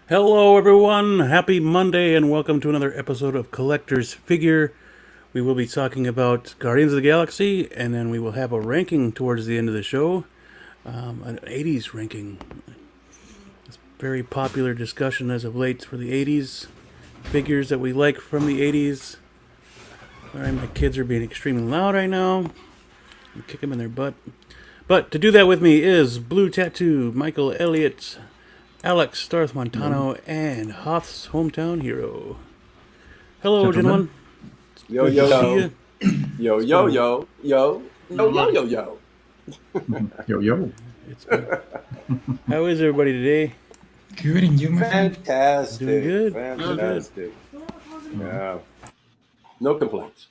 Hello everyone, happy Monday and welcome to another episode of Collector's Figure. We will be talking about Guardians of the Galaxy and then we will have a ranking towards the end of the show. An 80's ranking. It's a very popular discussion as of late for the 80's. Figures that we like from the 80's. Alright, my kids are being extremely loud right now. I'll kick them in their butt. But to do that with me is Blue Tattoo, Michael Elliott, Alex Darth Montano, and Hoths Hometown Hero. Hello, gentlemen. Yo, yo, yo. Yo, yo, yo. Yo, yo, yo, yo, yo. Yo, yo. How is everybody today? Good, and you, my friend? Fantastic. Doing good. Fantastic. Yeah. No complaints.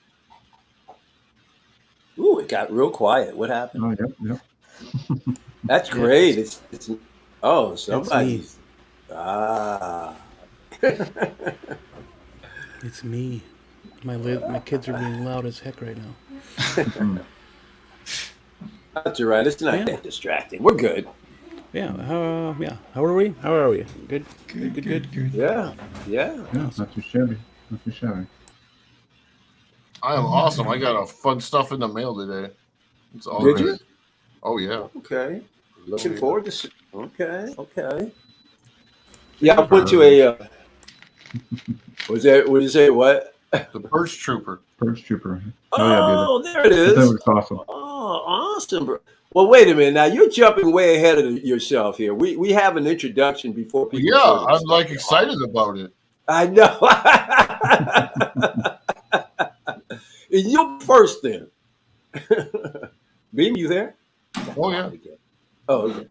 Ooh, it got real quiet. What happened? Oh, yep. That's great. It's oh, somebody's. It's me. My kids are being loud as heck right now. That's all right. It's not that distracting. We're good. Yeah. How are we? Good. Yeah. It's not too shabby. I am awesome. I got a fun stuff in the mail today. It's all Did good. you? Oh yeah. Okay. Looking forward to. Okay. Yeah, I went to a. What did you say? What? The Purge Trooper. Oh, there it is. That was awesome. Oh, awesome, bro. Well, wait a minute. Now you're jumping way ahead of yourself here. We have an introduction before people. Yeah, I'm like excited about it. I know. You're first then. Beam, you there? Oh yeah. Oh, okay.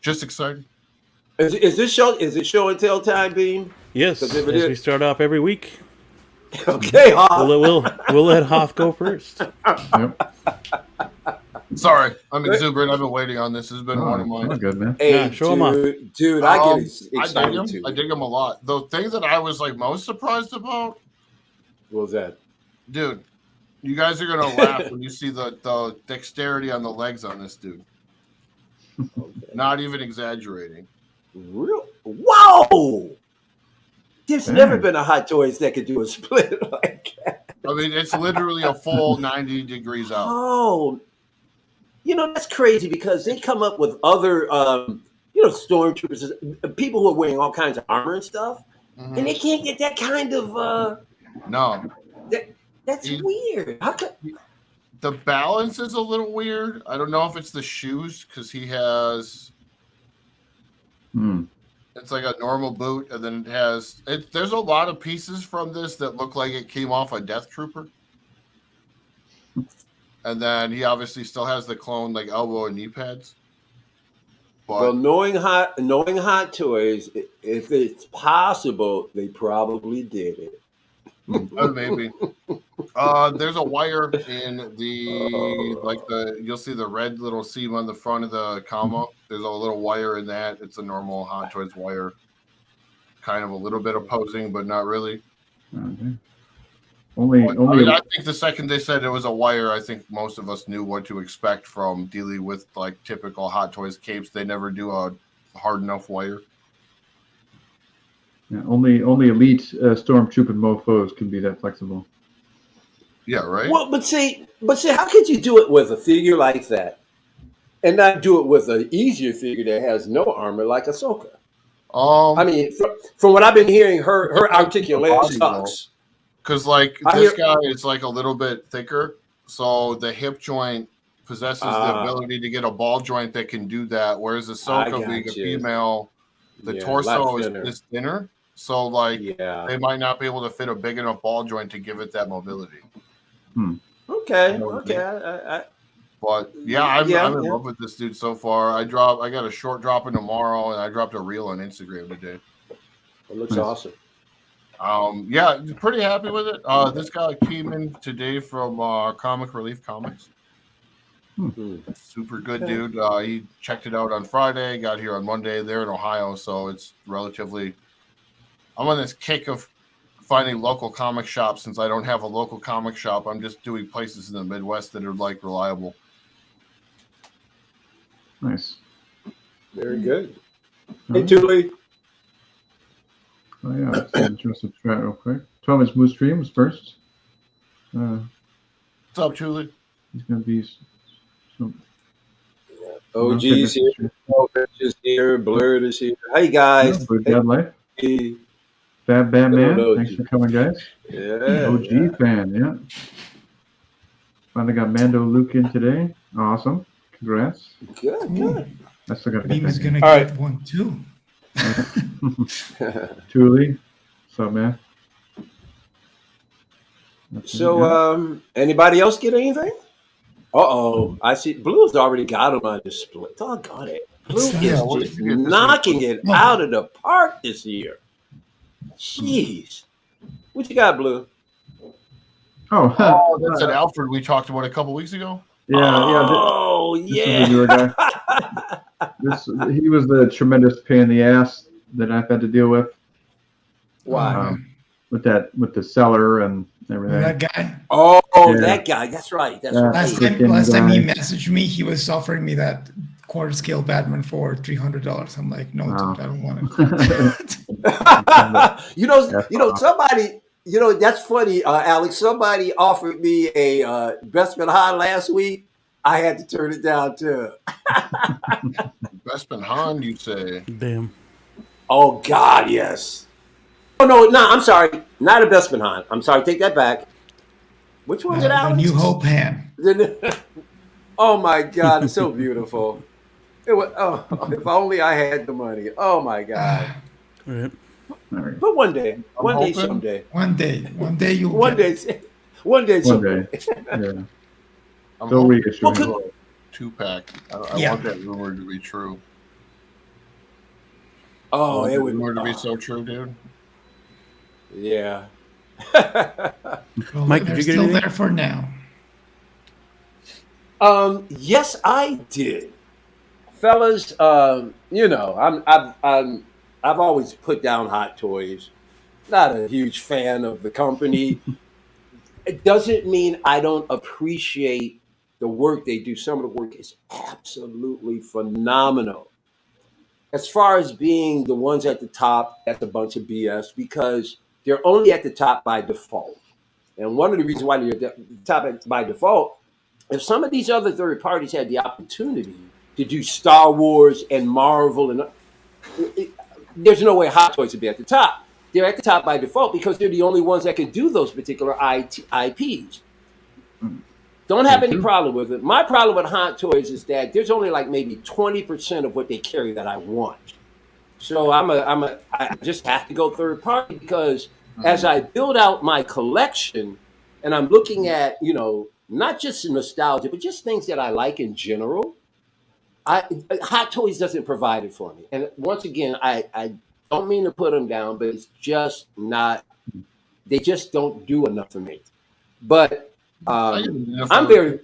Just excited. Is this show? Is it show and tell time, Beam? Yes. As we start off every week. Okay, Hoth. We'll let Hoth go first. Yep. Sorry, I'm exuberant. I've been waiting on this. This has been one of mine. Good, man. Hey, show him off. Dude, I get excited I dig him. too. I dig him a lot. The thing that I was like most surprised about, What was that? dude, you guys are gonna laugh when you see the dexterity on the legs on this dude. Okay. Not even exaggerating. Real? Whoa! There's never been a Hot Toys that could do a split like that. I mean, it's literally a full 90 degrees out. Oh, that's crazy because they come up with other, stormtroopers, people who are wearing all kinds of armor and stuff, and they can't get that kind of. No. That's weird. How could? The balance is a little weird. I don't know if it's the shoes because he has. It's like a normal boot, and then it has. There's a lot of pieces from this that look like it came off a Death Trooper. And then he obviously still has the clone like elbow and knee pads. But, Well, knowing Hot Toys, if it's possible, they probably did it. maybe. There's a wire in you'll see the red little seam on the front of the comma. There's a little wire in that. It's a normal Hot Toys wire. Kind of a little bit opposing, but not really. Okay. I think the second they said it was a wire, I think most of us knew what to expect from dealing with like typical Hot Toys capes. They never do a hard enough wire. Yeah, only elite stormtrooper mofos can be that flexible. Yeah, right. Well, but see, how could you do it with a figure like that, and not do it with an easier figure that has no armor like Ahsoka? I mean, from what I've been hearing, her articulation sucks. Because this guy is like a little bit thicker, so the hip joint possesses the ability to get a ball joint that can do that. Whereas Ahsoka, being a female, the torso is thinner, so they might not be able to fit a big enough ball joint to give it that mobility. Okay. But I'm in love with this dude so far. I got a short dropping tomorrow, and I dropped a reel on Instagram today. It looks awesome. Pretty happy with it. This guy came in today from Comic Relief Comics. Super good dude. He checked it out on Friday, got here on Monday. They're in Ohio, so it's relatively. I'm on this kick of finding local comic shops since I don't have a local comic shop. I'm just doing places in the Midwest that are like reliable. Nice. Very good. Hey, Julie. Oh, yeah. Let's just chat real quick. Thomas Moose Stream was first. What's up, Julie? He's going to be some. OG's here. Is here. Blurred is here. Hey, guys. Yeah, Life. Hey. Fab Man. Thanks for coming, guys. Yeah. OG fan, yeah. Finally got Mando Luke in today. Awesome. Congrats. Good. I still got Beam is to gonna get one too. Julie. What's up, man? So, anybody else get anything? I see. Blue's already got him on display. Doggone it. Blue is just knocking it out of the park this year. Jeez. What you got, Blue? Oh, that's an Alfred we talked about a couple weeks ago. Yeah. This is the newer guy. He was the tremendous pain in the ass that I've had to deal with. Why? With the seller and everything. That guy. That guy. That's right. Last time he messaged me, he was offering me that quarter scale Batman for $300. I'm like, no, dude, I don't want it. Somebody. That's funny, Alex. Somebody offered me a Bestman Han last week. I had to turn it down too. Bestman Han, you say? Damn. Oh God, yes. Oh no, I'm sorry. Not a Bestman Han. I'm sorry. Take that back. Which one is it, Alex? The New Hope Han. Oh my God, it's so beautiful. It was. If only I had the money. Oh my God. Right. But one day, someday. One day you'll. One day, someday. Yeah. I'm so reassuring. 2-pack. I want that rumor to be true. Oh, it would rumor to be so true, dude. Yeah. Well, Mike, they're did you get still anything? there for now. Yes, I did, fellas. I've always put down Hot Toys. Not a huge fan of the company. It doesn't mean I don't appreciate the work they do. Some of the work is absolutely phenomenal. As far as being the ones at the top, that's a bunch of BS because they're only at the top by default. And one of the reasons why they're at the top by default, if some of these other third parties had the opportunity to do Star Wars and Marvel, and there's no way Hot Toys would be at the top. They're at the top by default because they're the only ones that can do those particular IPs. Don't have any problem with it. My problem with Hot Toys is that there's only like maybe 20% of what they carry that I want. So I just have to go third party because as I build out my collection and I'm looking at, not just nostalgia, but just things that I like in general, Hot Toys doesn't provide it for me. And once again, I don't mean to put them down, but it's just not, they just don't do enough for me. But I'm very,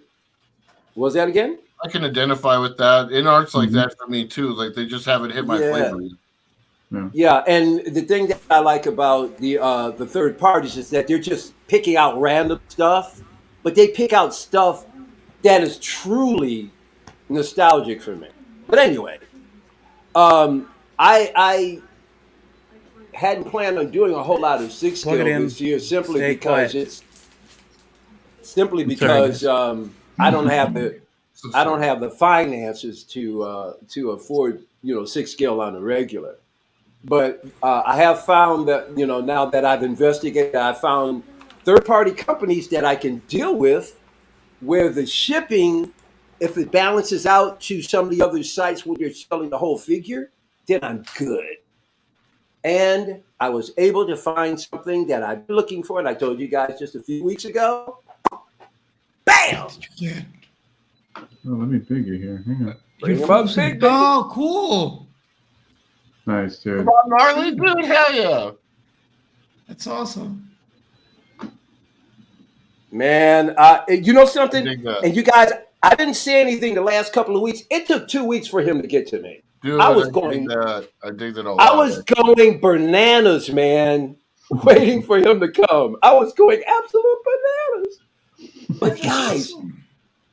was that again? I can identify with that. In arts like that for me too. Like they just haven't hit my flavor. Yeah, and the thing that I like about the third parties is that they're just picking out random stuff, but they pick out stuff that is truly nostalgic for me. But anyway, I hadn't planned on doing a whole lot of 6-scale this year simply because I don't have the finances to afford 6-scale on a regular. But I have found that now that I've investigated, I found third-party companies that I can deal with where the shipping, if it balances out to some of the other sites where they're selling the whole figure, then I'm good. And I was able to find something that I've been looking for, and I told you guys just a few weeks ago. Bam! Oh, let me figure here. Hang on. Bring him up big, baby. Oh, cool. Nice, dude. Come on, gnarly, dude. Hell yeah. That's awesome. Man, you know something? And you guys, I didn't say anything the last couple of weeks. It took 2 weeks for him to get to me. Dude, I dig that a lot. I was going bananas, man, waiting for him to come. I was going absolute bananas. But guys,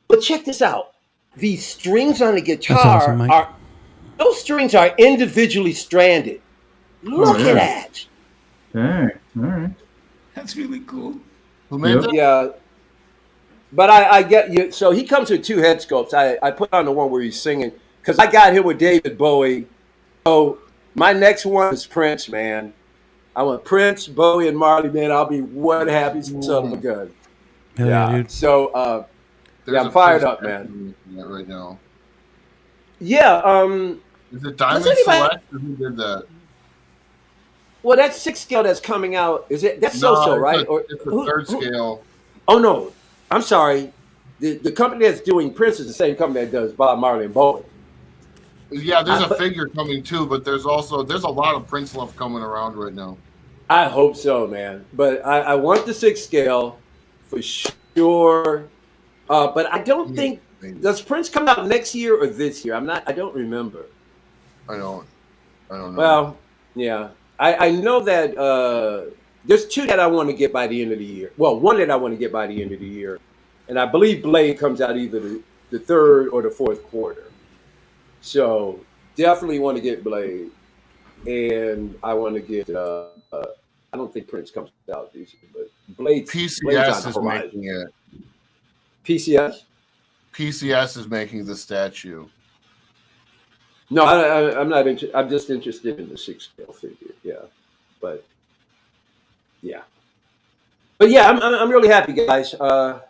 but check this out. These strings on the guitar awesome, Mike. are those strings are individually stranded. Look at that. Dang. All right. That's really cool. Who made that? Yeah. But I get you. So he comes with 2 head sculpts. I put on the one where he's singing because I got him with David Bowie. So my next one is Prince, man. I want Prince, Bowie, and Marley, man. I'll be one happy son of a gun. Hell yeah, dude. So I'm fired up, man. Right now. Yeah. Is it Diamond Select or who did that? Well, that's 6 scale that's coming out. Is it? That's so-so, right? It's the 3rd scale. Oh no, I'm sorry. The company that's doing Prince is the same company that does Bob Marley and Bowie. Yeah, there's a figure coming too, but there's a lot of Prince love coming around right now. I hope so, man. But I want the 6 scale for sure. But I don't think does Prince come out next year or this year? I don't remember. I don't know. Well, yeah. I know that there's 2 that I want to get by the end of the year. Well, 1 that I want to get by the end of the year. And I believe Blade comes out either the 3rd or the 4th quarter. So definitely want to get Blade. And I want to get I don't think Prince comes out this year, but Blade PCS is making it. PCS? PCS is making the statue. No, I'm not interested. I'm just interested in the 6 scale figure. Yeah, but yeah, I'm really happy, guys. I'm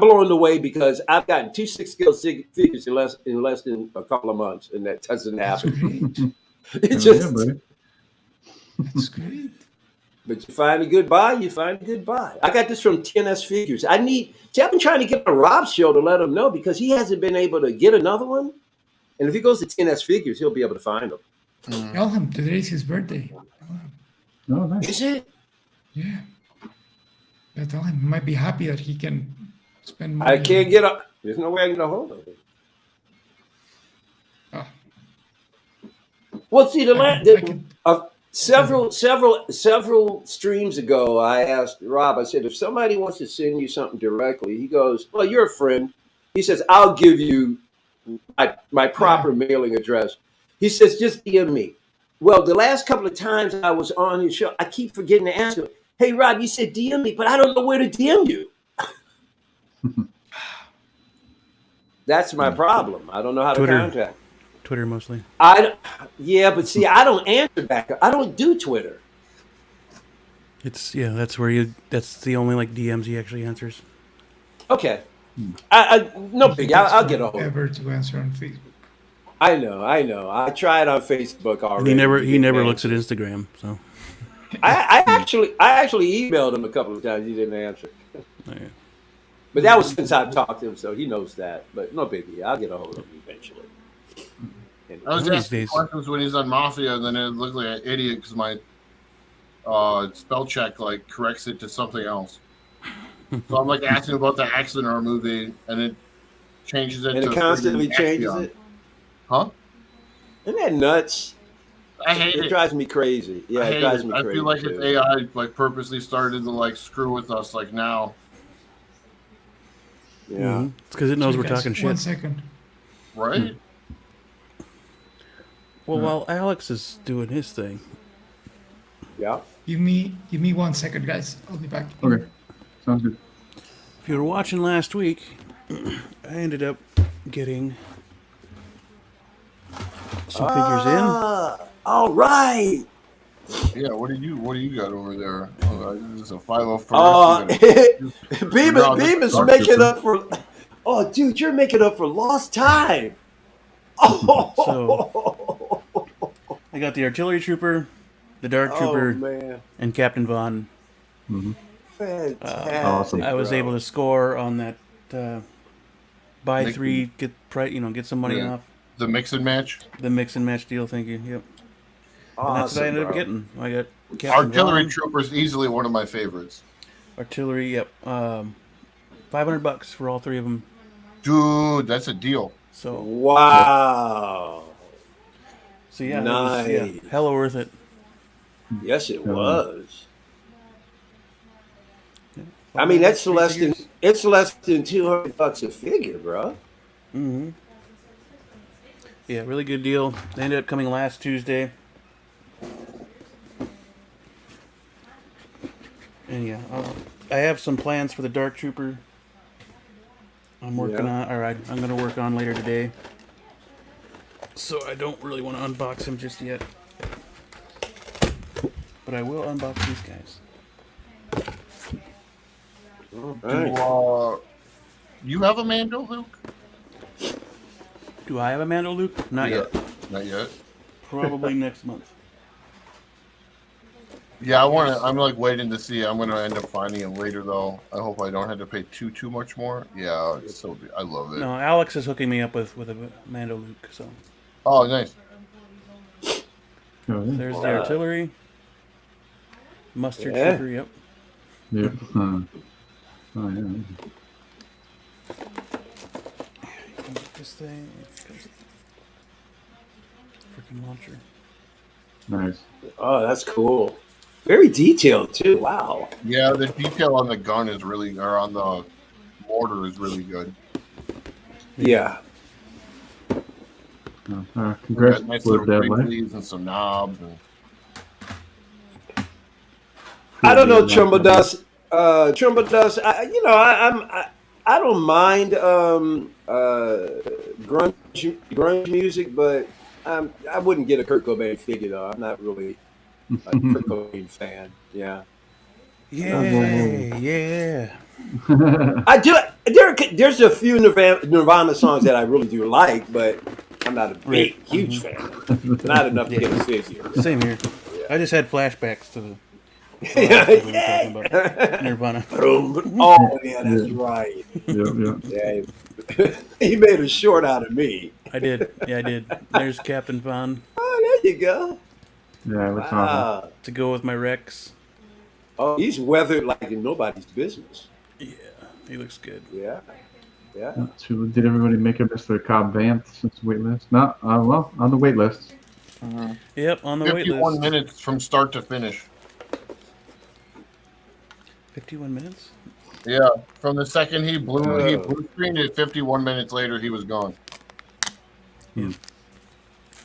blown away because I've gotten 2 6 scale figures in less than a couple of months, and that doesn't happen. It's just that's great. But you find a good buy, I got this from 10S Figures. I've been trying to get on Rob's show to let him know because he hasn't been able to get another one. And if he goes to 10S Figures, he'll be able to find them. Tell him today's his birthday. Oh, nice. Is it? Yeah. I tell him he might be happy that he can spend money. I can't get up. There's no way I can get a hold of it. Oh. Well, see, several streams ago, I asked Rob, I said, if somebody wants to send you something directly, he goes, well, you're a friend. He says, I'll give you my proper mailing address. He says, just DM me. Well, the last couple of times I was on his show, I keep forgetting to ask him, hey, Rob, you said DM me, but I don't know where to DM you. That's my problem. I don't know how Twitter. to contact. Twitter mostly. But see, I don't answer back. I don't do Twitter. That's the only like DMs he actually answers. Okay. No big. I'll get a hold of it. Ever to answer on Facebook. I know. I tried on Facebook already. And he never looks at Instagram, so. I actually emailed him a couple of times. He didn't answer. Oh, yeah. But that was since I've talked to him, so he knows that. But no biggie. I'll get a hold of him eventually. I was asking questions when he's on Mafia, and then it looked like an idiot because my spell check corrects it to something else. So I'm asking about the Accident movie, and it changes it. And it constantly changes it. Huh? Isn't that nuts? I hate it. It drives me crazy. Yeah, it drives me crazy. I feel like it's AI purposely started to screw with us now. Yeah. Mm-hmm. It's because it knows we're talking shit. 1 second. Right? Well, while Alex is doing his thing. Yeah. Give me 1 second, guys. I'll be back. Okay. Sounds good. If you were watching last week, I ended up getting some figures in. All right. Yeah, what do you got over there? This is a 504. Beam is making up for. Oh, dude, you're making up for lost time. Oh. So I got the Artillery Trooper, the Dark Trooper, and Captain Vaughn. Mm-hmm. Fantastic. Awesome. I was able to score on that buy three, get some money off. The mix and match. The mix and match deal. Thank you. Yep. Awesome, and that's what I ended up getting. I got Captain Artillery Vaughn. Trooper is easily one of my favorites. Artillery. Yep. $500 for all 3 of them. Dude, that's a deal. So wow. So yeah, nice. It was, hella worth it. Yes, it was. Yeah. I mean, that's less than $200 a figure, bro. Mm-hmm. Yeah, really good deal. They ended up coming last Tuesday. And yeah, I have some plans for the Dark Trooper. I'm working on, or I'm going to work on later today. So I don't really want to unbox him just yet. But I will unbox these guys. Do you have a Mando, Luke? Do I have a Mando, Luke? Not yet. Not yet. Probably next month. Yeah, I'm like waiting to see. I'm gonna end up finding him later, though. I hope I don't have to pay too much more. Yeah, it's so. I love it. No, Alex is hooking me up with a Mando Luke. So. Oh, nice. There's the artillery. Mustard sugar. Yep. Yep. Oh yeah. This thing. Freaking launcher. Nice. Oh, that's cool. Very detailed too. Wow. Yeah, the detail on the gun is really, or on the mortar is really good. Yeah. Congrats. Nice little wrinkles and some knobs. I don't know, Trumbull Dust. Trumbull Dust. I don't mind grunge music, but I wouldn't get a Kurt Cobain figure though. I'm not really a Kurt Cobain fan. Yeah. Yeah. I do. There's a few Nirvana songs that I really do like, but I'm not a huge fan. Not enough to get a figure. Same here. Yeah. I just had flashbacks to the. Nirvana. Oh yeah, that's right. Yeah. He made a short out of me. I did. Yeah, I did. There's Captain Von. Oh, there you go. Yeah, wow. To go with my Rex. Oh, he's weathered like in nobody's business. Yeah, he looks good. Yeah. So did everybody make it Mr. Cobb Vanth since the wait list? No, well, on the wait list. Yep, on the wait list. 51 minutes from start to finish. 51 minutes? Yeah, from the second he blue screened it, 51 minutes later he was gone.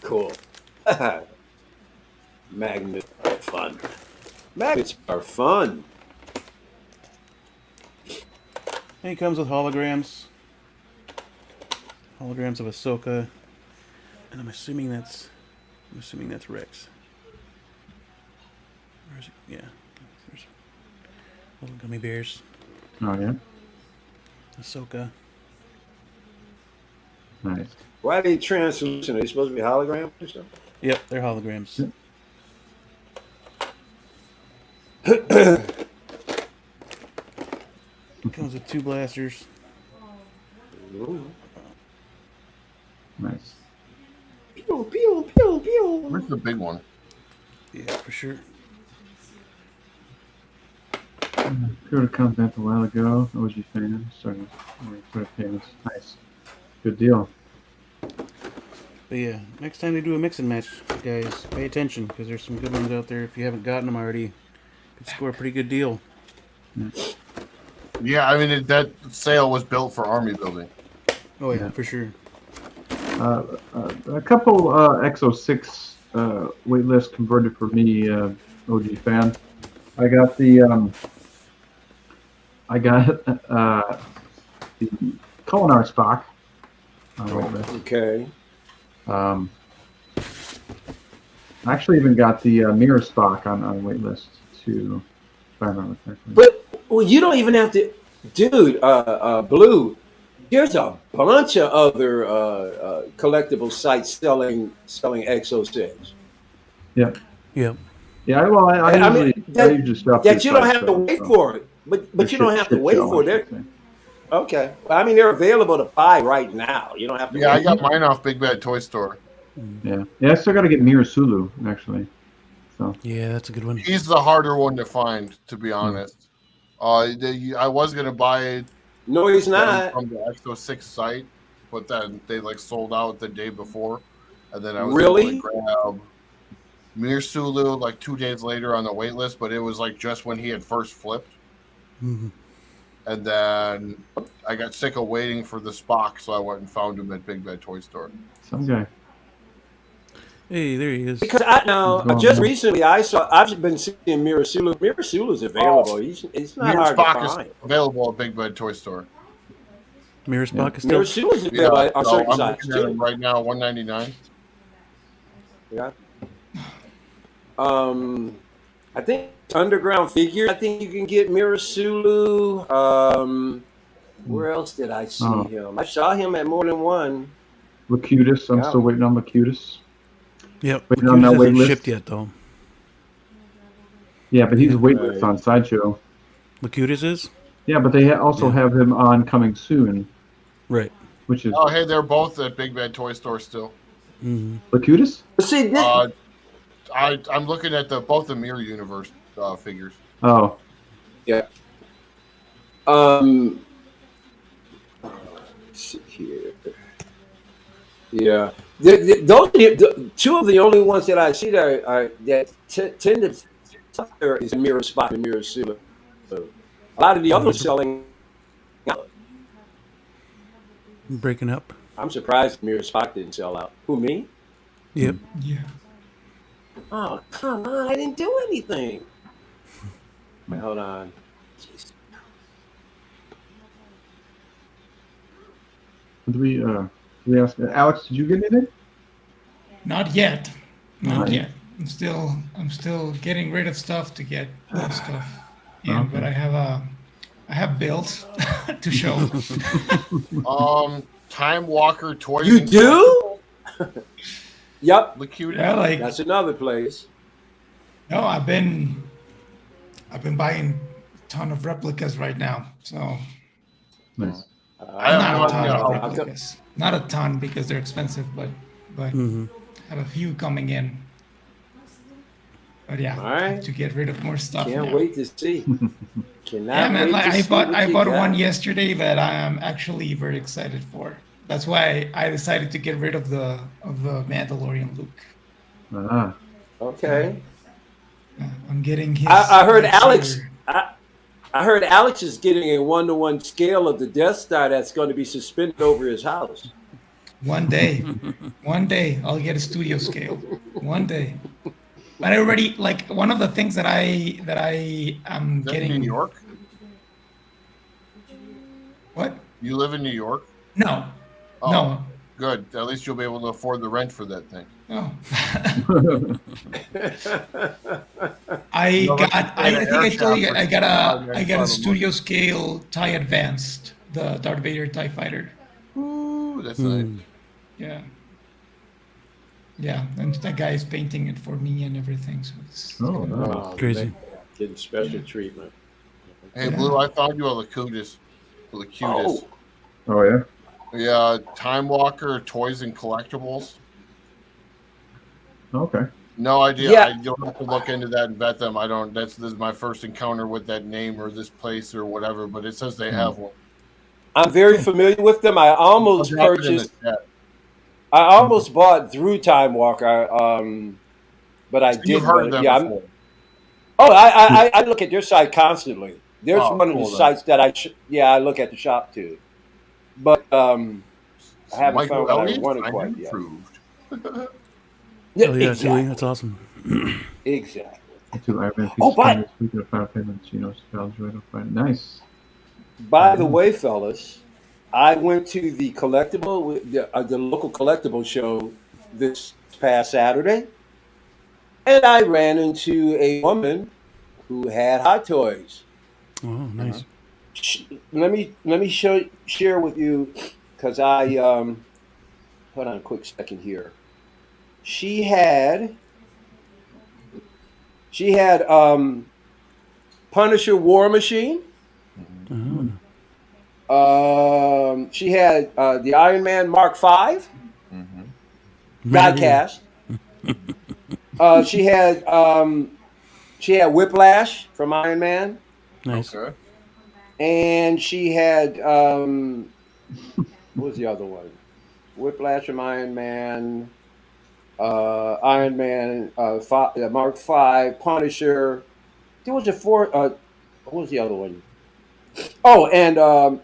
Cool. Magnets are fun. Magnets are fun. And he comes with holograms. Holograms of Ahsoka. And I'm assuming that's Rex. Where is it? Yeah. There's little gummy bears. Oh yeah. Ahsoka. Nice. Why are they translucent? Are they supposed to be holograms or something? Yep, they're holograms. Yep. Comes with 2 blasters. Ooh. Nice. Pew, pew, pew, pew. Where's the big one? Yeah, for sure. Go to Combat a while ago. OG fan. Sorry. Famous. Nice. Good deal. But yeah, next time they do a mix and match, guys, pay attention because there's some good ones out there. If you haven't gotten them already, you could score a pretty good deal. Yeah, I mean that sale was built for army building. Oh yeah, for sure. A couple X06 waitlist converted for me, OG fan. I got the Culinar Spock on waitlist. Okay. I actually even got the Mirror Spock on waitlist too, if I remember correctly. But you don't even have to, dude. Blue. There's a bunch of other collectible sites selling X06. Yeah. Yeah. Yeah. Well, I usually stuff that you don't have to wait for it, but you don't have to wait for it. Okay. Well, I mean, they're available to buy right now. You don't have to. Yeah, I got mine off Big Bad Toy Store. Yeah. I still got to get Mira Sulu actually. So. Yeah, that's a good one. He's the harder one to find, to be honest. I was gonna buy No, he's not. From the Expo 6 site, but then they like sold out the day before, and then I was Really? able to grab Mir Sulu like 2 days later on the wait list, but it was like just when he had first flipped. Mm-hmm. And then I got sick of waiting for the Spock, so I went and found him at Big Bad Toy Store. Some guy. Hey, there he is. Because recently I've been seeing Mir Sulu. Mir Sulu's available. It's not Mir hard Spock to is find. available at Big Bad Toy Store. Mirror Spock is Mir still. Sulu's available on certain I'm sites looking at him too. right now, $199. Yeah. I think Underground Figures. I think you can get Mir Sulu. Where else did I see him? I saw him at more than one. Locutus. I'm still waiting on Locutus. Yep. Waiting on that wait hasn't list. shipped yet, though. Yeah, but he's wait list on Sideshow. Locutus is? Yeah, but they also have him on Coming Soon. Right. Which is hey, they're both at Big Bad Toy Store still. Mm-hmm. Locutus? See, I'm looking at both the Mirror Universe figures. Oh. Yeah. Let's see here. Yeah. Those two of the only ones that I see that tend to is Mirror Spot and Mirror Sulu. So a lot of the others selling out. Breaking up. I'm surprised Mirror Spot didn't sell out. Who, me? Yep. Yeah. Oh, come on. I didn't do anything. Wait, hold on. Jeez. Did we ask Alex, did you get anything? Not yet. Not Right. yet. I'm still getting rid of stuff to get more stuff. Yeah, but I have bills to show. Time Walker Toys. You do? Yep. Locutus. Yeah, That's another place. No, I've been buying a ton of replicas right now. So Nice. not a ton because they're expensive, but Mm-hmm. have a few coming in. But yeah, All right. to get rid of more stuff. Can't now. wait to see. Cannot Yeah, man. wait Like to I see bought what you got. one yesterday that I am actually very excited for. That's why I decided to get rid of the Mandalorian Luke. Ah. Okay. I'm getting his. I heard Alex. figure. I heard Alex is getting a 1-to-1 scale of the Death Star that's going to be suspended over his house. One day I'll get a studio scale. One day. But I already like one of the things that I am getting. In New York? What? You live in New York? No. Oh, No. good. At least you'll be able to afford the rent for that thing. Oh. I think I told you I got a studio scale TIE Advanced, the Darth Vader TIE Fighter. Ooh, that's nice. Yeah. Yeah, and that guy is painting it for me and everything. So it's Oh, Crazy. man. Getting special treatment. Hey, Blue, I found you a Locutus. Oh, Oh yeah. Yeah, Time Walker Toys and Collectibles. Okay. No idea. Yeah. You'll have to look into that and vet them. I don't. This is my first encounter with that name or this place or whatever. But it says they have one. I'm very familiar with them. I almost I'll drop it in the purchased. chat. I almost bought through Time Walker, but I So didn't. you've heard of them Yeah, before. I look at their site constantly. There's Oh, one of the cool, then. sites that I look at the shop too, but I haven't Michael found what I Elliott, wanted I'm quite yet. improved. Yeah, Oh, yeah, exactly. Tilly, that's awesome. Exactly. To Ivan, Oh, but- this week of 5 payments, Nice. By the way, fellas, I went to the the local collectible show this past Saturday, and I ran into a woman who had Hot Toys. Oh, nice. Let me share with you because I hold on a quick second here. She had Punisher War Machine. Oh. She had the Iron Man Mark V Mm-hmm. diecast. She had Whiplash from Iron Man. Nice. Okay. and she had what was the other one? Whiplash from Iron Man, Mark V, Punisher. There was a four. What was the other one? Oh, and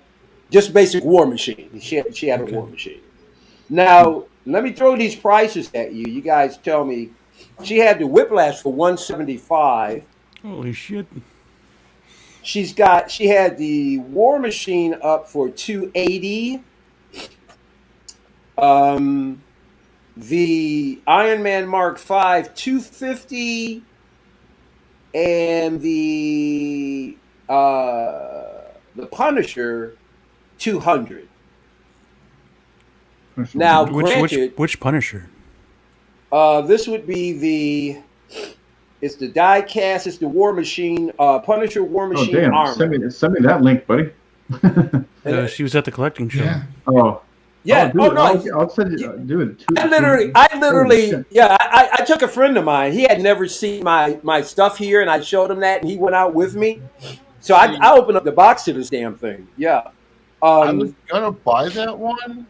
just basic War Machine. She had a War Machine. Now let me throw these prices at you. You guys tell me. She had the Whiplash for $175. Holy shit! She had the War Machine up for $280. The Iron Man Mark V $250, and the Punisher $200. Now, granted, which Punisher? This would be it's the die cast. It's the War Machine, Punisher War Machine armor. Send me that link, buddy. She was at the collecting show. Yeah. Oh. Yeah. I'll send you. Dude, I literally, yeah. I took a friend of mine. He had never seen my stuff here, and I showed him that, and he went out with me. So I opened up the box to this damn thing. Yeah. I was gonna buy that one,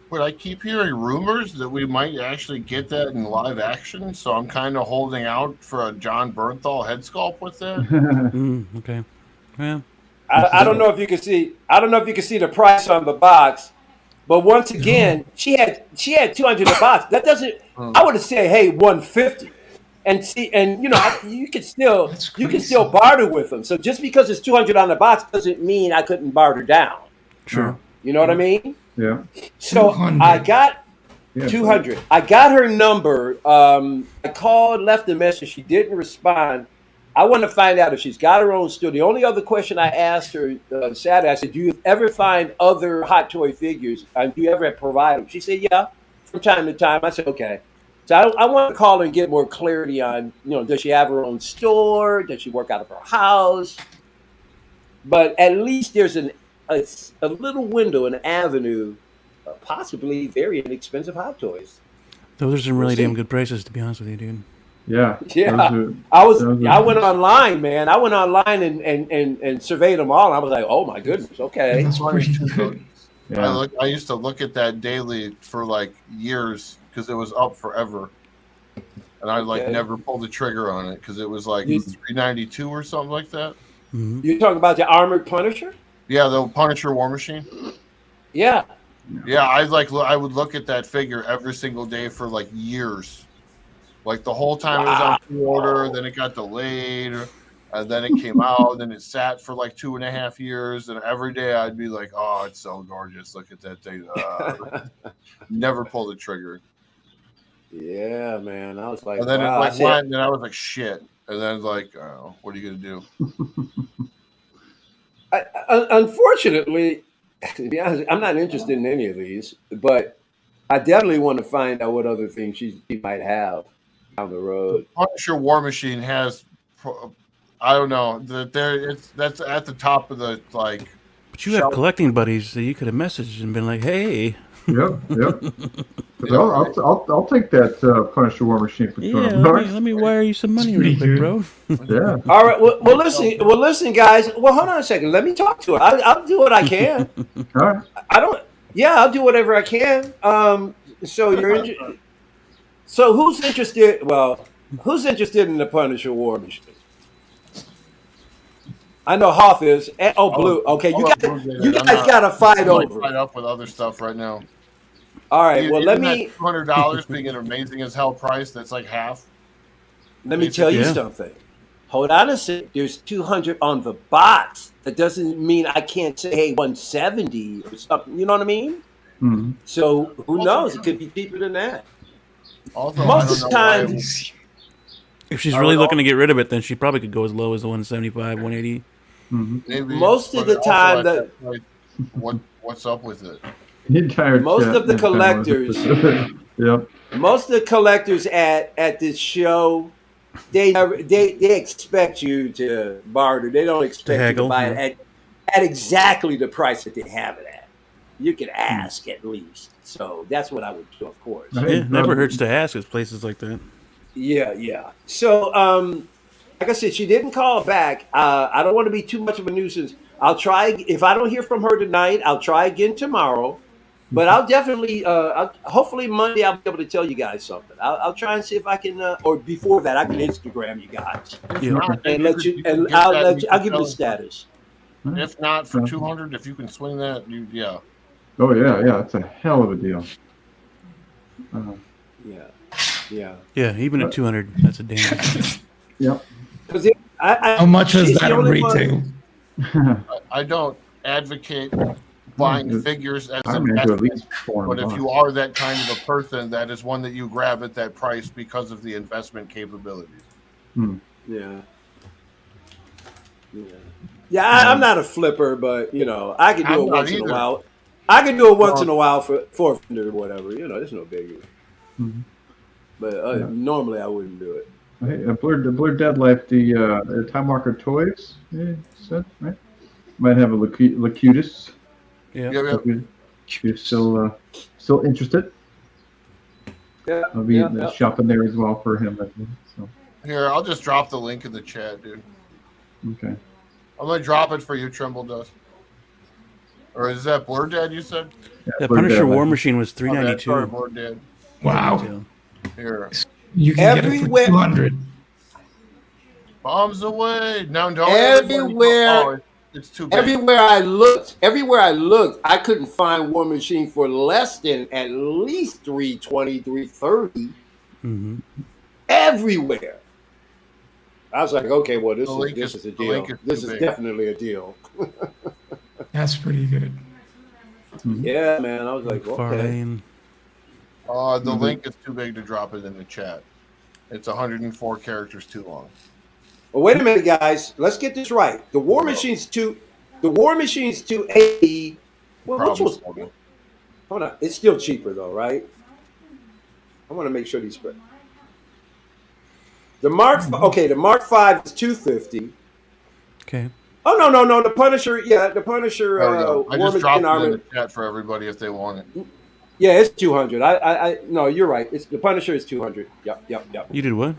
but I keep hearing rumors that we might actually get that in live action. So I'm kind of holding out for a John Bernthal head sculpt with that. Okay. Yeah. I don't know if you can see. I don't know if you can see the price on the box. But once again, she had 200 in the box. That doesn't. I would have said, hey, 150, and see, and you can still barter with them. So just because it's 200 on the box doesn't mean I couldn't barter down. Sure. You know what I mean? Yeah. So 200. I got 200. I got her number. I called, left a message. She didn't respond. I want to find out if she's got her own store. The only other question I asked her Saturday, I said, do you ever find other hot toy figures? Do you ever provide them? She said, yeah, from time to time. I said, okay. So I want to call her and get more clarity on, does she have her own store? Does she work out of her house? But at least there's a little window, an avenue, possibly very inexpensive hot toys. Those are some really damn good prices, to be honest with you, dude. Yeah. I went online, man. I went online and surveyed them all. And I was like, oh my goodness, okay. That's pretty good. Yeah. I used to look at that daily for like years because it was up forever, and I never pulled the trigger on it because it was like $392 or something like that. Mm-hmm. You're talking about the Armored Punisher? Yeah, the Punisher War Machine. Yeah. Yeah, I would look at that figure every single day for like years. Like the whole time it was on pre-order, then it got delayed, and then it came out, then it sat for like 2.5 years, and every day I'd be like, "Oh, it's so gorgeous! Look at that thing." Never pulled the trigger. Yeah, man. I was like, and then wow. it went, and I was like, "Shit!" And then like, oh, what are you gonna do? Unfortunately, to be honest, I'm not interested in any of these, but I definitely want to find out what other things she might have down the road. Punisher War Machine has, I don't know, that's at the top of the like. But you have collecting buddies that you could have messaged and been like, "Hey." Yep. I'll take that Punisher War Machine for $200. Let me wire you some money real quick, bro. Yeah. All right. Well, listen, guys. Well, hold on a second. Let me talk to her. I'll do what I can. All right. I'll do whatever I can. So you're interested. So who's interested? Well, who's interested in the Punisher War Machine? I know Hoth is. Blue. Okay, you guys got to fight over. Fight up with other stuff right now. All right. Well, let me. $200 being an amazing as hell price. That's like half. Let me tell you something. Hold on a second. There's 200 on the box. That doesn't mean I can't say, hey, 170 or something. You know what I mean? Mm-hmm. So who knows? It could be cheaper than that. Also, most of the time, if she's really looking to get rid of it, then she probably could go as low as the 175, 180. Mm-hmm. Maybe, most of the time, what's up with it? Most of the collectors, yep. Most of the collectors at this show, they expect you to barter. They don't expect you to buy it at exactly the price that they have it at. You can ask at least. So that's what I would do, of course. Yeah, never hurts to ask at places like that. Yeah. So, like I said, she didn't call back. I don't want to be too much of a nuisance. I'll try. If I don't hear from her tonight, I'll try again tomorrow. But I'll definitely, hopefully Monday, I'll be able to tell you guys something. I'll try and see if I can, or before that, I can Instagram you guys and let you, and I'll give you the status. If not for 200, if you can swing that, yeah. Oh yeah, it's a hell of a deal. Yeah. Even at 200, that's a damn. Yep. Because how much is that on retail? I don't advocate buying figures as an investment, but if you are that kind of a person, that is one that you grab at that price because of the investment capabilities. Yeah. I'm not a flipper, but I can do it once in a while. I can do it once in a while for $400 or whatever. There's no biggie. But normally I wouldn't do it. Hey, Blurred Deadlight, the Time Walker toys. Yeah, said right. Might have a Locutus. Yeah. You're still interested? Yeah. I'll be shopping there as well for him. So. Here, I'll just drop the link in the chat, dude. Okay. I'm gonna drop it for you, Trimble Dust. Or is that Blur Dad you said? Yeah, the Punisher War Machine was $392. Blur Dad. Wow. Here. You can get it for 200. Bombs away. No, don't. Everywhere. It's too big. Everywhere I looked, I couldn't find War Machine for less than at least $320, $330. Everywhere. I was like, okay, well, this is a deal. This is definitely a deal. That's pretty good. Yeah, man. I was like, okay. The link is too big to drop it in the chat. It's 104 characters too long. Well, wait a minute, guys. Let's get this right. The War Machine's 280. Well, which was? Hold on. It's still cheaper though, right? I want to make sure these. The Mark. Okay, the Mark 5 is 250. Okay. Oh no. The Punisher. Yeah, the Punisher. I just dropped it in the chat for everybody if they want it. Yeah, it's 200. I no, you're right. It's the Punisher is 200. Yep. You did what?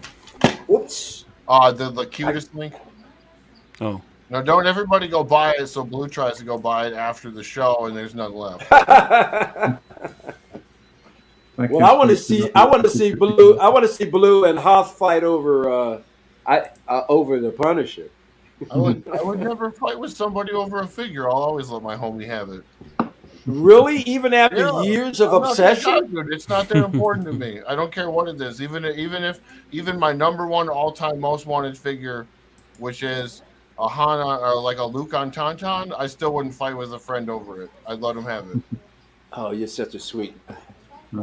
Whoops. The cutest link. Oh. No, don't everybody go buy it. So Blue tries to go buy it after the show, and there's none left. Well, I want to see Blue. I want to see Blue and Hoths fight over the Punisher. I would never fight with somebody over a figure. I'll always let my homie have it. Really? Even after years of obsession? It's not that important to me. I don't care what it is. Even my number one all-time most wanted figure, which is a Hana or like a Luke on Tauntaun, I still wouldn't fight with a friend over it. I'd let him have it. Oh, you're such a sweet.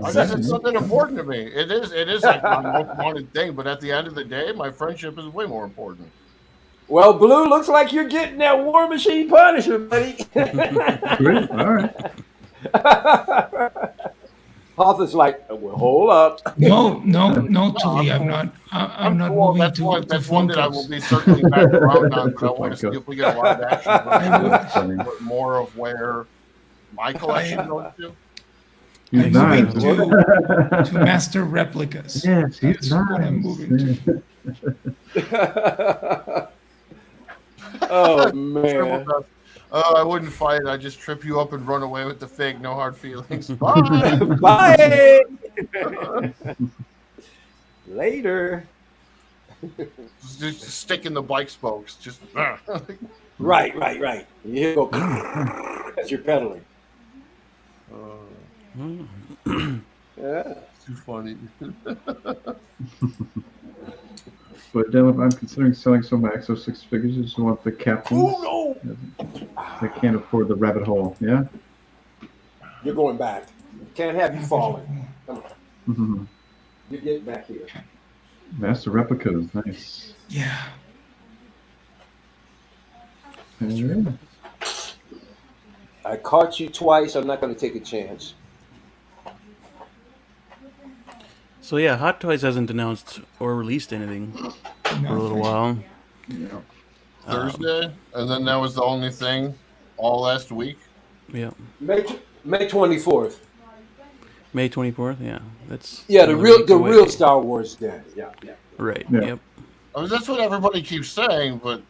I guess it's something important to me. It is like my most wanted thing, but at the end of the day, my friendship is way more important. Well, Blue, looks like you're getting that War Machine Punisher, buddy. Great. All right. Hoths is like, well, hold up. No, Tuli, I'm not. I'm not cool. moving That's one that I will be circling back around on, but I want to see if we get a live action with more of where my collection goes to. He's nice. To master replicas. Yes, he's That's nice. what I'm moving to. Oh man! I wouldn't fight. I just trip you up and run away with the fig. No hard feelings. Bye. Bye. Later. Just stick in the bike spokes. Just Right. You go as you're pedaling. Yeah. Too funny. But then if I'm considering selling some of my Exo-6 figures, I just want the captains. Oh no! They can't afford the rabbit hole. Yeah. You're going back. Can't have you falling. Come on. Mm-hmm. You get back here. Master replicas, nice. Yeah. Yeah. I caught you twice. I'm not going to take a chance. So yeah, Hot Toys hasn't announced or released anything for a little while. Yeah. Thursday, and then that was the only thing all last week. Yeah. May 24th. May 24th. Yeah, that's the real Star Wars day. Yeah. Right. Yeah. Yep. I mean, that's what everybody keeps saying, but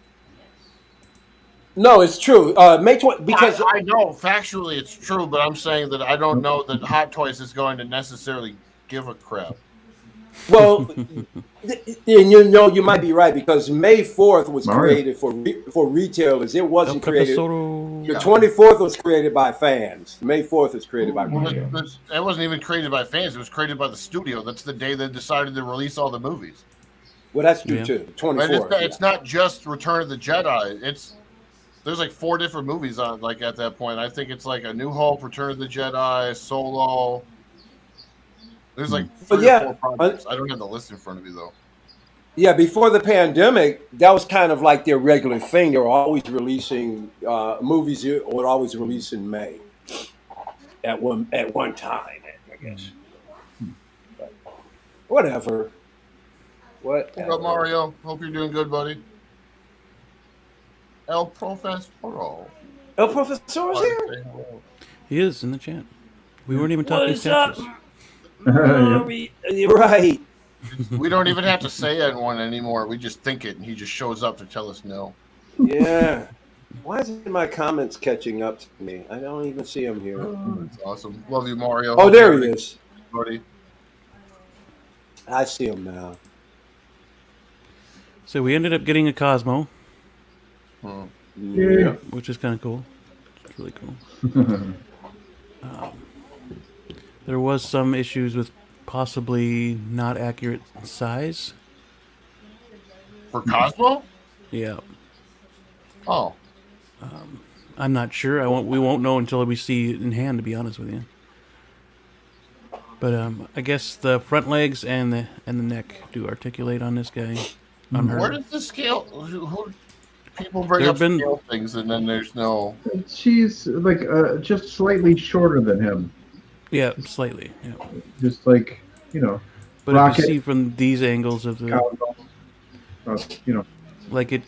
No, it's true. May 20 because I know factually it's true, but I'm saying that I don't know that Hot Toys is going to necessarily give a crap. well, you might be right because May 4th was created for retailers. It wasn't created. Professoro. The 24th was created by fans. May 4th was created by retailers. It wasn't even created by fans. It was created by the studio. That's the day they decided to release all the movies. Well, that's true too. 24th. It's not just Return of the Jedi. There's like 4 different movies on like at that point. I think it's like A New Hope, Return of the Jedi, Solo. There's like 3 or 4 projects. I don't have the list in front of me though. Yeah, before the pandemic, that was kind of like their regular thing. They were always releasing movies. Would always release in May at one time, I guess. But whatever. What's up, Mario? Hope you're doing good, buddy. El Professoro. El Professoro's here? He is in the chat. We weren't even talking Texas. You're right. We don't even have to say it one anymore. We just think it, and he just shows up to tell us no. Yeah. Why isn't my comments catching up to me? I don't even see him here. That's awesome. Love you, Mario. Oh, there he is. Buddy. I see him now. So we ended up getting a Cosmo. Yeah. Which is kind of cool. It's really cool. There was some issues with possibly not accurate size. For Cosmo? Yeah. Oh. I'm not sure. We won't know until we see it in hand, to be honest with you. But I guess the front legs and the neck do articulate on this guy. On her. Where does the scale? People bring up scale things, and then there's no. She's like just slightly shorter than him. Yeah, slightly. Yeah. Just like But Rocket, if you see from these angles of the, like it,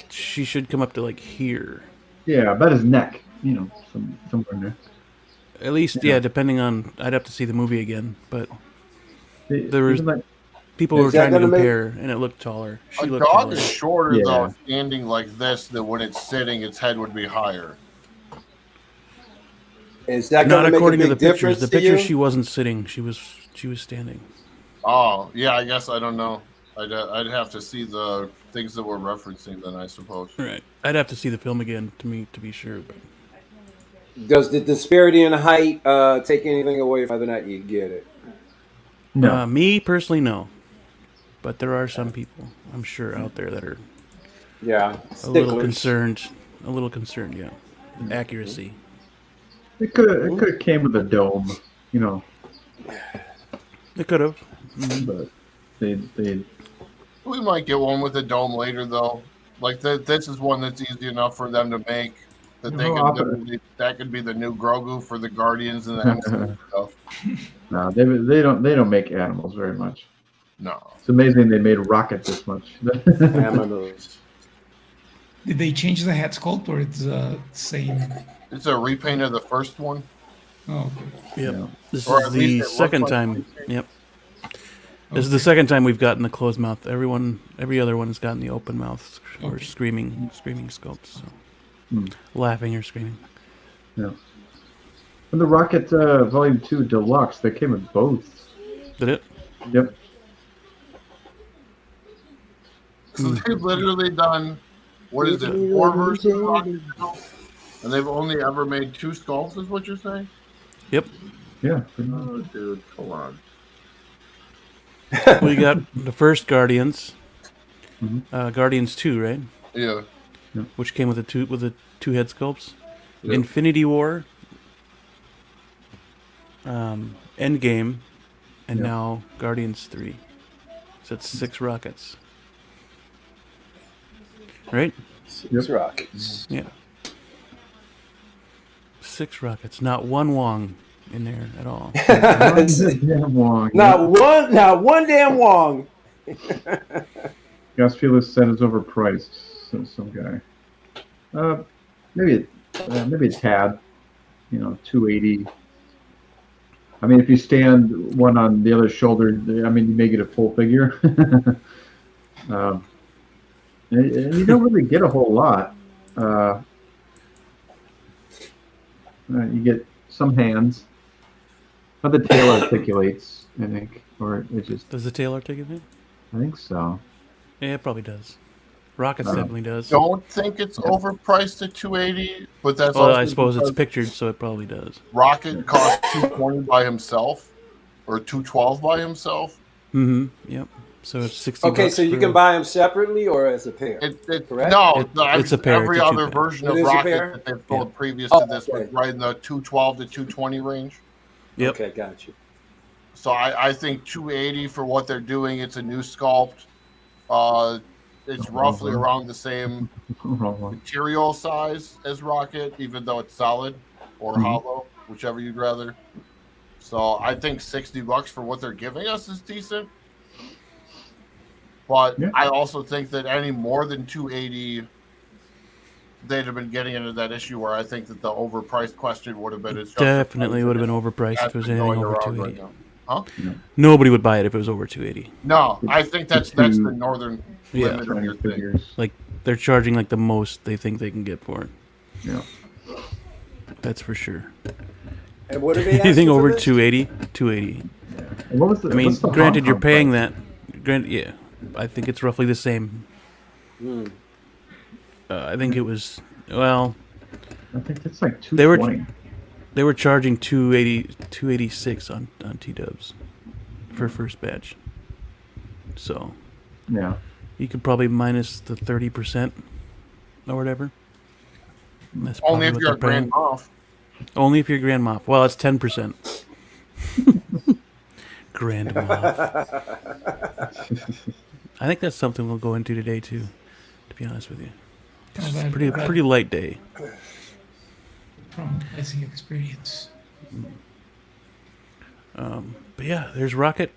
she should come up to like here. Yeah, about his neck. Somewhere in there. At least, yeah. Depending on, I'd have to see the movie again, but there was. People were trying to compare, and it looked taller. A dog is shorter, though, standing like this, than when it's sitting, its head would be higher. Is that not according to the pictures? The pictures, she wasn't sitting; she was standing. Oh, yeah. I guess I don't know. I'd have to see the things that we're referencing, then I suppose. Right. I'd have to see the film again to be sure. But does the disparity in height take anything away from whether or not you get it? No. Me personally, no. But there are some people, I'm sure, out there that are a little concerned. Yeah. Accuracy. It could have came with a dome, It could have. But they. We might get one with a dome later, though. Like this is one that's easy enough for them to make. That could be the new Grogu for the Guardians and the MCU stuff. No, they don't make animals very much. No. It's amazing they made Rocket this much. Did they change the head sculpt or it's the same? It's a repaint of the first one. Oh, okay. Yep. Yeah. This is the second time. Yep. This is the second time we've gotten the closed mouth. Every other one has gotten the open mouth or screaming sculpts. So. Laughing or screaming. Yeah. And the Rocket Volume 2 Deluxe, they came with both. Did it? Yep. So they've literally done, 4 versions of Rocket now? And they've only ever made 2 sculpts, is what you're saying? Yep. Yeah. Oh, dude, come on. We got the first Guardians. Guardians 2, right? Yeah. Which came with the two head sculpts. Yep. Infinity War. Endgame. And now Guardians 3. So that's 6 rockets. Right? 6 rockets. Yeah. 6 rockets. Not one Wong in there at all. Not one damn Wong. Gus Felix said it's overpriced. Some guy. Maybe a tad. $280. I mean, if you stand one on the other shoulder, I mean, you may get a full figure. And you don't really get a whole lot. You get some hands, but the tail articulates, I think, or it just. Does the tail articulate? I think so. Yeah, it probably does. Rockets definitely does. Don't think it's overpriced at $280, but that's well, also I suppose it's because pictured, so it probably does. Rocket costs $220 by himself, or $212 by himself. Mm-hmm. Yep. So it's 60. Okay, so you can buy them separately or as a pair. Correct? No, it's a pair. Every other version of Rocket that they've sold previous to this was right in the $212 to $220 range. Yep. Okay, got you. So I think $280 for what they're doing. It's a new sculpt. It's roughly around the same material size as Rocket, even though it's solid or hollow, whichever you'd rather. So I think $60 for what they're giving us is decent. But I also think that any more than $280, they'd have been getting into that issue where I think that the overpriced question would have been definitely would have been overpriced if it was anything over $280. Right huh? Nobody would buy it if it was over $280. No, I think that's the northern limit of your thing. Like they're charging like the most they think they can get for it. Yeah, that's for sure. And what are they? Anything over $280? $280. And what was the? I mean, the granted, you're paying price? that. Granted, yeah. I think it's roughly the same. I think it was I think that's like $220. They were charging $286 on T-dubs for first batch. So yeah, you could probably minus the 30% or whatever. That's only if you're a Grand Moff. Only if you're Grand Moff. Well, it's 10%. Grand Moff. I think that's something we'll go into today too. To be honest with you, it's a pretty light day. From racing experience. But yeah, there's Rocket.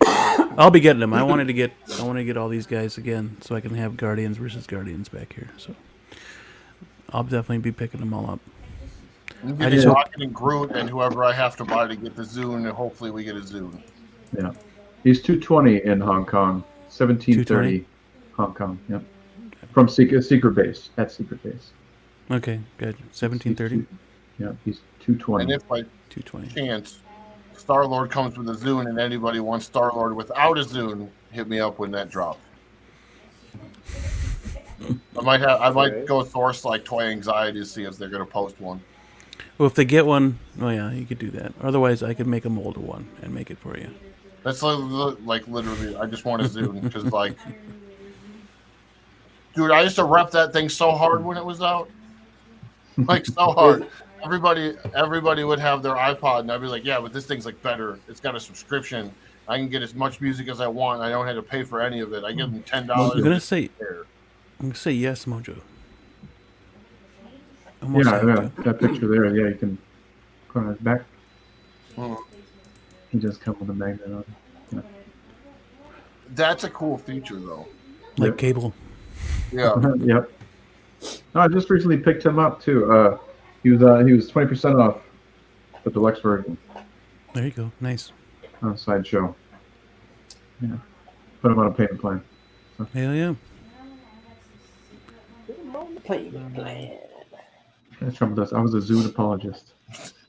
I'll be getting them. I want to get all these guys again, so I can have Guardians versus Guardians back here. So I'll definitely be picking them all up. I just Rocket and Groot and whoever I have to buy to get the Zune, and hopefully we get a Zune. Yeah, he's $220 in Hong Kong, $1730 Hong Kong. Yep, from secret base at secret base. Okay, good. 1730. Yeah, he's $220. And if by 220 chance Star-Lord comes with a Zune and anybody wants Star-Lord without a Zune, hit me up when that drops. I might go source like Toy Anxiety to see if they're going to post one. Well, if they get one, yeah, you could do that. Otherwise, I could make a mold of one and make it for you. That's like literally, I just want a Zune because like, dude, I used to rep that thing so hard when it was out. Like so hard. Everybody would have their iPod, and I'd be like, "Yeah, but this thing's like better. It's got a subscription. I can get as much music as I want. I don't have to pay for any of it. I give them $10." I'm gonna say yes, Mojo. That picture there. Yeah, you can put on his back. He just comes with a magnet on. Yeah. That's a cool feature, though. Like cable. Yeah. Yep. No, I just recently picked him up too. He was 20% off the deluxe version. There you go. Nice. On Sideshow. Yeah. Put him on a payment plan. So. Hell yeah. Payment plan. That's trouble. I was a Zune apologist.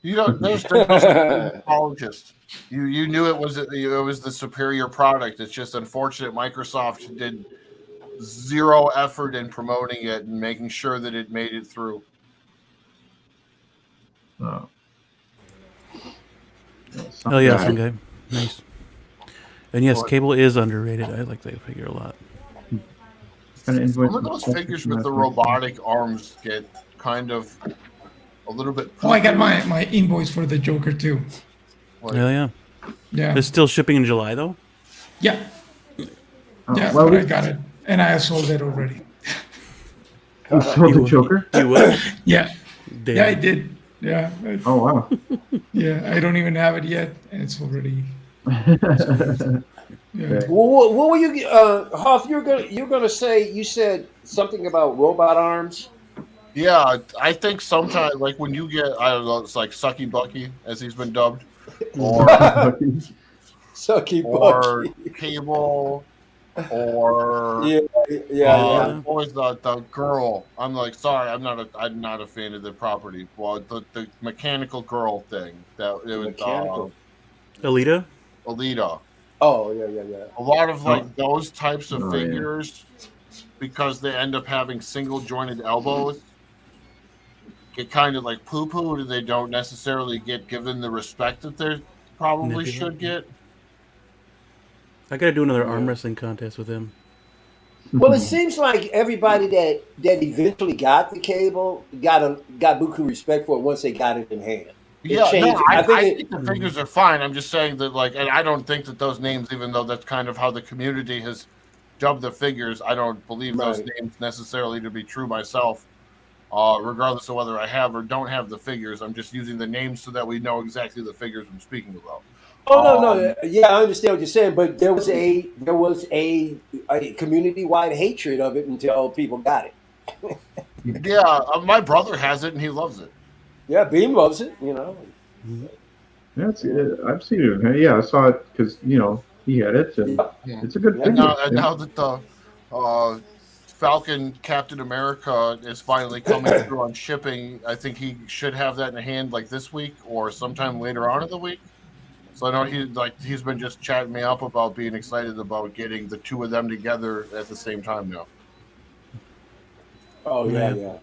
You don't. There's no apologist. You knew it was the superior product. It's just unfortunate Microsoft did zero effort in promoting it and making sure that it made it through. Oh. Oh yeah, some guy. Nice. And yes, cable is underrated. I like that figure a lot. Some of those figures with the robotic arms get kind of a little bit. Oh, I got my invoice for the Joker too. Hell yeah. Yeah. It's still shipping in July though? Yeah. Yeah, well, but I got it. And I sold it already. You sold the Joker? You would? Yeah. Damn. Yeah, I did. Yeah. Oh, wow. Yeah, I don't even have it yet, and it's already. Yeah. Well, what were you, Hoth? You're gonna say? You said something about robot arms. Yeah, I think sometimes, like when you get, I don't know, it's like Sucky Bucky, as he's been dubbed, or Sucky or Bucky. Cable, or always the girl. I'm like, sorry, I'm not a fan of the property. Well, the mechanical girl thing that it was Alita. Oh yeah. A lot of like those types of figures, because they end up having single jointed elbows, get kind of like poo-pooed, and they don't necessarily get given the respect that they probably should get. I gotta do another arm wrestling contest with him. Well, it seems like everybody that eventually got the cable got buku respect for it once they got it in hand. I think the figures are fine. I'm just saying that, like, and I don't think that those names, even though that's kind of how the community has dubbed the figures, I don't believe those names necessarily to be true myself. Regardless of whether I have or don't have the figures, I'm just using the names so that we know exactly the figures I'm speaking about. Oh no, yeah, I understand what you're saying, but there was a community-wide hatred of it until people got it. Yeah, my brother has it and he loves it. Yeah, Beam loves it. You know. That's it. I've seen it. Yeah, I saw it because he had it, and it's a good thing. And now that the Falcon Captain America is finally coming through on shipping, I think he should have that in hand like this week or sometime later on in the week. So I know he's been just chatting me up about being excited about getting the two of them together at the same time now. Oh yeah.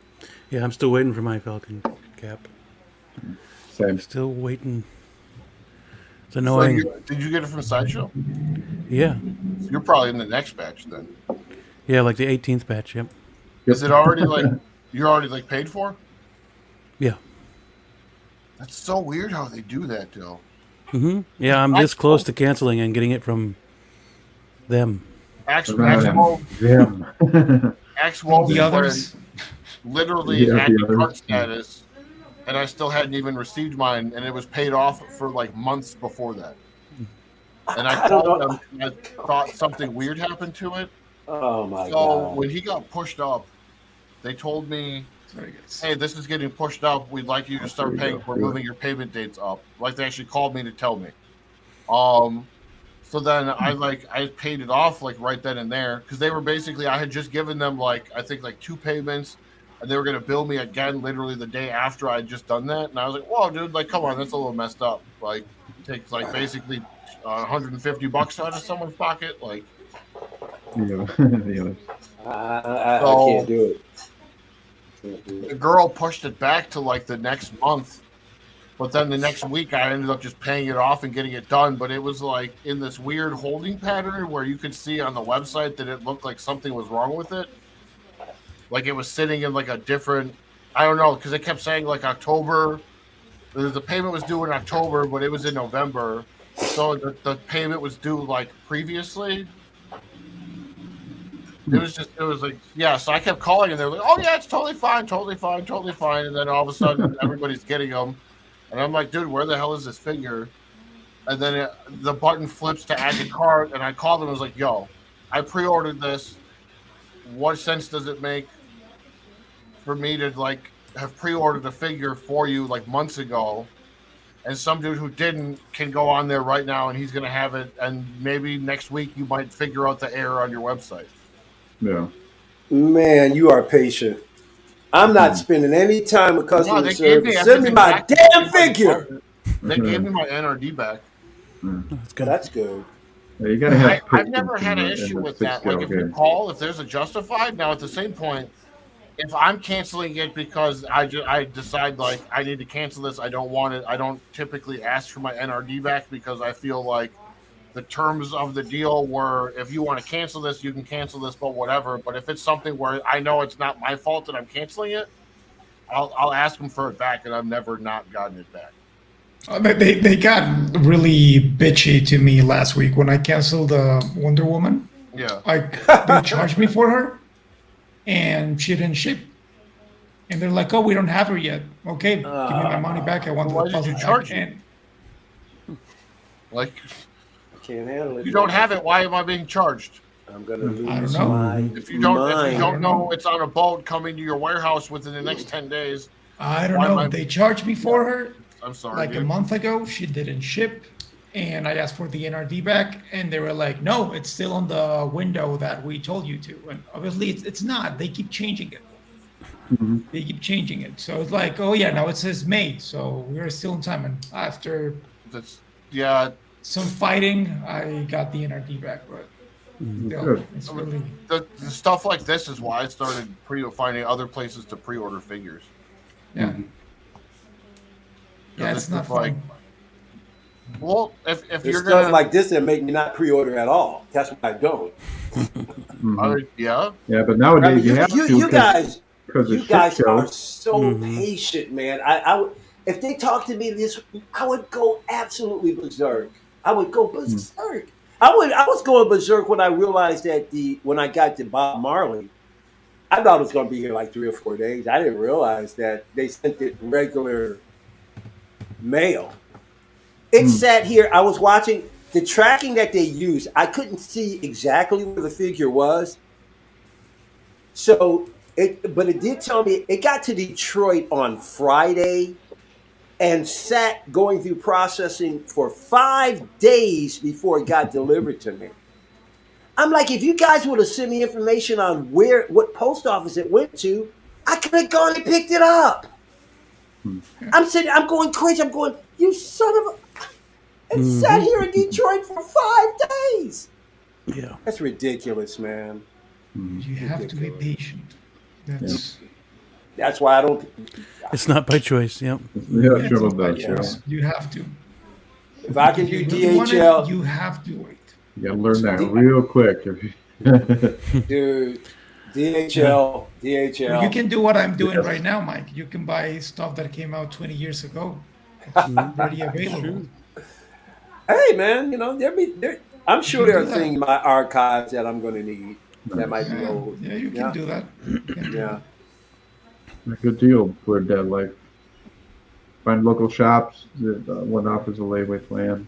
Yeah, I'm still waiting for my Falcon Cap. Same. Still waiting. It's annoying. So did you get it from Sideshow? Yeah. So you're probably in the next batch then. Yeah, like the 18th batch. Yep. Is it already you're already paid for? Yeah. That's so weird how they do that, though. Mm-hmm. Yeah, I'm this close to canceling and getting it from them. X-Wolf, the others, literally at the cart status, and I still hadn't even received mine, and it was paid off for like months before that. And I called them, and I thought something weird happened to it. Oh my god! So when he got pushed up, they told me, "Hey, this is getting pushed up. We'd like you to start paying. We're moving your payment dates up." Like they actually called me to tell me. So then I paid it off right then and there because they were basically I had just given them I think 2 payments, and they were gonna bill me again literally the day after I had just done that, and I was like, "Whoa, dude! Come on, that's a little messed up. It takes basically $150 out of someone's pocket, Yeah. I can't do it. The girl pushed it back to the next month, but then the next week I ended up just paying it off and getting it done. But it was in this weird holding pattern where you could see on the website that it looked like something was wrong with it. It was sitting in a different, I don't know, because it kept saying October. The payment was due in October, but it was in November. So the payment was due previously. It was so I kept calling and they're like, "Oh yeah, it's totally fine. And then all of a sudden everybody's getting them. And I'm like, "Dude, where the hell is this figure?" And then the button flips to add to cart, and I called them and was like, "Yo, I pre-ordered this. What sense does it make for me to have pre-ordered a figure for you months ago? And some dude who didn't can go on there right now and he's gonna have it, and maybe next week you might figure out the error on your website." Yeah. Man, you are patient. I'm not spending any time with customer service. Send me my damn figure. They gave me my NRD back. That's good. That's good. Yeah, you gotta have. I've never had an issue with that. If you call, if there's a justified. Now, at the same point, if I'm canceling it because I decide I need to cancel this, I don't want it. I don't typically ask for my NRD back because I feel the terms of the deal were if you want to cancel this, you can cancel this, but whatever. But if it's something where I know it's not my fault that I'm canceling it, I'll ask them for it back, and I've never not gotten it back. They got really bitchy to me last week when I canceled Wonder Woman. Yeah. They charged me for her, and she didn't ship. And they're like, "Oh, we don't have her yet." Okay, give me my money back. I want the deposit. Why did you charge me? Can't handle it. You don't have it. Why am I being charged? I'm gonna lose my If you don't know it's on a boat coming to your warehouse within the next 10 days. I don't know. They charged me for her. I'm sorry. A month ago, she didn't ship. And I asked for the NRD back, and they were like, "No, it's still on the window that we told you to." And obviously, it's not. They keep changing it. Mhm. They keep changing it. So it's like, oh yeah, now it says May, so we're still in time. And after some fighting, I got the NRD back, but still, Good. it's really The stuff like this is why I started finding other places to pre-order figures. yeah. Mhm. Yeah, it's not like, fun. well, if There's you're stuff gonna like this that make me not pre-order at all. That's why I don't. Mhm. yeah, Yeah, but I nowadays mean, you have to you guys, because you of shit guys show. are so patient, man. I would, if they talked to me this, I would go absolutely berserk. I would go berserk. I was going berserk when I realized that when I got to Bob Marley, I thought it was going to be here like 3 or 4 days. I didn't realize that they sent it regular mail. It sat here. I was watching the tracking that they used. I couldn't see exactly where the figure was. So but it did tell me it got to Detroit on Friday and sat going through processing for 5 days before it got delivered to me. I'm like, if you guys would have sent me information on what post office it went to, I could have gone and picked it up. I'm going crazy. I'm going, you son of a. It sat here in Detroit for 5 days. Yeah. That's ridiculous, man. You have to be patient. That's why I don't. It's not by choice. Yep. Yeah, sure, but You have to. If I can do If you really want DHL, it, you have to wait. you gotta learn that real quick. dude. DHL. Or you can do what I'm doing right now, Mike. You can buy stuff that came out 20 years ago. It's already available. Hey, man, I'm sure there are things in my archives that I'm going to need that might be old. Yeah, you can do that. Yeah. A good deal for that. Like, find local shops that one offers a layaway plan.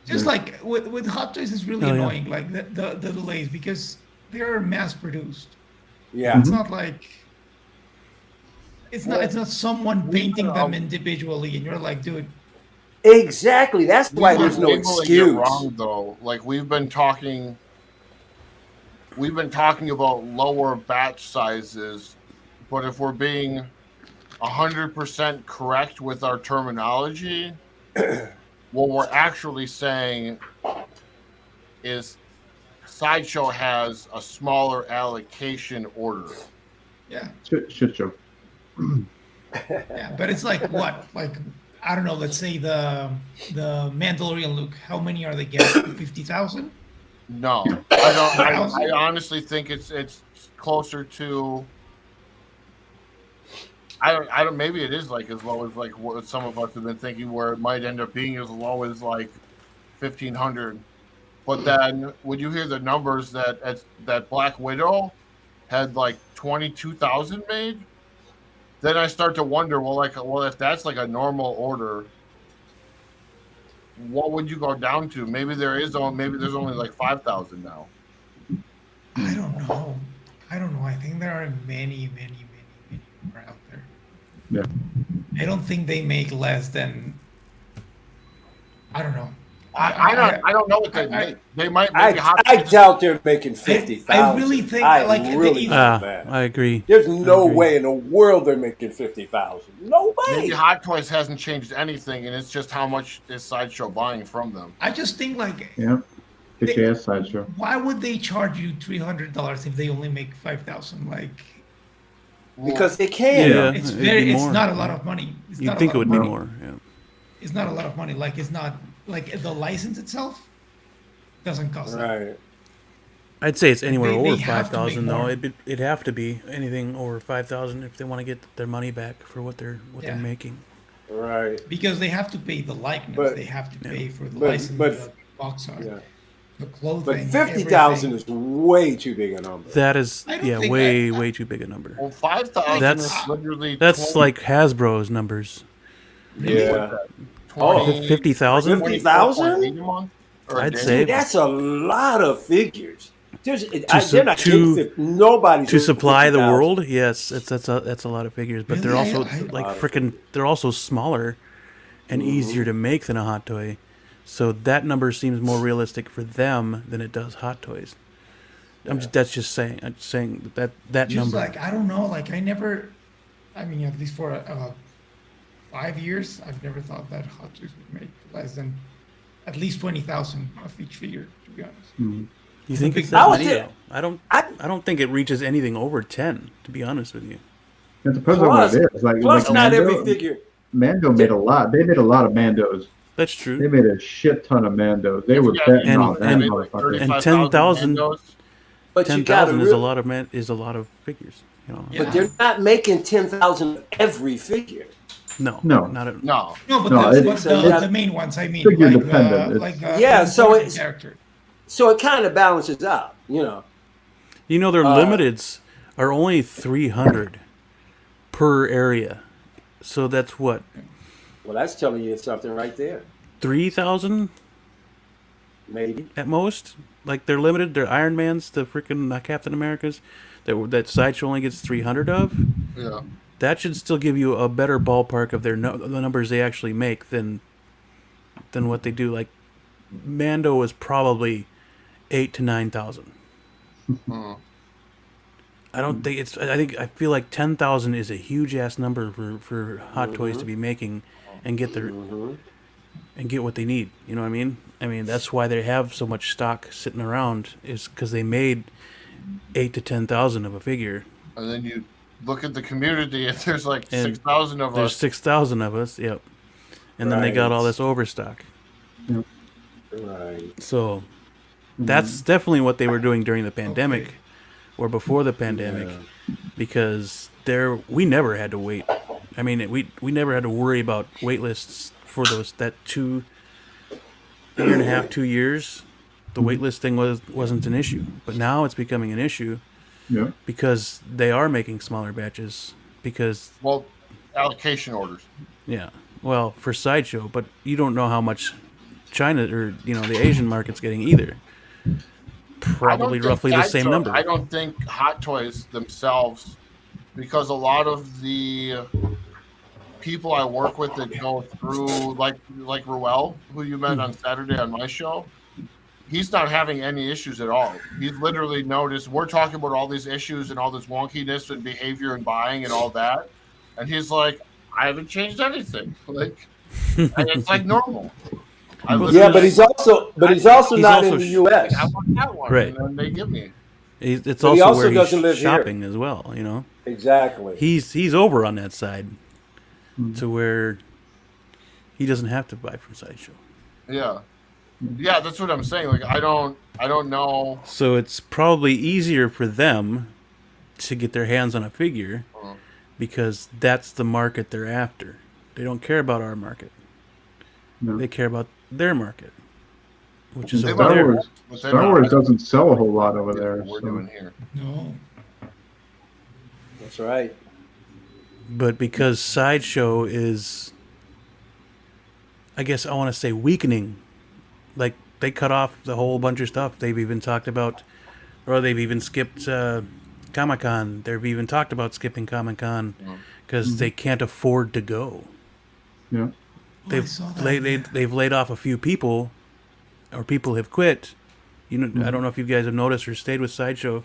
Just like with Hot Toys, it's really annoying. Like the delays because they're mass produced. Yeah. It's not like it's not someone painting them individually, and you're like, dude. Exactly. That's why there's no excuse. Wrong, though. Like we've been talking about lower batch sizes, but if we're being 100% correct with our terminology, what we're actually saying is Sideshow has a smaller allocation order. Yeah. Shit show. Yeah, but it's like what? Like I don't know. Let's say the Mandalorian Luke. How many are they getting? 50,000? No, I don't. I honestly think it's closer to. I don't. Maybe it is like as low as like what some of us have been thinking, where it might end up being as low as like 1,500. But then, when you hear the numbers that Black Widow had like 22,000 made, then I start to wonder. Well, if that's like a normal order, what would you go down to? Maybe there's only like 5,000 now. I don't know. I think there are many more out there. Yeah. I don't think they make less than. I don't know. I don't know what they make. They might. I doubt they're making 50,000. I really think I agree. There's no way in the world they're making 50,000. No way. Maybe Hot Toys hasn't changed anything, and it's just how much is Sideshow buying from them. I just think like get your ass Sideshow. Why would they charge you $300 if they only make 5,000? Like because they can. Yeah, it's not a lot of money. You'd think it would be more. Yeah. It's not a lot of money. Like it's not like the license itself doesn't cost that. I'd say it's anywhere over 5,000 though. It'd have to be anything over 5,000 if they want to get their money back for what they're making. Right. Because they have to pay the likeness. They have to pay for the license, the box art, the clothing. But 50,000 is way too big a number. That is way too big a number. Well, 5,000 is literally that's like Hasbro's numbers. Yeah. 50,000? 50,000? I'd say that's a lot of figures. Nobody's to supply the world. Yes, that's a lot of figures, but they're also they're also smaller and easier to make than a Hot Toy. So that number seems more realistic for them than it does Hot Toys. That's just saying. I'm saying that Just number. like I don't know, like I never. I mean, at least for 5 years, I've never thought that Hot Toys would make less than at least 20,000 of each figure. To be honest. Mm-hmm. You think big it's that number. many? Though? I don't think it reaches anything over 10. To be honest with you. It depends on what it is. Like not Mando, every figure. Mando made a lot. They made a lot of Mandos. That's true. They made a shit ton of Mandos. They were betting on that motherfucker. And 10,000. But 10,000 is a lot of figures. You know. But they're not making 10,000 every figure. No. No. But the main ones. I mean, figure dependent. So it character. So it kind of balances out, you know. You know, their limiteds are only 300 per area. So that's what? Well, that's telling you something right there. 3,000? Maybe. At most? Like, they're limited. They're Iron Mans, the freaking Captain Americas, that Sideshow only gets 300 of. Yeah. That should still give you a better ballpark of the numbers they actually make than what they do. Like, Mando is probably 8,000 to 9,000. I don't think it's. I feel like 10,000 is a huge ass number for Hot Toys to be making, and get and get what they need. You know what I mean? I mean that's why they have so much stock sitting around, is because they made 8,000 to 10,000 of a figure. And then you look at the community, and there's like 6,000 of us. There's 6,000 of us. Yep. And then they got all this overstock. Yep. Right. So that's definitely what they were doing during the pandemic, or before the pandemic, because we never had to wait. I mean, we never had to worry about wait lists for that 2 1.5, 2 years. The wait list thing wasn't an issue, but now it's becoming an issue. Yeah. Because they are making smaller batches. Allocation orders. Yeah. Well, for Sideshow, but you don't know how much China or the Asian market's getting either. Probably roughly the same number. I don't think Hot Toys themselves, because a lot of the people I work with that go through, like Ruel, who you met on Saturday on my show, he's not having any issues at all. He's literally noticed we're talking about all these issues and all this wonkiness and behavior and buying and all that, and he's like, I haven't changed anything. Like, and it's like normal. But he's also not in the U.S. I want that one, right? And then they give me. It's also where he's shopping as well. You know. Exactly. He's over on that side, to where he doesn't have to buy from Sideshow. Yeah. Yeah, that's what I'm saying. Like, I don't know. So it's probably easier for them to get their hands on a figure because that's the market they're after. They don't care about our market. No. They care about their market, which is over there. Star Wars doesn't sell a whole lot over there. We're doing here. No. That's right. But because Sideshow is, I guess I want to say, weakening. Like, they cut off the whole bunch of stuff. They've even talked about, or they've even skipped Comic-Con. They've even talked about skipping Comic-Con because they can't afford to go. Yeah. They've laid off a few people, or people have quit. I don't know if you guys have noticed or stayed with Sideshow,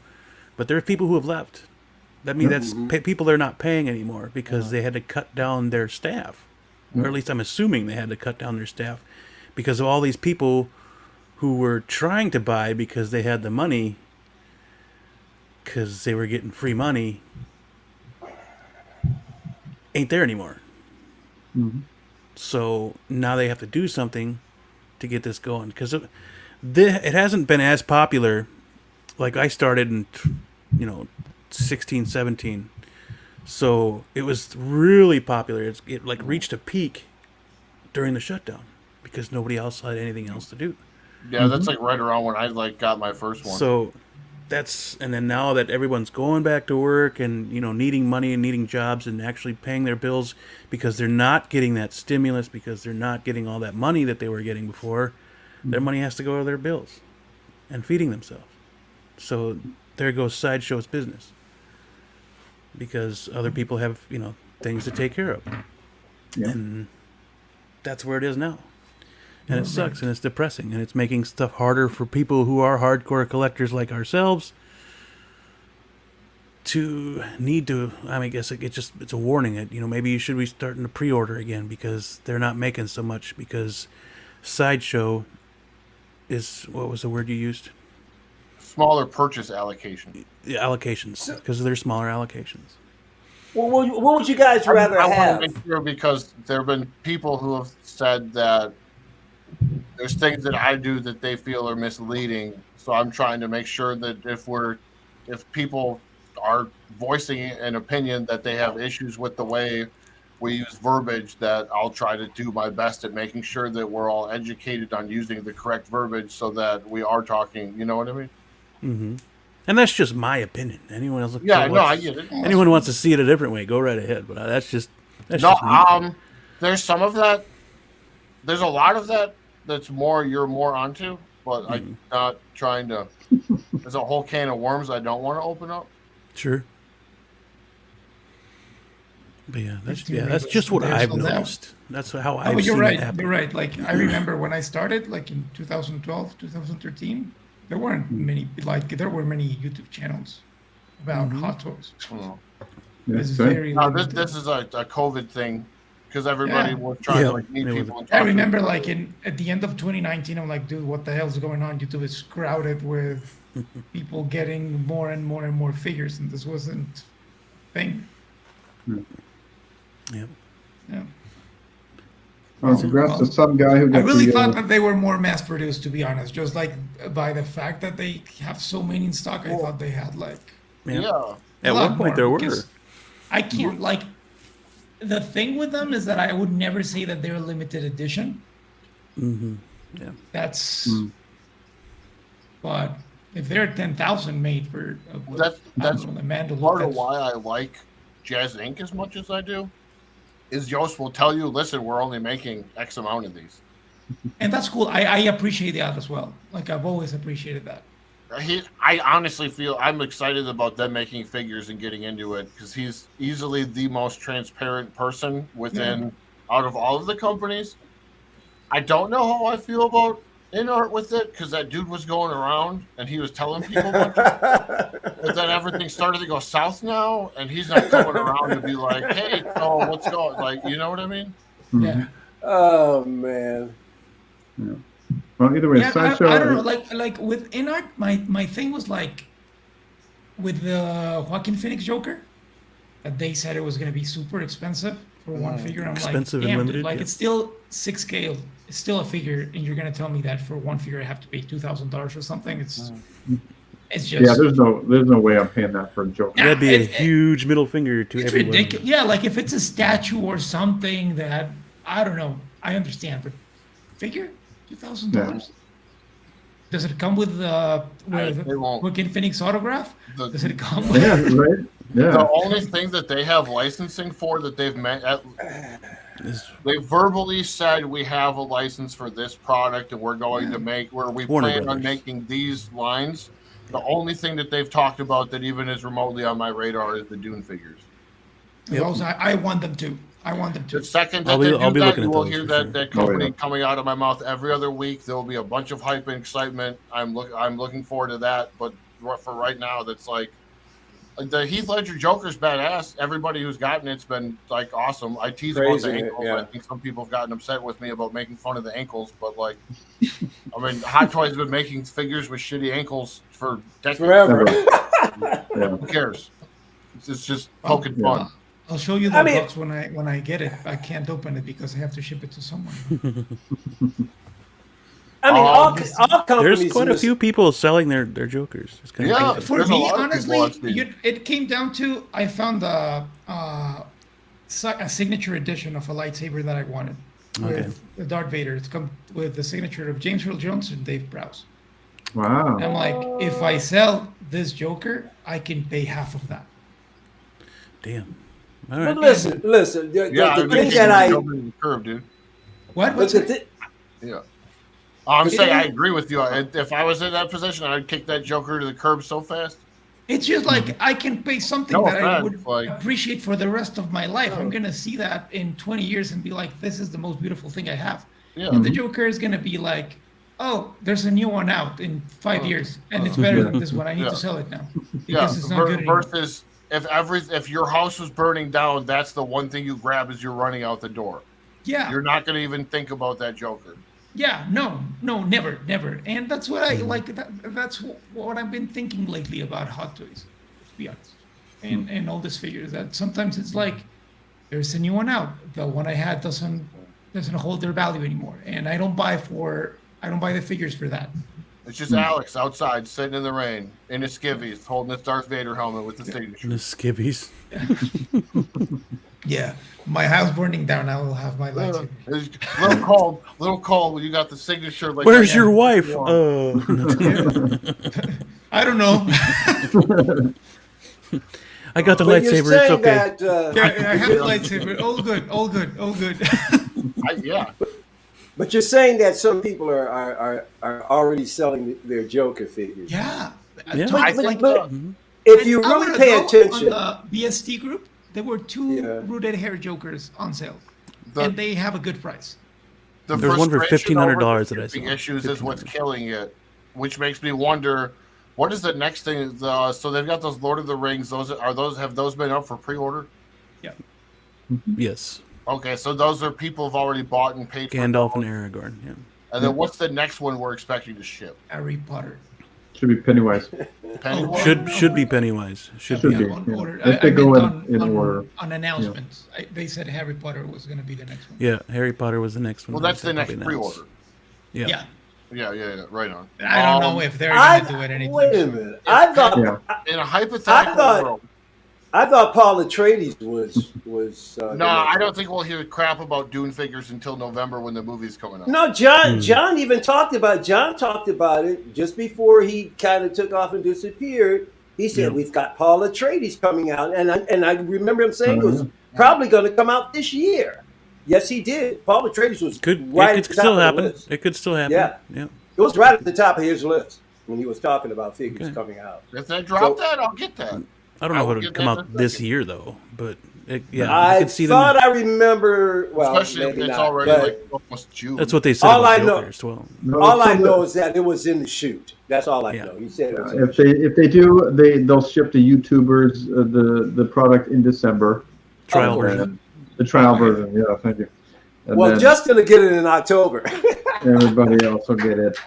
but there are people who have left. That means that's people they're not paying anymore because they had to cut down their staff. Or at least I'm assuming they had to cut down their staff because of all these people who were trying to buy because they had the money, because they were getting free money, ain't there anymore. So now they have to do something to get this going, because it hasn't been as popular. Like, I started in 16, 17, so it was really popular. It like reached a peak during the shutdown because nobody else had anything else to do. Yeah, that's like right around when I got my first one. So and then now that everyone's going back to work and needing money and needing jobs and actually paying their bills because they're not getting that stimulus, because they're not getting all that money that they were getting before, their money has to go to their bills and feeding themselves. So there goes Sideshow's business, because other people have things to take care of. And that's where it is now. And it sucks, and it's depressing, and it's making stuff harder for people who are hardcore collectors like ourselves to need to. I mean, I guess it's a warning. Maybe you should be starting to pre-order again because they're not making so much. Because Sideshow is, what was the word you used? Smaller purchase allocation. Yeah, allocations, because they're smaller allocations. Well, what would you guys rather I have? want to make sure because there have been people who have said that there's things that I do that they feel are misleading. So I'm trying to make sure that if people are voicing an opinion that they have issues with the way we use verbiage, that I'll try to do my best at making sure that we're all educated on using the correct verbiage so that we are talking, you know what I mean? Mm-hmm. And that's just my opinion. Anyone else? I get it. Anyone wants to see it a different way, go right ahead. But that's just me. There's some of that. There's a lot of that that's you're more onto, but I'm not trying to. There's a whole can of worms I don't want to open up. Sure. But that's just what I've noticed. That's how I've seen it happen. You're right. Like I remember when I started, like in 2012, 2013, there weren't many. Like there were many YouTube channels about hot toys. That's very. This is a COVID thing because everybody was trying to meet people. I remember like at the end of 2019, I'm like, dude, what the hell's going on? YouTube is crowded with people getting more and more and more figures, and this wasn't a thing. Yep. Yeah. Well, congrats to some guy who got I really thought that they were more mass-produced, to be honest. Just like by the fact that they have so many in stock, I thought they had like At one point there were. I can't like. The thing with them is that I would never say that they're limited edition. Mm-hmm. Yeah. That's. But if they're 10,000 made for that's the Mandalorian, part of why I like Jazz Inc. as much as I do. Is Yost will tell you, listen, we're only making X amount of these. And that's cool. I appreciate that as well. Like I've always appreciated that. I honestly feel I'm excited about them making figures and getting into it because he's easily the most transparent person out of all of the companies. I don't know how I feel about InArt with it because that dude was going around and he was telling people about it. But then everything started to go south now and he's not coming around to be like, hey, so what's going, like, you know what I mean? Yeah. Oh man. Yeah. Well, either way, Sideshow. I don't know. Like with InArt, my thing was like with the Joaquin Phoenix Joker, that they said it was going to be super expensive for one figure. I'm expensive like, damn, and limited, dude, like it's still 6 scale. It's still a figure, and you're going to tell me that for one figure I have to pay $2,000 or something. It's just there's no way I'm paying that for a Joker. That'd be a huge middle finger to everyone. It's ridiculous. Yeah, like if it's a statue or something that I don't know, I understand, but figure $2,000. Does it come with Joaquin Phoenix autograph? Does it come with? Yeah, right. Yeah. The only thing that they have licensing for that they've met, they verbally said we have a license for this product and we're going to make where we plan on making these lines. The only thing that they've talked about that even is remotely on my radar is the Dune figures. Yep. I want them to. The second that they do that, you will hear that company coming out of my mouth every other week. There will be a bunch of hype and excitement. I'm looking forward to that. But for right now, that's like the Heath Ledger Joker's badass. Everybody who's gotten it's been like awesome. I tease about the ankles. I think some people have gotten upset with me about making fun of the ankles, but like, I mean, Hot Toys have been making figures with shitty ankles for decades. Forever. Who cares? It's just poking fun. I'll show you the box when I get it. I can't open it because I have to ship it to someone. I mean, all companies. There's quite a few people selling their Jokers. It's kind of for me, honestly, it came down to I found a signature edition of a lightsaber that I wanted with the Darth Vader. It's come with the signature of James Earl Jones and Dave Prowse. Wow! I'm like, if I sell this Joker, I can pay half of that. Damn. All right. But listen. The thing that I curve, dude. What? Yeah. I'm saying I agree with you. If I was in that position, I'd kick that Joker to the curb so fast. It's just like I can pay something I would appreciate for the rest of my life. I'm gonna see that in 20 years and be like, "This is the most beautiful thing I have." Yeah. And the Joker is gonna be like, oh, there's a new one out in 5 years, and it's better than this one. I need to sell it now because it's not good anymore. Versus if your house was burning down, that's the one thing you grab as you're running out the door. Yeah. You're not going to even think about that Joker. Yeah, no, never. And that's what I like. That's what I've been thinking lately about Hot Toys, to be honest, and all these figures. That sometimes it's like there's a new one out. The one I had doesn't hold their value anymore, and I don't buy the figures for that. It's just Alex outside sitting in the rain in his skivvies, holding his Darth Vader helmet with the signature. In his skivvies. Yeah, my house burning down. I will have my lightsaber. Little cold when you got the signature. Like, Where's your wife? I don't know. I got the lightsaber. It's okay. That, I have the lightsaber. All good. Yeah. But you're saying that some people are already selling their Joker figures. Yeah. But if you really pay attention, on the BST group, there were 2 rooted hair Jokers on sale, and they have a good price. There's one for $1,500 that I saw. Issues is what's killing it, which makes me wonder, what is the next thing? So they've got those Lord of the Rings. Have those been up for pre-order? Yeah. Yes. Okay, so those are people have already bought and paid for. Gandalf and Aragorn. Yeah. And then what's the next one we're expecting to ship? Harry Potter. Should be Pennywise. Should be Pennywise. Should be. On order. If they go in order. On announcements, they said Harry Potter was going to be the next one. Yeah, Harry Potter was the next one. Well, that's the next pre-order. Yeah. Yeah, right on. I don't know if they're going to do it anything. Wait a minute. I thought in a hypothetical world. I thought Paul Atreides was. No, I don't think we'll hear crap about Dune figures until November when the movie's coming out. No, John even talked about it just before he kind of took off and disappeared. He said we've got Paul Atreides coming out, and I remember him saying it was probably going to come out this year. Yes, he did. Paul Atreides was right at the top of the list. It could still happen. Yeah. It was right at the top of his list when he was talking about figures coming out. If they drop that, I'll get that. I don't know if it'll come out this year though, but I could see thought them. I remember. Well, especially if it's already like almost June. That's what they said. All I know, all I know is that it was in the shoot. That's all I know. He said it was if they do, they'll ship the YouTubers the product in December. Trial version. The trial version. Yeah, thank you. And well, Justin will get it in October. Everybody else will get it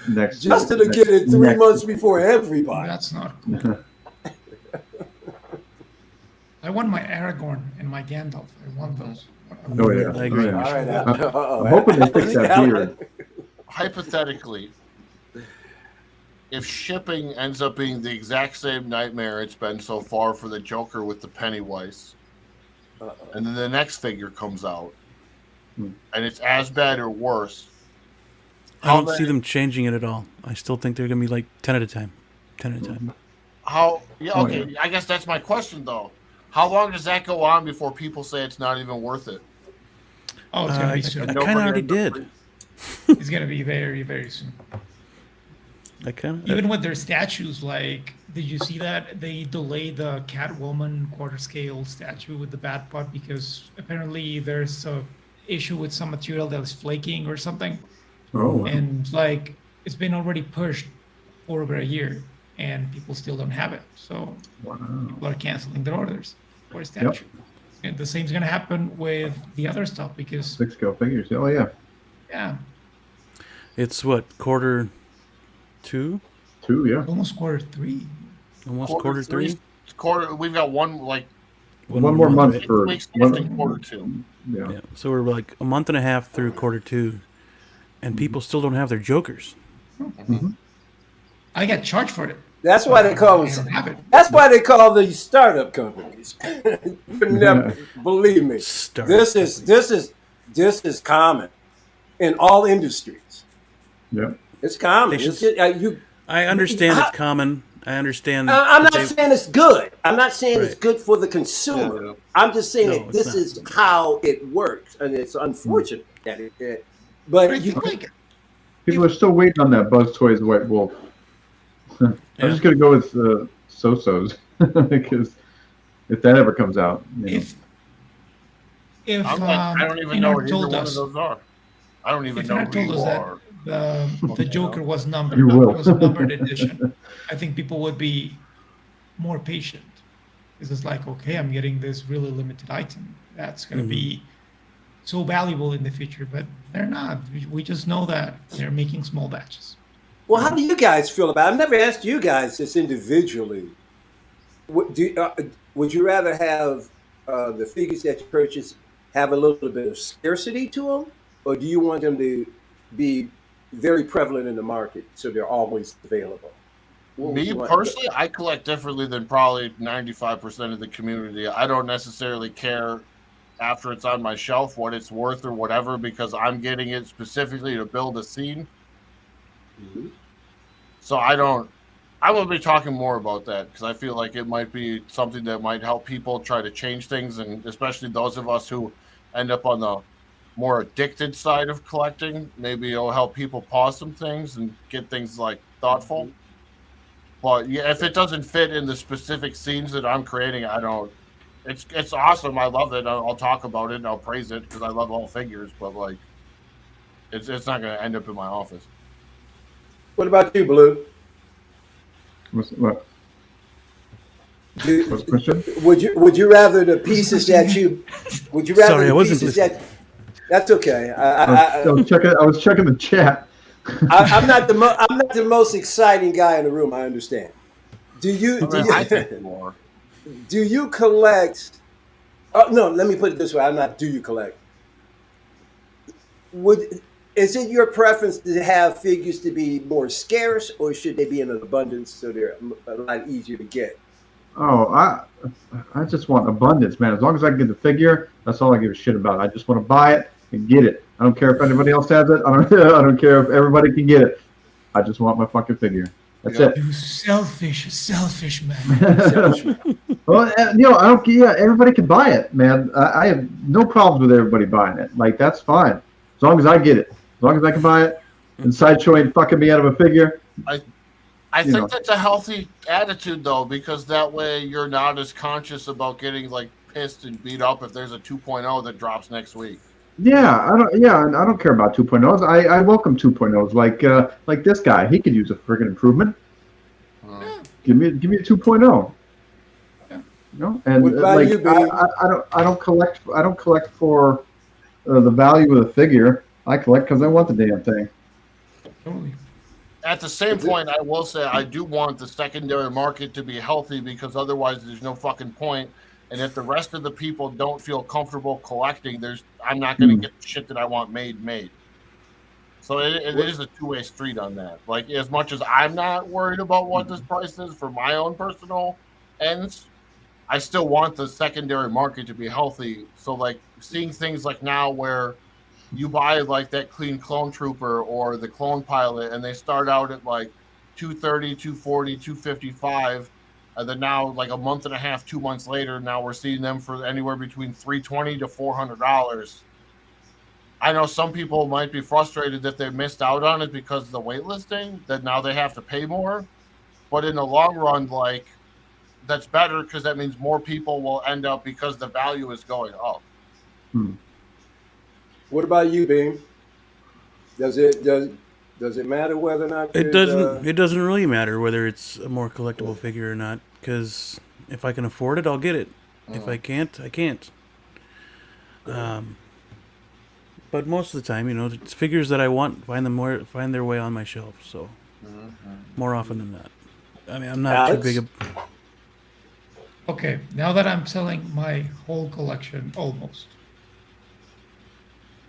next. Justin will get it 3 months before everybody. That's not cool. I want my Aragorn and my Gandalf. I want those. Oh yeah, I agree. All right, I'm hoping they fix that beard. Hypothetically, if shipping ends up being the exact same nightmare it's been so far for the Joker with the Pennywise, and then the next figure comes out, and it's as bad or worse. I don't see them changing it at all. I still think they're going to be like 10 at a time. 10 at a time. How? Yeah, okay. I guess that's my question, though. How long does that go on before people say it's not even worth it? Oh, it's going to be soon. I kind of already did. It's going to be very, very soon. Even with their statues, like, did you see that? They delayed the Catwoman quarter-scale statue with the Batpod because apparently there's a issue with some material that is flaking or something. Oh, wow. And, like, it's been already pushed for over a year, and people still don't have it. So people are canceling their orders for a statue. Yep. And the same's going to happen with the other stuff because 6-scale figures. Oh, yeah. Yeah. It's what, quarter 2? 2, yeah. Almost quarter 3. Almost quarter 3? We've got one more month for quarter 2. Yeah. So we're like a month and a half through quarter 2, and people still don't have their Jokers. Mm-hmm. I got charged for it. That's why they call them. That's why they call these startup companies. Believe me, this is common in all industries. Yeah, it's common. I understand it's common. I understand. I'm not saying it's good. I'm not saying it's good for the consumer. Yeah. I'm just saying that this is how it works, and it's unfortunate that it. But you think people are still waiting on that Buzz Toys White Wolf. I'm just gonna go with So-Sos because if that ever comes out, if I don't even know what either one of those are. I don't even if know you who told us you that are. the Joker was numbered, You will. was a numbered edition, I think people would be more patient. Because it's like, okay, I'm getting this really limited item that's going to be so valuable in the future, but they're not. We just know that they're making small batches. Well, how do you guys feel about it? I've never asked you guys this individually. Would you rather have the figures that you purchase have a little bit of scarcity to them, or do you want them to be very prevalent in the market so they're always available? Me personally, I collect differently than probably 95% of the community. I don't necessarily care after it's on my shelf what it's worth or whatever, because I'm getting it specifically to build a scene. Mm-hmm. So I will be talking more about that because I feel like it might be something that might help people try to change things, and especially those of us who end up on the more addicted side of collecting. Maybe it'll help people pause some things and get things like thoughtful. Mm-hmm. But yeah, if it doesn't fit in the specific scenes that I'm creating, I don't. It's awesome. I love it. I'll talk about it and I'll praise it because I love all figures. But like, it's not going to end up in my office. What about you, Blue? What's the question? Would you rather the pieces that you would you rather Sorry, the I wasn't pieces listening. that's okay. I was checking the chat. I'm not the most exciting guy in the room. I understand. I think more. Do you collect? Oh no, let me put it this way. I'm not. Do you collect? Is it your preference to have figures to be more scarce, or should they be in an abundance so they're a lot easier to get? Oh, I just want abundance, man. As long as I can get the figure, that's all I give a shit about. I just want to buy it and get it. I don't care if anybody else has it. I don't care if everybody can get it. I just want my fucking figure. That's it. You selfish man. Well, I don't. Yeah, everybody can buy it, man. I have no problems with everybody buying it. Like, that's fine, as long as I get it. As long as I can buy it, and Sideshow ain't fucking me out of a figure. I think that's a healthy attitude, though, because that way you're not as conscious about getting like pissed and beat up if there's a 2.0 that drops next week. Yeah, I don't care about 2.0s. I welcome 2.0s. Like this guy, he could use a friggin' improvement. Give me a 2.0. And like I don't collect for the value of the figure. I collect because I want the damn thing. Totally. At the same point, I will say I do want the secondary market to be healthy, because otherwise there's no fucking point. And if the rest of the people don't feel comfortable collecting, I'm not going to get the shit that I want made. So it is a two-way street on that. Like, as much as I'm not worried about what this price is for my own personal ends, I still want the secondary market to be healthy. So like seeing things like now where you buy like that clean clone trooper or the clone pilot, and they start out at like 230, 240, 255. And then now, like a month and a half, 2 months later, now we're seeing them for anywhere between $320 to $400. I know some people might be frustrated that they missed out on it because of the waitlisting, that now they have to pay more. But in the long run, like, that's better, because that means more people will end up, because the value is going up. What about you, Bing? Does it matter whether or not it doesn't really matter whether it's a more collectible figure or not, because if I can afford it, I'll get it. If I can't, I can't. But most of the time, it's figures that I want find their way on my shelf. So more often than not, I mean, I'm not too big a. Okay, now that I'm selling my whole collection, almost,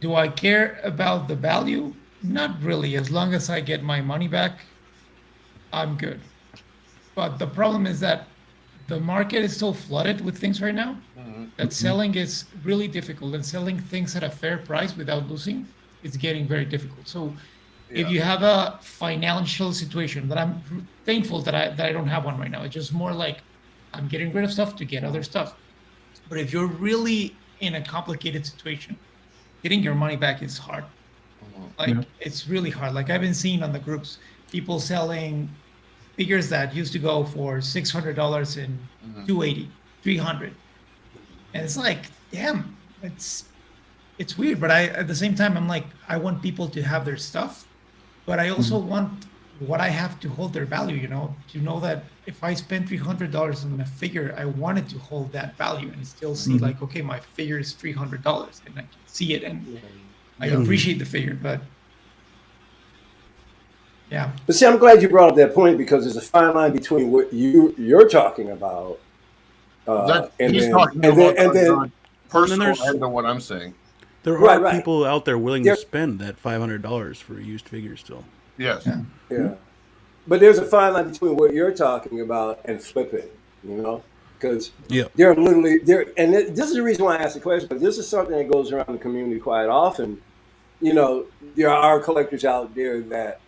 do I care about the value? Not really. As long as I get my money back, I'm good. But the problem is that the market is so flooded with things right now that selling is really difficult, and selling things at a fair price without losing is getting very difficult. So if you have a financial situation, that I'm thankful that I don't have one right now. It's just more like I'm getting rid of stuff to get other stuff. But if you're really in a complicated situation, getting your money back is hard. Like, it's really hard. Like, I've been seeing on the groups, people selling figures that used to go for $600 and $280, $300. And it's like, damn, it's it's weird, but at the same time, I'm like, I want people to have their stuff, but I also want what I have to hold their value, to know that if I spend $300 on a figure, I wanted to hold that value and still see like, okay, my figure is $300 and I can see it and I appreciate the figure, but yeah. But see, I'm glad you brought up that point because there's a fine line between what you're talking about and then personal end of what I'm saying. There are people out there willing to spend that $500 for a used figure still. Yes. Yeah. But there's a fine line between what you're talking about and flipping, because they're literally there. And this is the reason why I asked the question, but this is something that goes around the community quite often. There are collectors out there that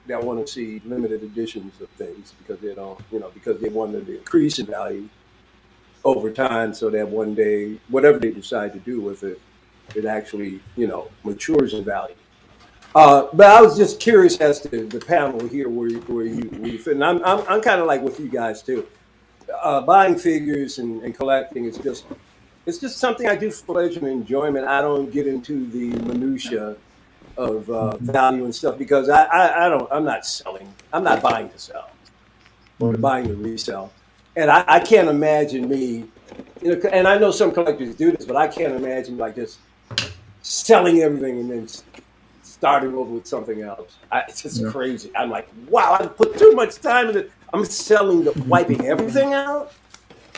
want to see limited editions of things because they don't, because they want to increase in value over time so that one day, whatever they decide to do with it, it actually, matures in value. But I was just curious as to the panel here where you fit. And I'm kind of like with you guys too. Buying figures and collecting is just something I do for pleasure and enjoyment. I don't get into the minutia of value and stuff because I'm not selling. I'm not buying to sell or buying to resell. And I can't imagine me, and I know some collectors do this, but I can't imagine like just selling everything and then starting over with something else. It's just crazy. I'm like, wow, I put too much time in it. I'm wiping everything out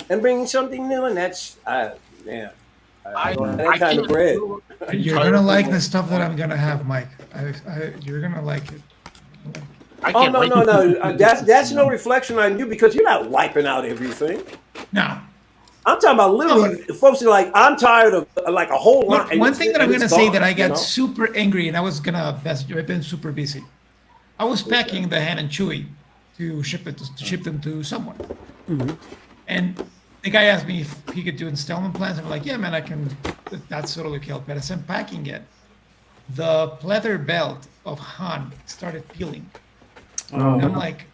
and bringing something new, and that's, I that kind of bread. You're gonna like the stuff that I'm gonna have, Mike. You're gonna like it. No. That's no reflection on you because you're not wiping out everything. No. I'm talking about literally folks are like, I'm tired of like a whole lot. One thing that I'm going to say that I got super angry and I was going to message you. I've been super busy. I was packing the Han and Chewie to ship them to someone. And the guy asked me if he could do installment plans. I'm like, yeah, man, I can. That's totally okay. But as I'm packing it, the pleather belt of Han started peeling. And I'm like,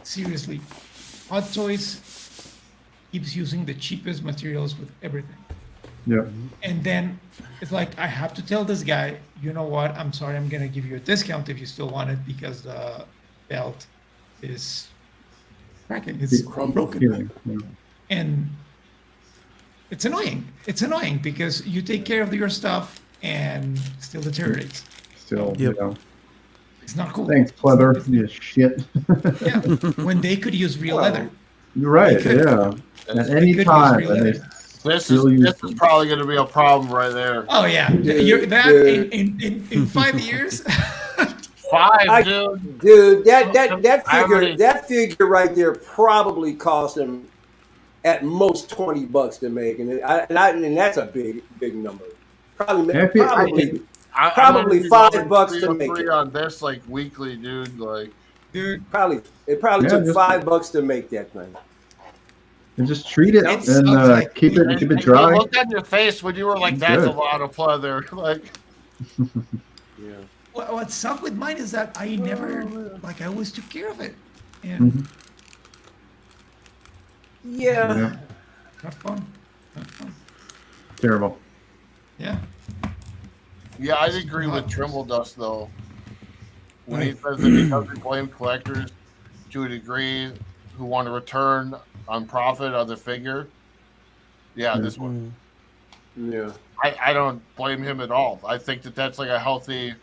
seriously, Hot Toys keeps using the cheapest materials with everything. Yeah. And then it's like, I have to tell this guy, you know what? I'm sorry, I'm going to give you a discount if you still want it because the belt is cracking. It's broken. And it's annoying. It's annoying because you take care of your stuff and still deteriorates. It's not cool. Thanks, pleather. You shit. Yeah. When they could use real leather. You're right. Yeah. At any time. This is probably going to be a problem right there. Oh yeah, in 5 years. Dude, that figure right there probably cost him at most $20 to make, and that's a big number. Probably $5 to make it. On this like weekly, dude. Like, dude, it probably took $5 to make that thing. And just treat it and keep it dry. Look on your face when you were like, "That's a lot of pleather." Like, yeah. What sucked with mine is that I never I always took care of it, and not fun. Terrible. Yeah. Yeah, I agree with Trimble Dust though. When he says that he doesn't blame collectors to a degree who want to return on profit of the figure. Yeah, this one. Yeah. I don't blame him at all. I think that's like a healthy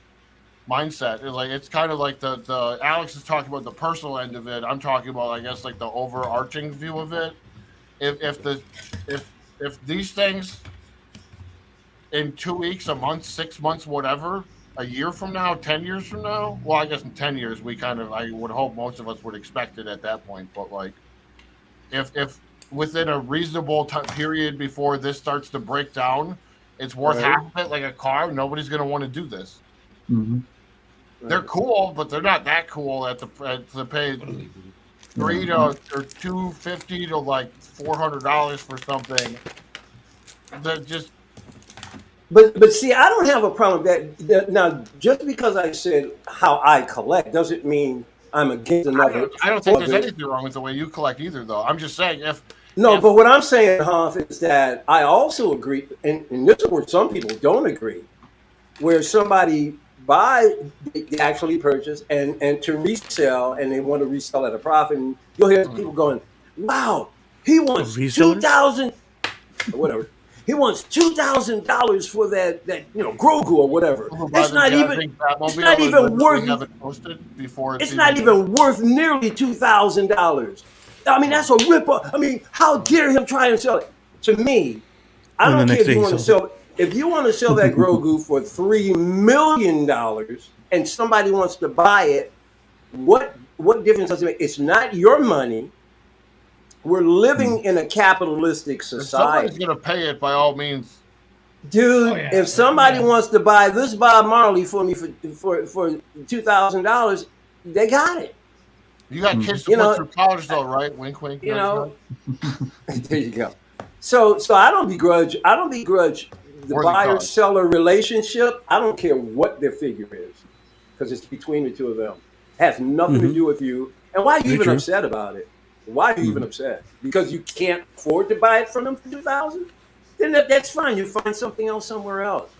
mindset. It's kind of like the Alex is talking about the personal end of it. I'm talking about, I guess, like the overarching view of it. If these things in 2 weeks, a month, 6 months, whatever, a year from now, 10 years from now, well, I guess in 10 years I would hope most of us would expect it at that point, but like if within a reasonable period before this starts to break down, it's worth half of it, like a car, nobody's going to want to do this. They're cool, but they're not that cool to pay $300 or $250 to like $400 for something. They're just. But see, I don't have a problem with that. Now, just because I said how I collect doesn't mean I'm against another. I don't think there's anything wrong with the way you collect either, though. I'm just saying No, but what I'm saying, Hoth, is that I also agree, and this is where some people don't agree, where somebody they actually purchase and to resell, and they want to resell at a profit, and you'll hear people going, "Wow, he wants $2,000, or whatever. He wants $2,000 for that Grogu or whatever. It's not even worth. It's not even worth nearly $2,000. I mean, that's a rip-off. I mean, how dare him try and sell it? To me, I don't care if you want to sell. If you want to sell that Grogu for $3 million and somebody wants to buy it, what difference does it make? It's not your money. We're living in a capitalistic society. If somebody's going to pay it, by all means. Dude, if somebody wants to buy this Bob Marley for me for $2,000, they got it. You got kids to go through college, though, right? Wink, wink. There you go. So I don't begrudge the buyer-seller relationship. I don't care what their figure is, because it's between the two of them. It has nothing to do with you. And why are you even upset about it? Why are you even upset? Because you can't afford to buy it from them for $2,000? Then that's fine. You find something else somewhere else.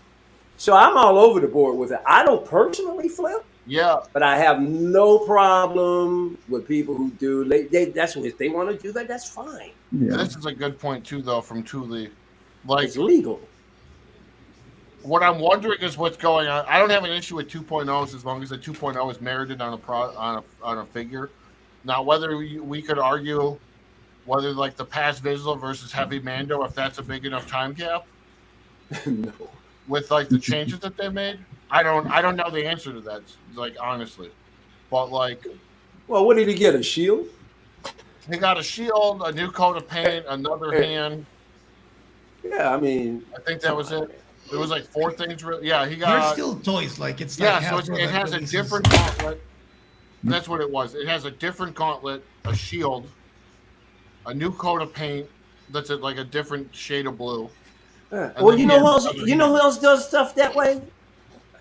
So I'm all over the board with it. I don't personally flip. Yeah. But I have no problem with people who do. That's what, if they want to do that, that's fine. Yeah. This is a good point, too, though, from Thule. Like, it's legal. What I'm wondering is what's going on. I don't have an issue with 2.0s as long as the 2.0 is merited on a figure. Now, whether we could argue whether like the past Visual versus Heavy Mando, if that's a big enough time gap, no, with like the changes that they made, I don't know the answer to that. Like honestly, but like, well, what did he get? A shield? He got a shield, a new coat of paint, another hand. Yeah, I mean, I think that was it. It was like 4 things. Yeah, he got. They're still toys. Like it's yeah. So it has a different gauntlet. That's what it was. It has a different gauntlet, a shield, a new coat of paint that's like a different shade of blue. Well, you know who else does stuff that way?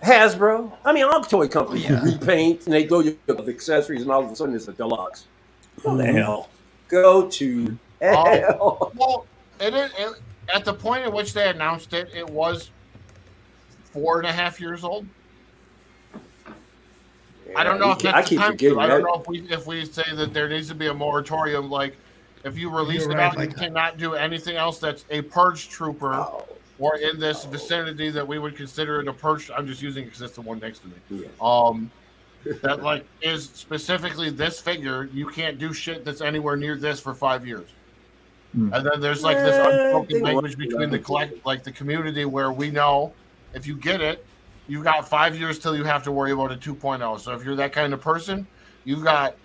Hasbro. I mean, all toy companies repaint and they throw you the accessories, and all of a sudden it's a deluxe. Go to hell. Go to hell. Well, at the point at which they announced it, it was 4.5 years old. I don't know if that's the time. I don't know if we say that there needs to be a moratorium. Like, if you release it out, you cannot do anything else that's a purge trooper or in this vicinity that we would consider it a purge. I'm just using it because it's the one next to me. Yeah. That like is specifically this figure. You can't do shit that's anywhere near this for 5 years. And then there's like this unspoken language between the the community where we know if you get it, you've got 5 years till you have to worry about a 2.0. So if you're that kind of person, you've got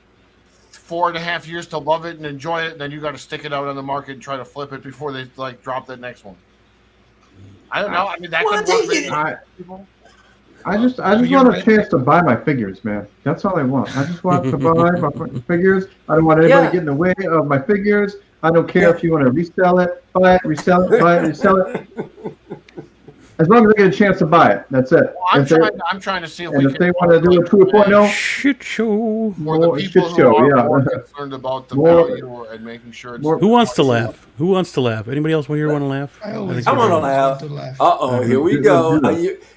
4.5 years to love it and enjoy it. And then you got to stick it out on the market and try to flip it before they like drop that next one. I don't know. I mean, that could work. I just want a chance to buy my figures, man. That's all I want. I just want to buy my figures. I don't want anybody getting in the way of my figures. I don't care if you want to resell it, buy it, resell it, buy it, resell it. As long as I get a chance to buy it, that's it. Well, I'm trying to see if if they want to do a 2.0 shit show, for the people who are more concerned about the value and making sure it's who wants to laugh? Who wants to laugh? Anybody else here want to laugh? I want to laugh. Here we go.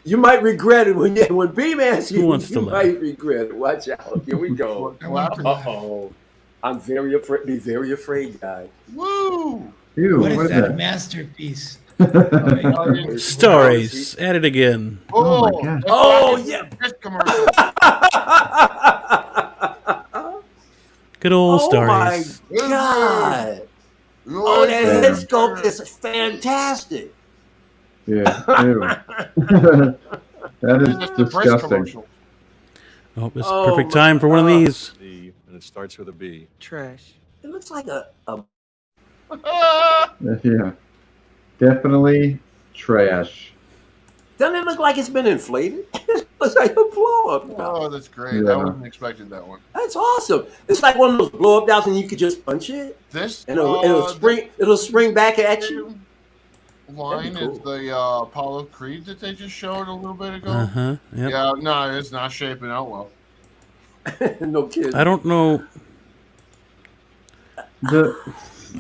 You might regret it when B Man asks you. You might regret it. Watch out. Here we go. I'm very afraid. Be very afraid, guys. Woo! What is that masterpiece? Stories. At it again. Oh my God. Oh yeah. Good old stories. Oh my God. Oh, that head sculpt is fantastic. Yeah. That is disgusting. Oh, this is perfect time for one of these. And it starts with a B. Trash. It looks like a yeah. Definitely trash. Doesn't it look like it's been inflated? It looks like a blow-up. Oh, that's great. I wasn't expecting that one. That's awesome. It's like one of those blow-up dolls, and you could just punch it. It'll spring back at you. Line is the Apollo Creed that they just showed a little bit ago. Yep. Yeah, no, it's not shaping out well. No kidding. I don't know.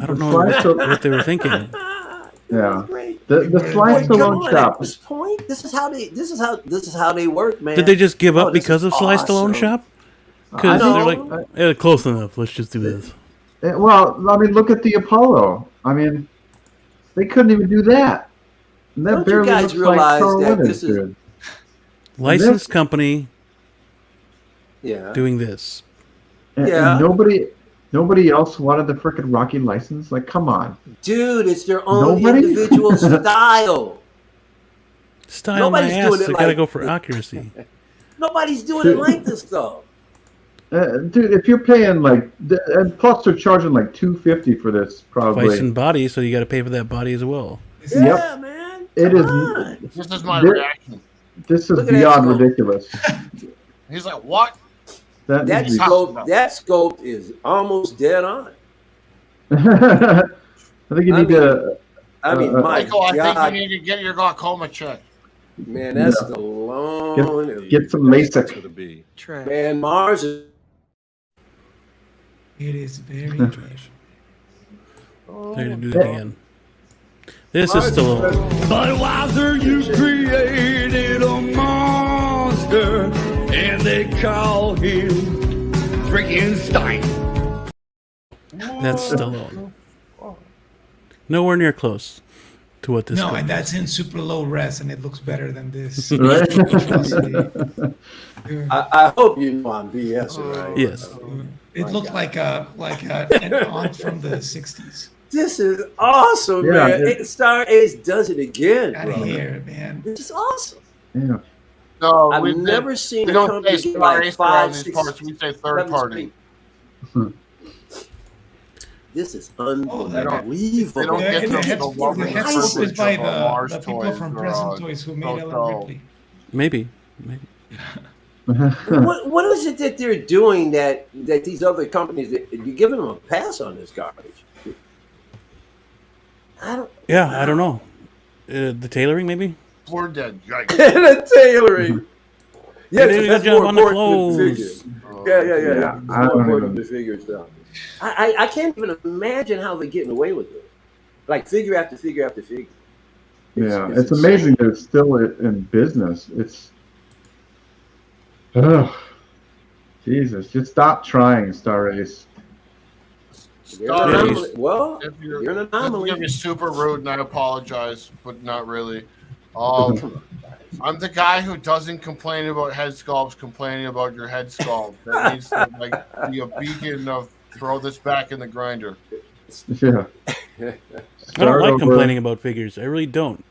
I don't know what they were thinking. Yeah, the Sly Stallone shop. At this point, this is how they work, man. Did they just give up because of Sly Stallone shop? Because they're like, close enough. Let's just do this. Well, I mean, look at the Apollo. I mean, they couldn't even do that. And that Don't you guys realize that this is licensed company? Doing this. And nobody else wanted the frickin' Rocky license. Like, come on, dude! It's their own individual style. Nobody's my ass. Doing it. They gotta go for accuracy. Nobody's doing it like this though. Dude, if you're paying and plus they're charging like $250 for this, probably. Vice and body, so you got to pay for that body as well. Yeah, man. It is. This is my reaction. This is beyond ridiculous. He's like, what? That scope is almost dead on. I think you need to. I mean, Michael, I think you need to get your glaucoma checked. Man, that's the long. Get some LASIK. Man, Mars is. It is very trash. They're gonna do that again. This is still. Budweiser, you created a monster, and they call him freaking Stein. That's Stallone. Nowhere near close to what this. No, and that's in super low res, and it looks better than this. I hope you know I'm BS, right? Yes. It looked like an aunt from the '60s. This is awesome, man. Star Ace does it again. Out of here, man. This is awesome. Yeah. No, I've never seen a company get like 5, 6 parts. We say third party. This is unbelievable. They don't get the headscope is by the people from Present Toys who made Ellen Ripley. Maybe. What is it that they're doing that these other companies you're giving them a pass on this garbage? I don't know. The tailoring, maybe. We're dead. The tailoring. Yeah, that's more important than the figures. Yeah. I don't important than the figures, though. I can't even imagine how they're getting away with it. Like figure after figure after figure. It's amazing that it's still in business. It's. Jesus, just stop trying, Star Ace. Well, you're an anomaly. You're super rude, and I apologize, but not really. I'm the guy who doesn't complain about head sculpts, complaining about your head sculpt. That needs to be a beacon of throw this back in the grinder. Yeah. I don't like complaining about figures. I really don't.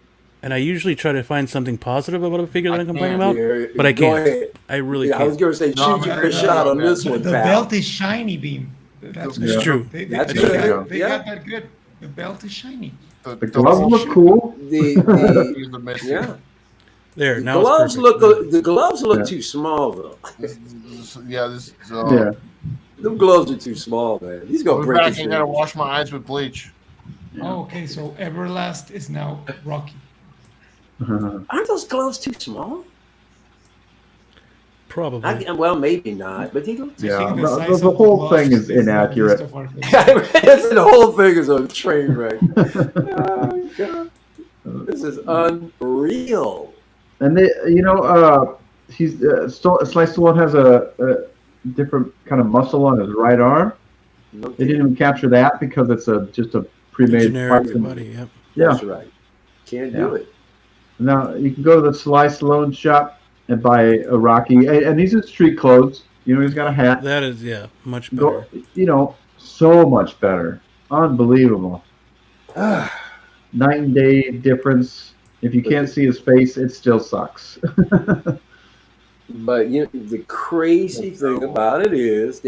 And I usually try to find something positive about a figure that I'm complaining about, but I can't. I really can't. I was going to say, shoot your shot on this one, The belt is shiny, Beam. That's good. It's true. They got that good. The belt is shiny. The gloves look cool. Yeah. There, now the gloves look too small, though. Them gloves are too small, man. He's going to break his finger. I got to wash my eyes with bleach. Oh, okay. So Everlast is now Rocky. Aren't those gloves too small? Probably. Well, maybe not, but he looks. Yeah, the whole thing is inaccurate. The whole thing is a train wreck. Oh, God. This is unreal. And Sly Stallone has a different kind of muscle on his right arm. Okay. They didn't even capture that because it's just a pre-made generic body. Yep. Yeah, that's right. Can't do it. Now you can go to the Sly Stallone shop and buy a Rocky, and these are street clothes. He's got a hat. That is, much better. So much better. Unbelievable. Night and day difference. If you can't see his face, it still sucks. But the crazy thing about it is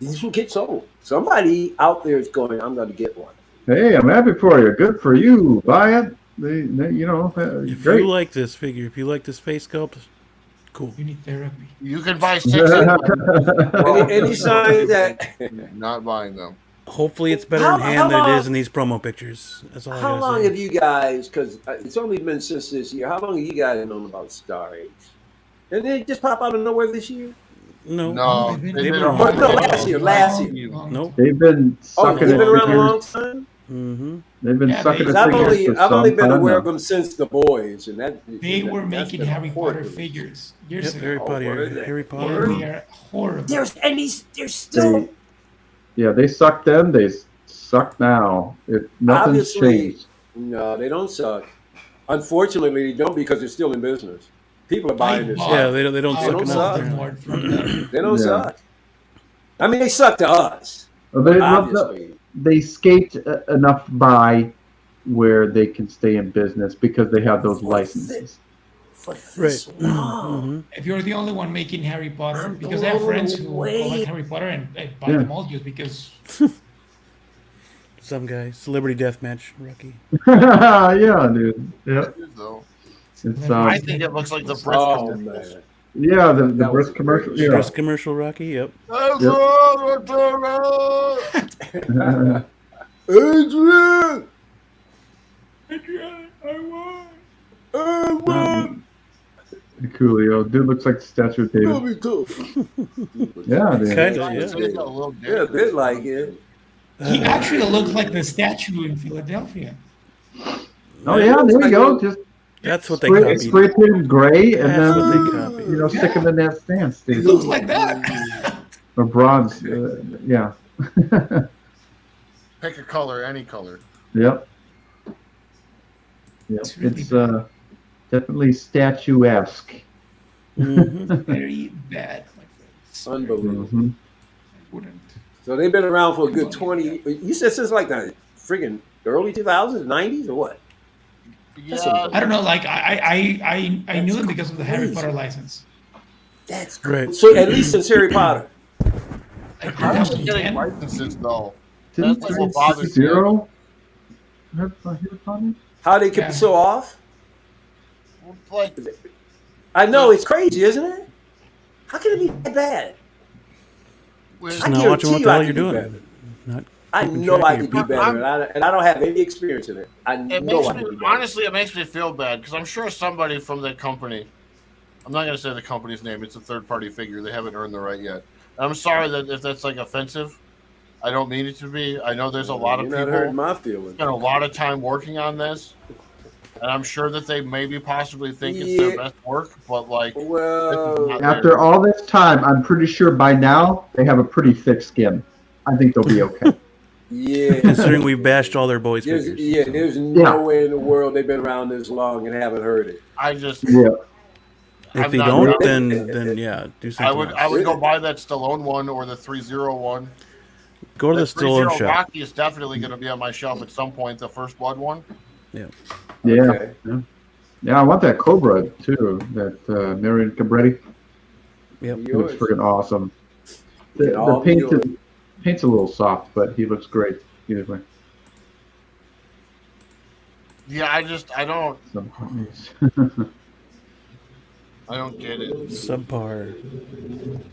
these will get sold. Somebody out there is going, I'm going to get one. Hey, I'm happy for you. Good for you. Buy it. If great. you like this figure, if you like this face sculpt, cool. You need therapy. You can buy 6. Any sign that not buying them. Hopefully, it's better in hand than it is in these promo pictures. That's all I gotta say. How long have you guys? Because it's only been since this year. How long have you guys known about Star Age? And they just pop out of nowhere this year. No, they've been been around. around. No, last year. Nope. They've been Oh, sucking they've been at around a long figures. time. Mm-hmm. They've been Yeah, sucking they- at I've figures for I've only some been time aware now. of them since the boys, and They were that's making been Harry Potter horrible. figures years Yep, ago. Harry were Potter. they? Harry Yeah, Potter. they are horrible. They're still They suck then. They suck now. Nothing's obviously changed. no, they don't suck. Unfortunately, they don't because they're still in business. People are buying this Yeah, stuff. they don't They suck don't enough. suck. apparently. From them. They don't Yeah. suck. I mean, they suck to us. Well, Obviously, they skate enough by where they can stay in business because they have those licenses. for this Right. long. If you're the only one making Harry Potter, I'm because I have blown friends who away. collect Harry Potter and buy Yeah. them all just because. Some guy, celebrity deathmatch, Rocky. Yeah, dude. Yeah, Though. it's I think it looks like the breast Oh commercials. man, yeah the That was brisk a commercial. great Yeah. Dress commercial, Rocky. Yep. Adrian, Coolio, dude looks like the statue of David. me too. Yeah, dude. Kinda, It's yeah. got a little Yeah, a bit like it. He actually looks like the statue in Philadelphia. Oh yeah, there you go. Just That's what they spray copied. paint him gray and That's what then they copied. stick him in that stance. He Dude. looks like that. Or bronze. Yeah. Pick a color, any color. Yep. Yep. It's really It's definitely statuesque. Mhm. Very bad, my friends. Unbelievable. Mhm. I wouldn't. So they've been around for a good 20. You said since like the friggin' early 2000s, 90s, or what? Yeah, I don't know. Like I knew him because of the Harry crazy. Potter license. That's Right. So at least since Harry Potter. Like how are they 2010. getting licenses though? Didn't That's like what bothers me. Zero? Harry Potter? How they keep Yeah. it so off? Like, I know it's crazy, isn't it? How can it be that bad? with- I Not watching what guarantee the hell I you're could do doing. better. Not I keeping know track I of could your do better, and I don't have any experience in it. I it know makes I me, can do better. honestly, it makes me feel bad because I'm sure somebody from that company. I'm not going to say the company's name. It's a third-party figure. They haven't earned the right yet. I'm sorry that if that's like offensive. I don't mean it to be. I know there's a lot of You're not people hurting my feelings. spent a lot of time working on this, and I'm sure that they maybe possibly think it's their Yeah. best work, but like, Well, After all this time, I'm pretty sure by now they have a pretty thick skin. I think they'll be okay. yeah. Considering we've bashed all their boys' There's, figures. yeah, there's no way in the world they've been around this long and haven't heard it. I just, Yeah. If I'm they not don't, really- then yeah, do I something would, else. I would go buy that Stallone one or the 301. Go to the The Stallone 3-0 shop. Rocky is definitely going to be on my shelf at some point. The First Blood one. Yeah. Okay. Yeah, I want that Cobra too. That Marion Cabretti. Yep. He looks freaking awesome. The, It all the paint yours. paint's a little soft, but he looks great either way. Yeah, I don't So, get it. Subpar.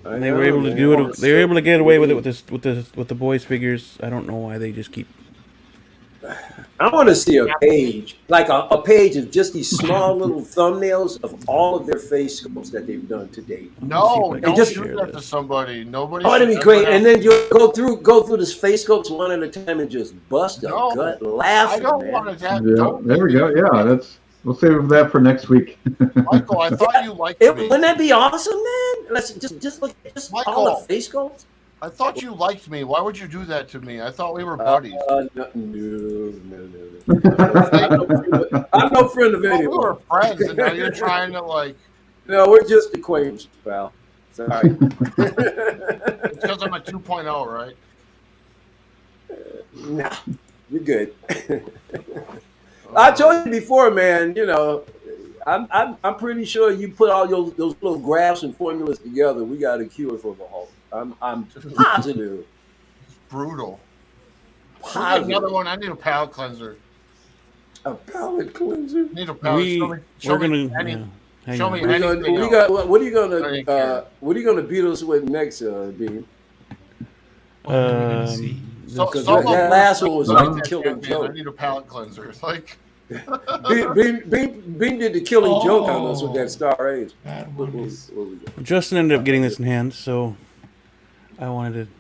I And they know, were able to man. do it. They were able to get away with it with the boys' figures. I don't know why they just keep. I want to see a page, like a page of just these small little thumbnails of all of their face sculpts that they've done to date. No, And don't just do share that to this. somebody. Nobody. Oh, that'd should be ever great. have- And then you go through this face sculpts one at a time and just bust a No, gut I laughing, don't man. want to have. yeah, Don't, there we go. Yeah, we'll save that for next week. Michael, I thought you liked me. Wouldn't that be awesome, man? Let's just look at just all Michael. the face sculpts. I thought you liked me. Why would you do that to me? I thought we were buddies. No. I'm no friend of Well, we were anyone. friends, and now you're trying to like. No, we're just acquaintances, pal. Sorry. It's because I'm a 2.0, right? Nah, you're good. I told you before, man. You know, I'm pretty sure you put all those little graphs and formulas together. We got a cure for the Hulk. I'm positive. It's brutal. I need Positive. another one. I need a palate cleanser. A palate cleanser. I need a palate. Show me any. yeah, hang show on. me What are you anything gonna, else. what are you I don't care. gonna what are you gonna beat us with next, Dean? What are we gonna see? So, Because some that of last us one was like like that killing campaign. I joke. need a palate cleanser. It's like Bing did the killing joke on us with that Star Age. What was that? Justin ended up getting this in hand, so I wanted to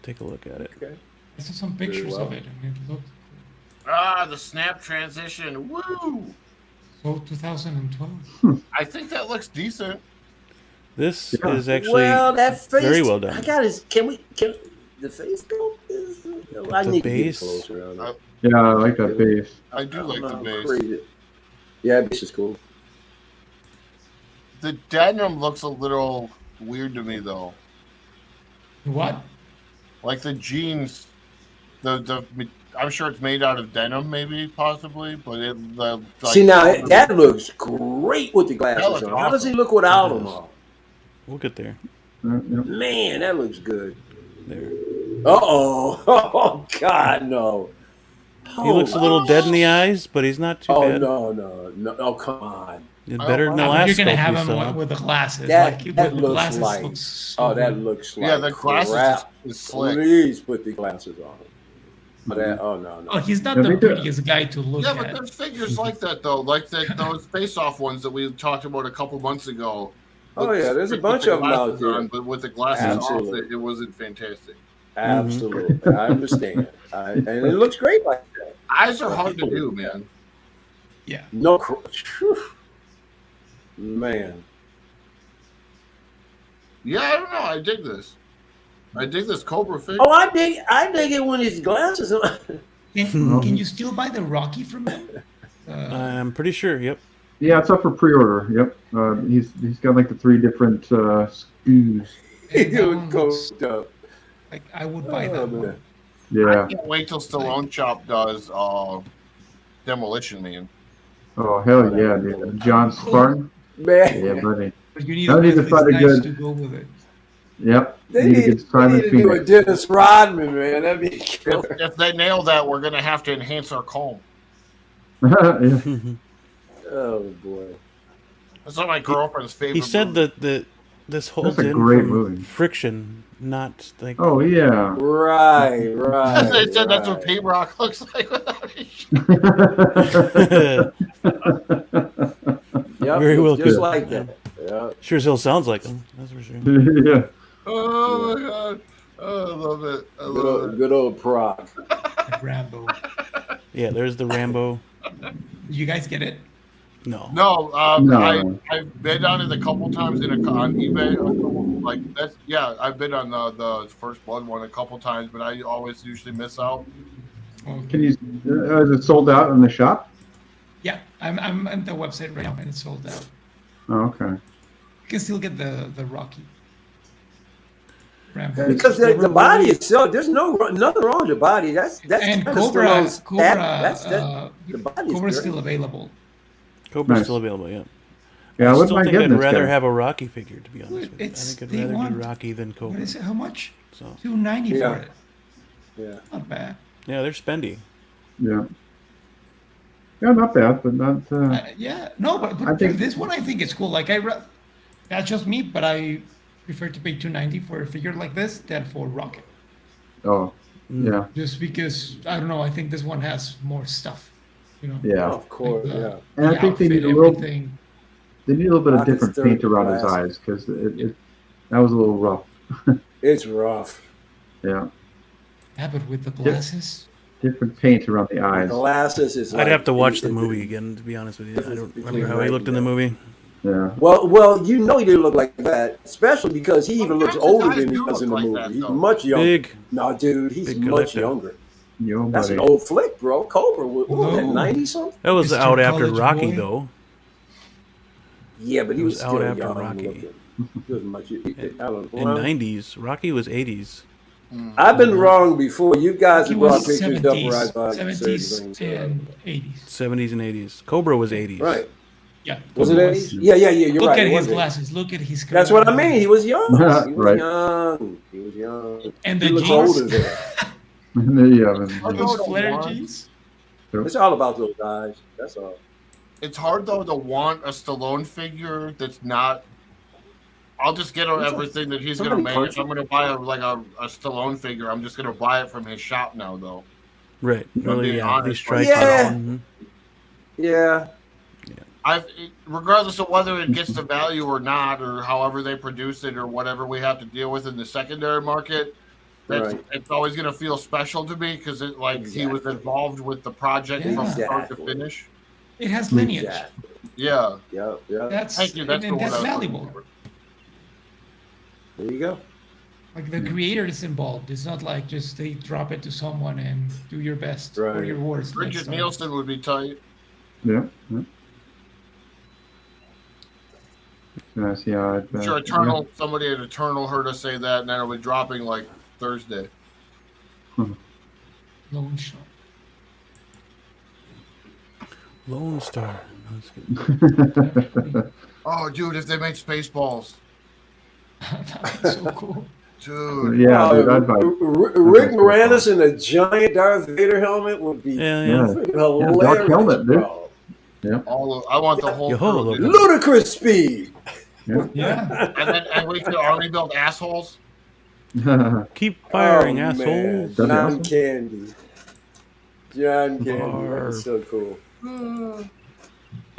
take a look at it. Okay. I saw some pictures of it, and it looked The snap transition. Woo! so 2012. I think that looks decent. This is actually that face, very well done. I got his. Can the face go? I The need base. to get closer on it. Yeah, I like that base. I do like the base. Crazy. Yeah, this is cool. The denim looks a little weird to me, though. What? Like the jeans, I'm sure it's made out of denim, maybe, possibly, but See, now that looks great with the glasses on. How does he look without them on? We'll get there. Man, that looks good. There. Uh-oh. Oh, God, no. He looks a little dead in the eyes, but he's not too bad. No. Oh, come on. Better than the last You're gonna sculpt have we saw. him with the glasses. That with looks glasses like. looks so That good. looks like. Yeah, the glasses crap. is slick. Please put the glasses on. No. Oh, he's not the prettiest guy to look Yeah, at. but there's figures like that, though. Like those face-off ones that we talked about a couple months ago. Oh, yeah, there's a bunch of them out there. But with the glasses off, it wasn't fantastic. Absolutely. I understand. And it looks great like that. Eyes are hard to do, man. Yeah. No, man. Yeah, I don't know. I dig this. I dig this Cobra figure. Oh, I dig it when his glasses on. Can you still buy the Rocky from him? I'm pretty sure. Yep. Yeah, it's up for pre-order. Yep. He's got like the 3 different SKUs. It was cold up. Like I would buy that one. Yeah. I can't wait till Stallone Chop does Demolition Man. Oh hell yeah, dude. John Spartan. Man. Yeah, buddy. But you need I need to to find a good. to go with it. Yep. They need to do a Dennis Rodman, man. That'd be killer. If they nail that, we're gonna have to enhance our comb. Yeah. Oh boy. That's not my girlfriend's favorite. He said movie. that this holds That's a in great from movie. friction, not like. Oh yeah. Right. They said that's what P-Rock looks like without his shirt. Yep, Very well just could. like that. Yeah. Sure as hell sounds like him. That's for sure. Yeah. Oh my god. Oh, I love it. I love it. Good old Proc. Like Rambo. Yeah, there's the Rambo. You guys get it? No. No, No. I've bid on it a couple times on eBay. I've bid on the First Blood one a couple times, but I always usually miss out. Can you? Is it sold out in the shop? Yeah, I'm on the website right now and it's sold out. Oh, okay. You can still get the Rocky. Rambo. Because the body itself, there's nothing wrong with the body. That's And kind of Cobra, still on the body's Cobra's great. still available. Cobra's Nice. still available, yeah. Yeah, I I wouldn't still mind think getting I'd this rather guy. have a Rocky figure, to be honest with you. I It's- think they I'd rather want- do Rocky than Cobra. What is it? How much? So, $290 Yeah. for it. Yeah. Not bad. yeah, they're spendy. Yeah. Yeah, not bad, but not. Yeah, no, but I think- this one I think it's cool. Like that's just me, but I prefer to pay $290 for a figure like this than for Rocket. Oh, yeah, Just because I don't know, I think this one has more stuff. You know. yeah. Of course, Like, yeah. And I the think they outfit, need a little. everything. They need a little bit of Rocket's different third paint around his class. eyes because that was a little rough. It's rough. Yeah, Yeah, but with the glasses. different paint around the eyes. Glasses is. I'd like- have to watch the movie again, to be honest with you. I don't remember how he looked in the movie. Yeah. Well, you know he didn't look like that, especially because he even looks Sometimes older his than he eyes does do in the look like movie. that, He's though. much younger. Big. No, dude, he's Big much collector. younger. Yo, That's buddy. an old flick, bro. Cobra, what was that, No. 90 something? That was Mr. out after College Rocky, Boy. though. Yeah, but he It was was still out after young Rocky. looking. He was much. I don't In know. 90s. Rocky was 80s. I've been wrong before. You guys He have brought was pictures up where I 70s, thought 70s things. and 80s. 70s and 80s. Cobra was 80s. Right. Yeah. Was it Cobra 80s? Yeah, you're Look right. at it his was 80s. glasses. Look at his. That's what I mean. He was young. He was Right. young. He was young. And He the looks jeans. older there. Yeah. Those flare jeans. It's all about those guys. That's all. It's hard though to want a Stallone figure that's not. I'll just get everything that he's gonna somebody make. punch If I'm gonna buy a Stallone figure, I'm just gonna buy it from his shop now, though. Right. I'm Really, being yeah. honest, These strikes. Yeah. Mhm. Yeah. Regardless of whether it gets the value or not, or however they produce it, or whatever we have to deal with in the secondary market, it's always going to feel special to me because he was involved with the project from start to finish. It has lineage. Exactly. Yeah. Yeah. That's valuable. There you go. Like the creator is involved. It's not like just they drop it to someone and do your best or your worst. Bridget Nielsen would be tight. Yeah. See how I'm sure Eternal. Somebody at Eternal heard us say that, and then it'll be dropping like Thursday. Lone Star. Lone Star. Oh, dude! If they made Spaceballs, that would be so cool. Dude. Yeah, Rick Moranis in a giant Darth Vader helmet would be hilarious. Dark helmet, dude. Yeah. I want the whole ludicrous speed. Yeah. And we could army build assholes. Keep firing, assholes. John Candy. That's so cool.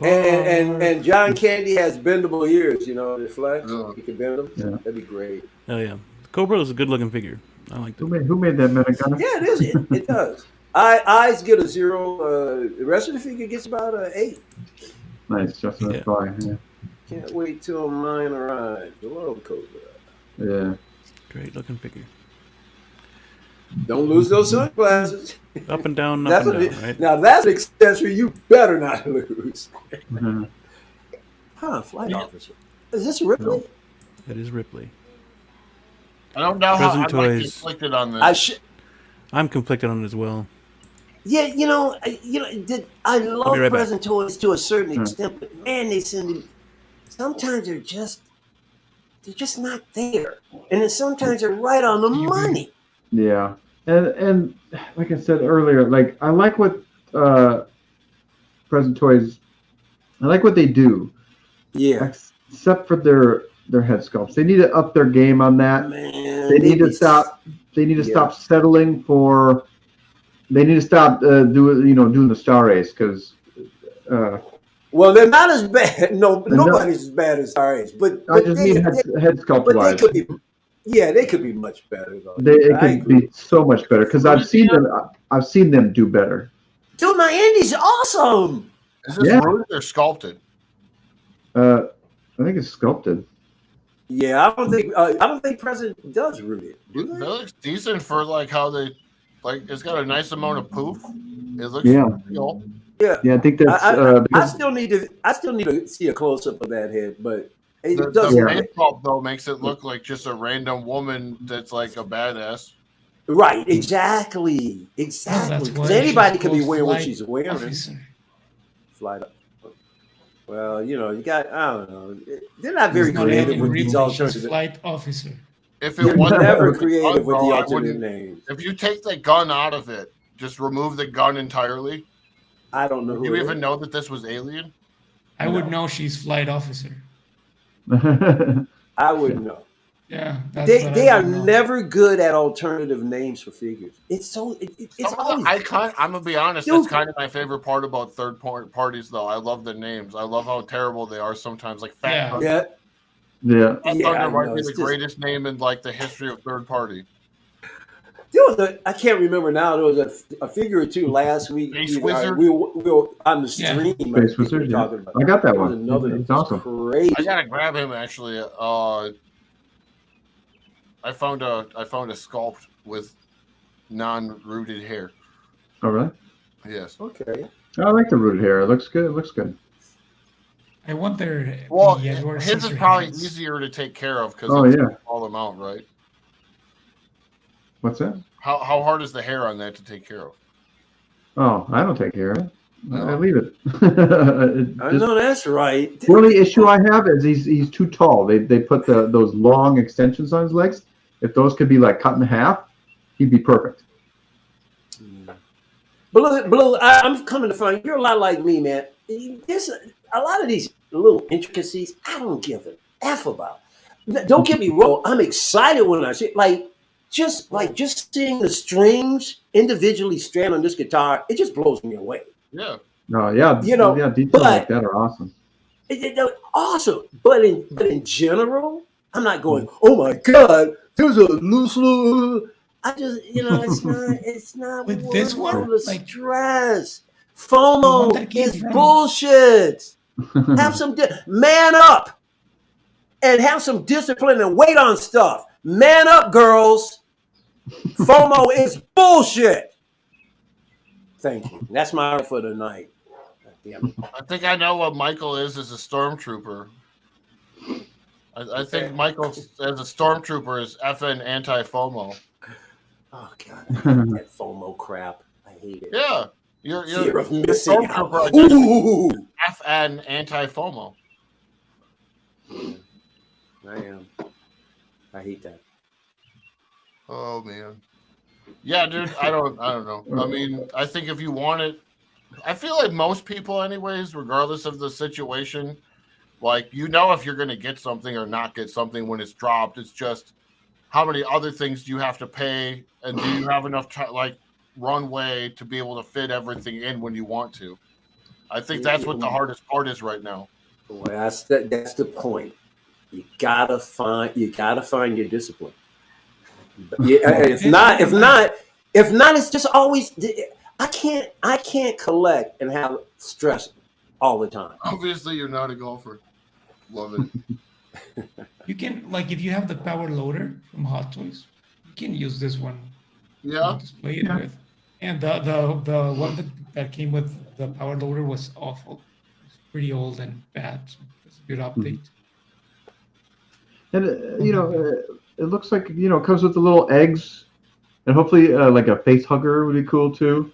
And John Candy has bendable ears, the flex. You can bend them. Yeah. That'd be great. Oh yeah, Cobra is a good looking figure. I like that. Who made that Metagon? Yeah, it is. It does. Eyes get a 0. The rest of the figure gets about an 8. Nice, just on the fly. Yeah. Can't wait till mine arrives. Hello, Cobra. Yeah. Great looking figure. Don't lose those sunglasses. Up and down, up and down, right? Now that's an accessory you better not lose. Flight officer. Is this Ripley? That is Ripley. I don't know how I'm conflicted on this. I'm conflicted on it as well. Yeah, I love present toys to a certain extent, but man, sometimes they're just not there, and then sometimes they're right on the money. Yeah, and like I said earlier, like I like what present toys. I like what they do. Yeah, except for their head sculpts. They need to up their game on that. Man, they need to stop. They need to stop settling for. They need to stop doing the Star Race because. Well, they're not as bad. Nobody's as bad as Star Race, but I just mean head sculpt wise. They could be much better though. It could be so much better because I've seen them do better. Dude, my Indy's awesome. Is this rooted or sculpted? I think it's sculpted. Yeah, I don't think President does root it. It looks decent for like how they it's got a nice amount of poof. It looks real. Yeah, I think that's. I still need to see a close up of that head, but it does. The face sculpt though makes it look like just a random woman that's like a badass. Right, exactly. Because anybody could be wearing what she's wearing. Flight up. Well, you got, I don't know. They're not very creative with these alternative. Flight officer. If it wasn't never creative with the alternate names. If you take the gun out of it, just remove the gun entirely. I don't know. Do you even know that this was Alien? I would know she's flight officer. I wouldn't know. Yeah, they are never good at alternative names for figures. It's always. I'm gonna be honest. That's kind of my favorite part about third parties, though. I love the names. I love how terrible they are sometimes. Like Fat. Yeah. Thunder might be the greatest name in like the history of third party. I can't remember now. There was a figure or two last week. Space Wizard. We were on the stream. Space Wizard. Yeah. I got that one. It's awesome. Crazy. I gotta grab him actually. I found a sculpt with non-rooted hair. Oh really? Yes. Okay. I like the rooted hair. It looks good. I wonder. Well, his is probably easier to take care of because all them out, right? What's that? How hard is the hair on that to take care of? Oh, I don't take care of it. No. I leave it. I know that's right. The only issue I have is he's too tall. They put those long extensions on his legs. If those could be like cut in half, he'd be perfect. Blue, I'm coming to find you're a lot like me, man. There's a lot of these little intricacies I don't give an F about. Don't get me wrong. I'm excited when I see just seeing the strings individually strand on this guitar. It just blows me away. Yeah. No, yeah, You know, yeah, details but like that are awesome. they're awesome. But in general, I'm not going, oh my God, there's a loose. I just, it's not With worth this all one, the like stress. the one FOMO that came is from bullshit. Have some man up and have some discipline and wait on stuff. Man up, girls. FOMO is bullshit. Thank you. That's my word for tonight. Damn it. I think I know what Michael is as a stormtrooper. I think Michael as a stormtrooper is effing anti-FOMO. Oh God, I hate that FOMO crap. I hate it. Yeah, you're Fear of missing out. stormtrooper. Ooh, FN anti-FOMO. I am. I hate that. Oh man. Yeah, dude. I don't know. I mean, I think if you want it, I feel like most people, anyways, regardless of the situation, like if you're going to get something or not get something when it's dropped. It's just how many other things do you have to pay, and do you have enough runway to be able to fit everything in when you want to? I think that's what the hardest part is right now. Well, that's the point. You gotta find your discipline. If not, it's just always. I can't collect and have stress all the time. Obviously, you're not a golfer. Love it. you can, like, if you have the power loader from Hot Toys, you can use this one. Yeah. To play it with. And the one that came with the power loader was awful. It's pretty old and bad. So it's a good update. And it looks like it comes with the little eggs, and hopefully like a face hugger would be cool too.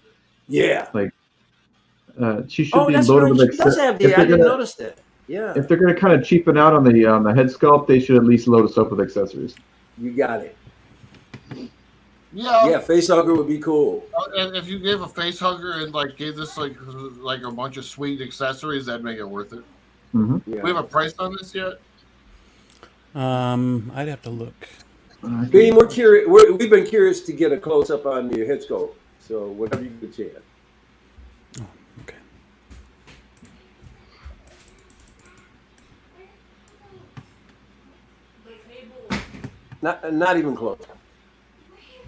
Yeah. Like she should be that's loaded right. with. She does have the. I didn't notice that. Yeah. If they're gonna kind of cheapen out on the head sculpt, they should at least load us up with accessories. You got it. Yeah. Yeah, face hugger would be cool. And if you gave a face hugger and gave this like a bunch of sweet accessories, that'd make it worth it. Mm-hmm. Yeah. Do we have a price on this yet? I'd have to look. We're curious. We've been curious to get a close up on your head sculpt. So whatever you get a chance. Oh, okay. Not even close.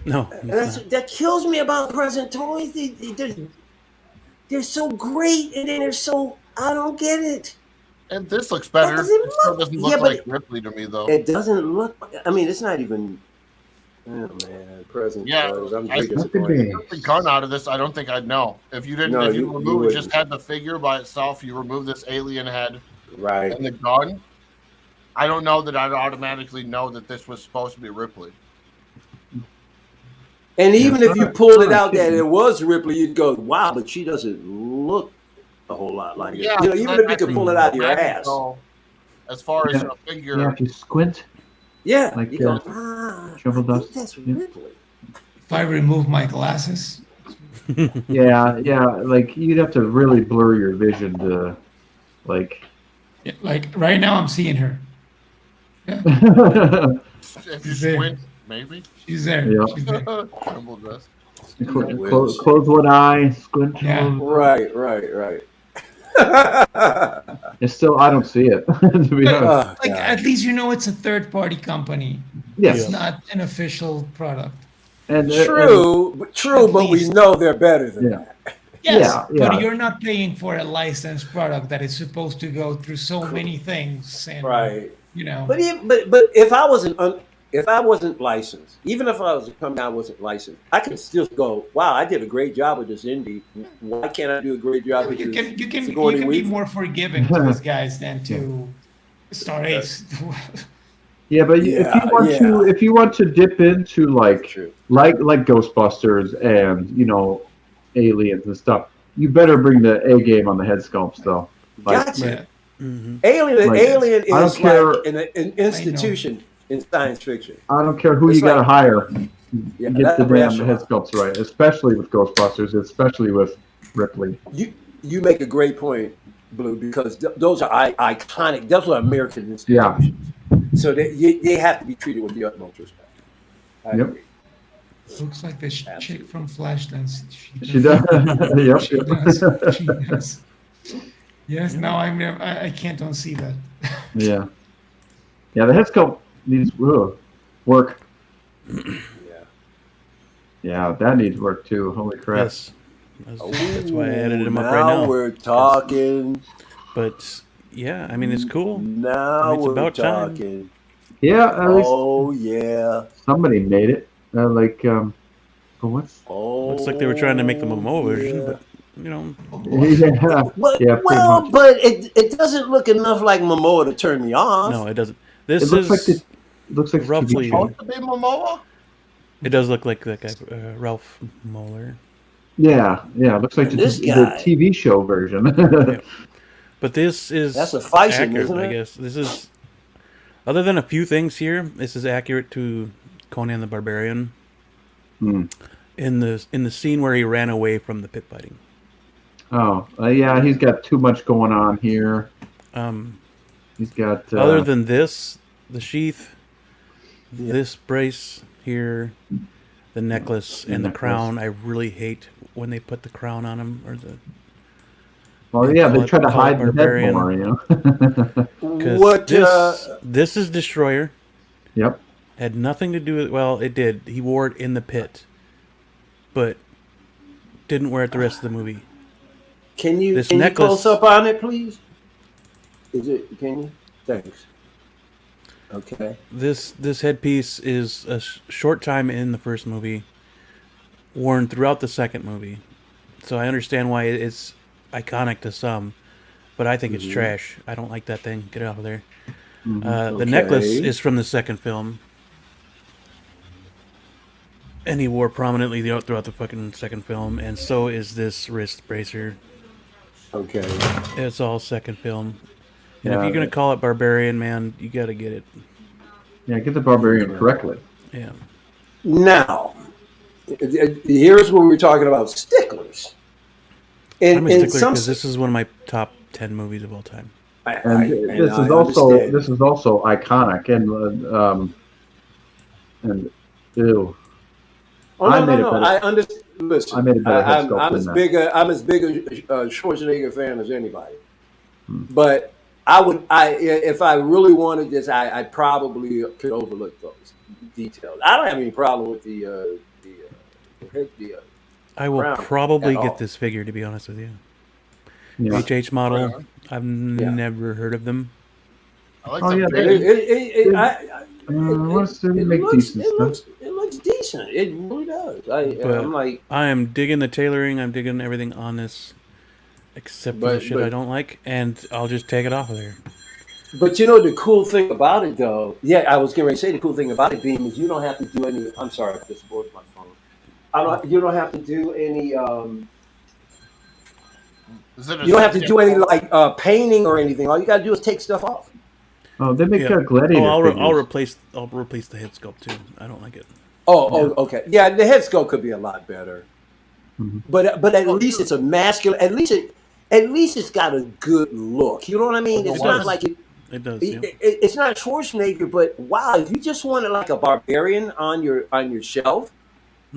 No. That kills me about present toys. They're so great, and then they're so. I don't get it. And this looks better. It still doesn't look like Ripley to me, though. It doesn't look. I mean, it's not even. Oh man, present toys. I'm very disappointed. Took the gun out of this. I don't think I'd know if you didn't. If you remove it, just had the figure by itself. You remove this alien head, right, and the gun. I don't know that I'd automatically know that this was supposed to be Ripley. And even if you pulled it out that it was Ripley, you'd go, "Wow!" But she doesn't look a whole lot like it. Even if you could pull it out of your ass. As far as a figure, if you squint. Yeah, like you go, shovel dust. That's Ripley. If I remove my glasses. yeah, like you'd have to really blur your vision to, like. Yeah, like right now, I'm seeing her. Yeah. If you squint, maybe she's there. Yeah. She's there. Close one eye, squint. Yeah. Right. It's still, I don't see it. To be honest. At least it's a third-party company. Yes. It's not an official product. And true, but we know they're better than that. Yes, but you're not paying for a licensed product that is supposed to go through so many things. And, right. But if I wasn't licensed, even if I was coming out wasn't licensed, I can still go, wow, I did a great job with this indie. Why can't I do a great job with this? You can be more forgiving to these guys than to Star Ace. Yeah, but if you want to dip into like Ghostbusters and Aliens and stuff, you better bring the A game on the head sculpts though. Gotcha. Mm-hmm. Alien is like an institution in science fiction. I don't care who you got to hire. Yeah, get the damn head sculpts right, especially with Ghostbusters, especially with Ripley. You make a great point, Blue, because those are iconic. Those are American institutions. So they have to be treated with the utmost respect. I agree. Looks like the chick from Flashdance. She does. Yep. She does. She does. Yes. Now I can't unsee that. Yeah. Yeah. The head sculpt needs work. Yeah, that needs work too. Holy crap! Yes. That's why I edited him up right now. We're talking. But yeah, I mean it's cool. Now it's we're about talking. time. Yeah. At least yeah. somebody made it. But what's? Looks like they were trying to make the Momoa version, but you know. But it doesn't look enough like Momoa to turn me off. No, it doesn't. This looks like roughly. Momoa? It does look like that guy, Ralph Moeller. Yeah. It looks like the TV show version. Yeah. But that's a fight, accurate, isn't it? I guess. This is, other than a few things here, this is accurate to Conan the Barbarian. In the scene where he ran away from the pit fighting. Oh, yeah, he's got too much going on here. He's got other than this, the sheath, this brace here, the necklace, and the crown. I really hate when they put the crown on him or the. Well, yeah, they try to hide the head more, you know. This is Destroyer. Yep. Had nothing to do with. Well, it did. He wore it in the pit, but didn't wear it the rest of the movie. Can you close up on it, please? Can you? Thanks. Okay. This headpiece is a short time in the first movie, worn throughout the second movie, so I understand why it's iconic to some, but I think it's trash. I don't like that thing. Get it out of there. The necklace is from the second film, and he wore prominently throughout the fucking second film, and so is this wrist bracer. Okay. It's all second film. And if you're going to call it Barbarian, man, you got to get it. Yeah, get the Barbarian correctly. Yeah. Now, here's where we're talking about sticklers. I'm a stickler because this is one of my top 10 movies of all time. This is also iconic and ew. Oh no! I understand. Listen, I made a better head sculpt I'm as big a Schwarzenegger fan as anybody. But if I really wanted this, I probably could overlook those details. I don't have any problem with the I will probably get this figure, to be honest with you. Yeah. HH model. I've never heard of them. I like it looks decent. It really does. I am digging the tailoring. I'm digging everything on this, except for the shit I don't like, and I'll just take it off of there. But you know the cool thing about it, though. Yeah, I was getting ready to say the cool thing about it being is you don't have to do any. I'm sorry, I just broke my phone. You don't have to do any. You don't have to do any painting or anything. All you gotta do is take stuff off. Oh, they make gladiator. I'll replace the head sculpt too. I don't like it. Okay. Yeah, the head sculpt could be a lot better. Mm-hmm. But at least it's a masculine. At least it's got a good look. You know what I mean? It's not like it. It does. It's not Schwarzenegger, but wow, if you just wanted like a barbarian on your shelf,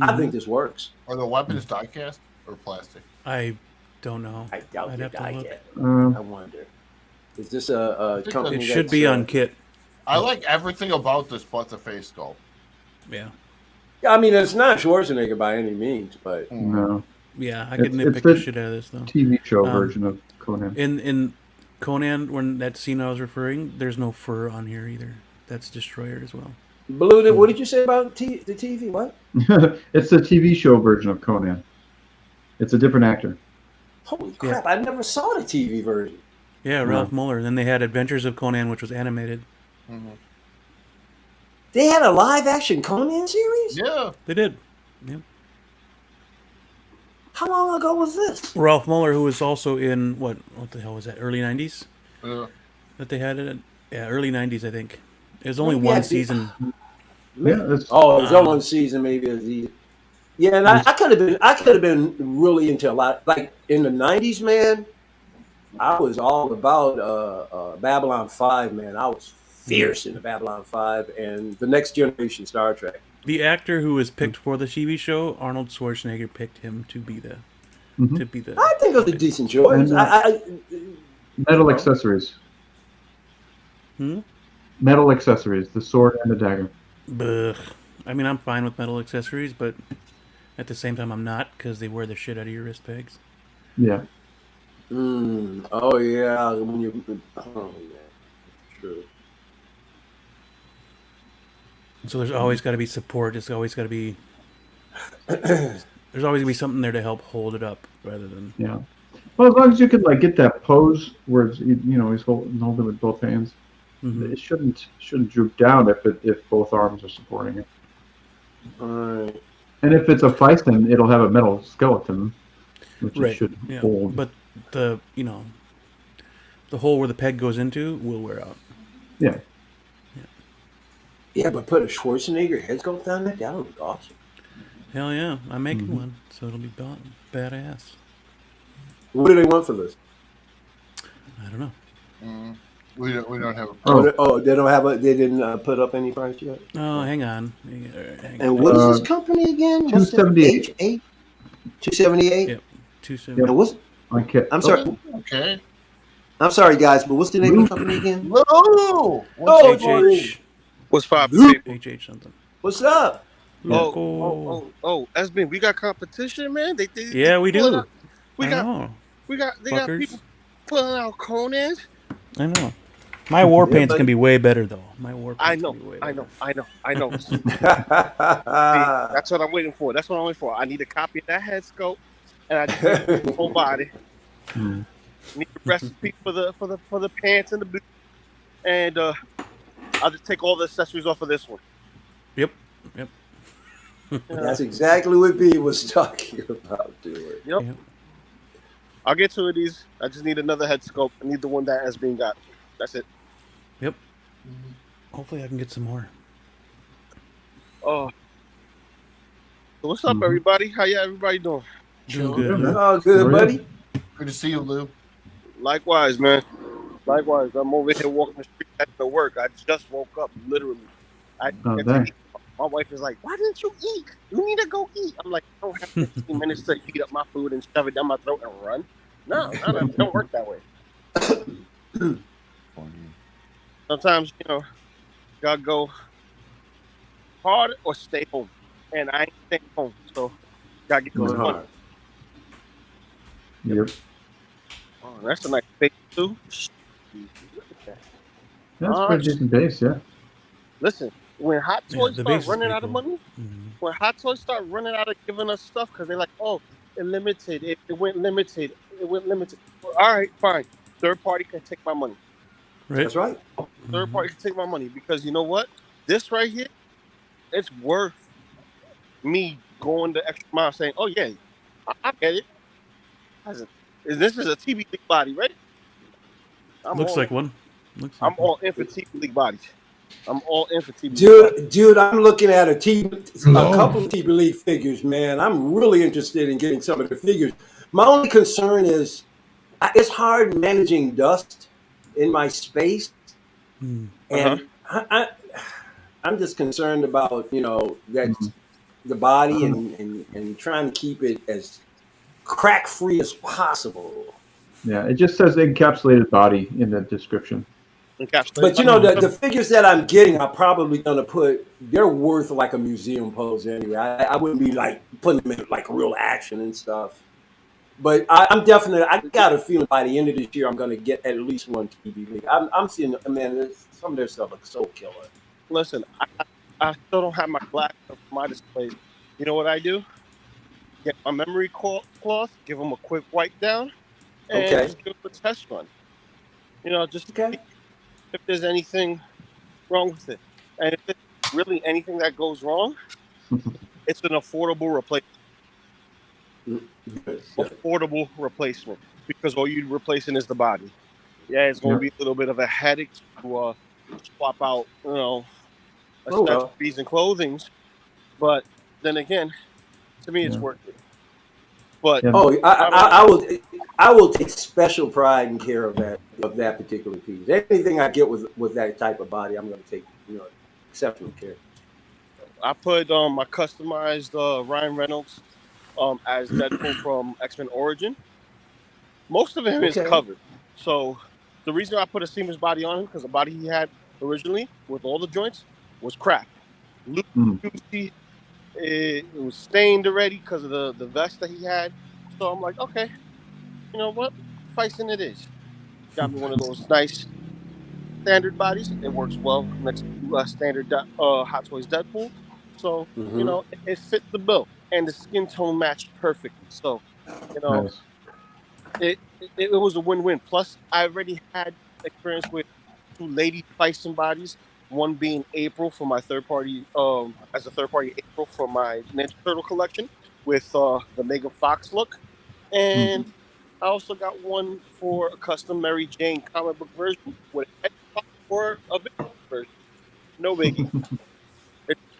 I think this works. Are the weapons die cast or plastic? I don't know. I doubt they're die cast. I wonder. Is this a company? It should be on kit. I like everything about this but the face sculpt. Yeah. I mean, it's not Schwarzenegger by any means, but no. Yeah, I could nitpick the shit out of this though. TV show version of Conan. In Conan, when that scene I was referring, there's no fur on here either. That's Destroyer as well. Blue, what did you say about the TV? What? It's the TV show version of Conan. It's a different actor. Holy crap! I never saw the TV version. Yeah, Ralph Muller. And then they had Adventures of Conan, which was animated. Mm-hmm. They had a live-action Conan series? Yeah. They did. Yeah. How long ago was this? Ralph Muller, who was also in, what the hell was that, early 90s? Yeah. That they had it? Yeah, early 90s, I think. It was only one season. Yeah, it was only one season, maybe. Yeah, and I could have been really into a lot. Like, in the 90s, man, I was all about Babylon 5, man. I was fierce in the Babylon 5 and the Next Generation Star Trek. The actor who was picked for the TV show, Arnold Schwarzenegger, picked him to be the. I think it was a decent choice. And, metal accessories. Metal accessories, the sword and the dagger. Ugh. I mean, I'm fine with metal accessories, but at the same time, I'm not because they wear the shit out of your wrist pegs. Yeah. Oh yeah. When you. Oh yeah. True. So there's always got to be support. There's always got to be. There's always going to be something there to help hold it up, rather than. Yeah. Well, as long as you can like get that pose where it's, he's holding it with both hands. It shouldn't droop down if both arms are supporting it. All right. And if it's a Phison, it'll have a metal skeleton, which it should hold. But the hole where the peg goes into will wear out. Yeah. Yeah, but put a Schwarzenegger head sculpt on it. That would be awesome. Hell yeah, I'm making one, so it'll be badass. What do they want for this? I don't know. We don't have a price. They don't have they didn't put up any price yet? Oh, hang on. And what is this company again? $278. $278? Yep, $278. I'm sorry. Okay. I'm sorry, guys, but what's the name of the company again? Whoa! What's poppin'? HH something. What's up? Oh, SB, we got competition, man. Yeah, we do. They got people pulling out Conans. I know. My war paints can be way better though. My war paints I know. See, that's what I'm waiting for. I need a copy of that head scope, and I just need the whole body. Need the recipe for the pants and the boots, and I'll just take all the accessories off of this one. Yep. That's exactly what B was talking about doing. Yep. I'll get two of these. I just need another head scope. I need the one that has been got. That's it. Yep. Hopefully I can get some more. Oh. So what's up, everybody? How everybody doing? Doing good. Man. Oh, good, buddy. Good to see you, Lou. Likewise, man. Likewise. I'm over here walking the street at the work. I just woke up, literally. My wife is like, "Why didn't you eat? You need to go eat." I'm like, "I don't have 15 minutes to heat up my food and shove it down my throat and run." No, it don't work that way. Sometimes, gotta go hard or stay home. And I ain't staying home, so gotta get going hard. Yep. Oh, that's a nice base too. That's pretty decent base, yeah. Listen, when Hot Toys start running out of money, when Hot Toys start running out of giving us stuff because they're like, "Oh, it limited. It went limited. It went limited." Well, all right, fine. Third party can take my money. Right. That's right. Third party can take my money because you know what? This right here, it's worth me going the extra mile saying, "Oh yeah, I get it." This is a TV League body, right? Looks like one. I'm all in for TV League bodies. I'm all in for TV. Dude, I'm looking at a couple of TV League figures, man. I'm really interested in getting some of the figures. My only concern is it's hard managing dust in my space, and I'm just concerned about that the body and trying to keep it as crack free as possible. Yeah, it just says encapsulated body in the description. But the figures that I'm getting are probably gonna they're worth like a museum pose anyway. I wouldn't be like putting them in like real action and stuff. But I got a feeling by the end of this year I'm gonna get at least one TV League. I'm seeing, man, some of their stuff looks so killer. Listen, I still don't have my glass for my displays. You know what I do? Get my memory cloth, give them a quick wipe down, and just give them a test run. Just if there's anything wrong with it. And if there's really anything that goes wrong, it's an affordable replacement. Affordable replacement. Because all you're replacing is the body. Yeah, it's going to be a little bit of a headache to swap out, accessories and clothing. But then again, to me, it's worth it. But I will take special pride and care of that particular piece. Anything I get with that type of body, I'm going to take exceptional care. I put my customized Ryan Reynolds as Deadpool from X-Men Origin. Most of him is covered. So the reason I put a seamless body on him, because the body he had originally with all the joints was crap. It was stained already because of the vest that he had. So I'm like, okay, you know what? Feising it is. Got me one of those nice standard bodies. It works well next to standard Hot Toys Deadpool. So, it fit the bill. And the skin tone matched perfectly. So, Nice. it was a win-win. Plus, I already had experience with 2 lady Feisting bodies. One being April for my third-party, as a third-party April for my Ninja Turtle collection with the Megan Fox look. And I also got one for a custom Mary Jane comic book version with a for a video version. No biggie.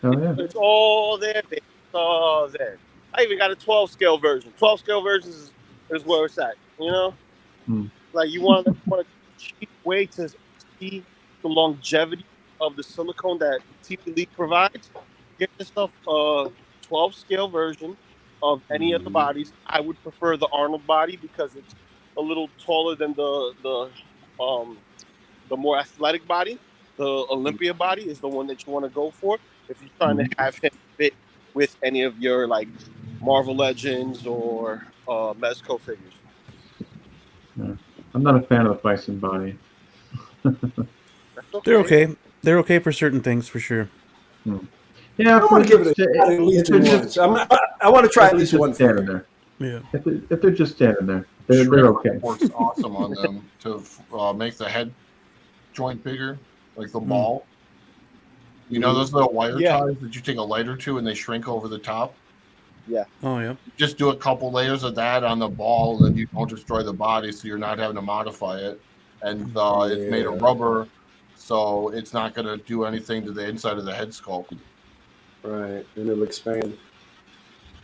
It's all there, baby. It's all there. I even got a 12-scale version. 12-scale versions is where it's at, Like, you want a cheap way to see the longevity of the silicone that TV League provides. Get yourself a 12-scale version of any of the bodies. I would prefer the Arnold body because it's a little taller than the more athletic body. The Olympia body is the one that you want to go for if you're trying to have him fit with any of your like Marvel Legends or Mezco figures. Yeah. I'm not a fan of the Bison body. They're okay. They're okay for certain things, for sure. Yeah, I want to give it a shot at least once. I want to try at least one standing there. Yeah. If they're just standing there, they're okay. Works awesome on them to make the head joint bigger, like the ball. You know those little wire ties that you take a lighter to and they shrink over the top? Yeah. Oh, yeah. Just do a couple layers of that on the ball, and you don't destroy the body, so you're not having to modify it. And it's made of rubber, so it's not going to do anything to the inside of the head sculpt. Right, and it'll expand.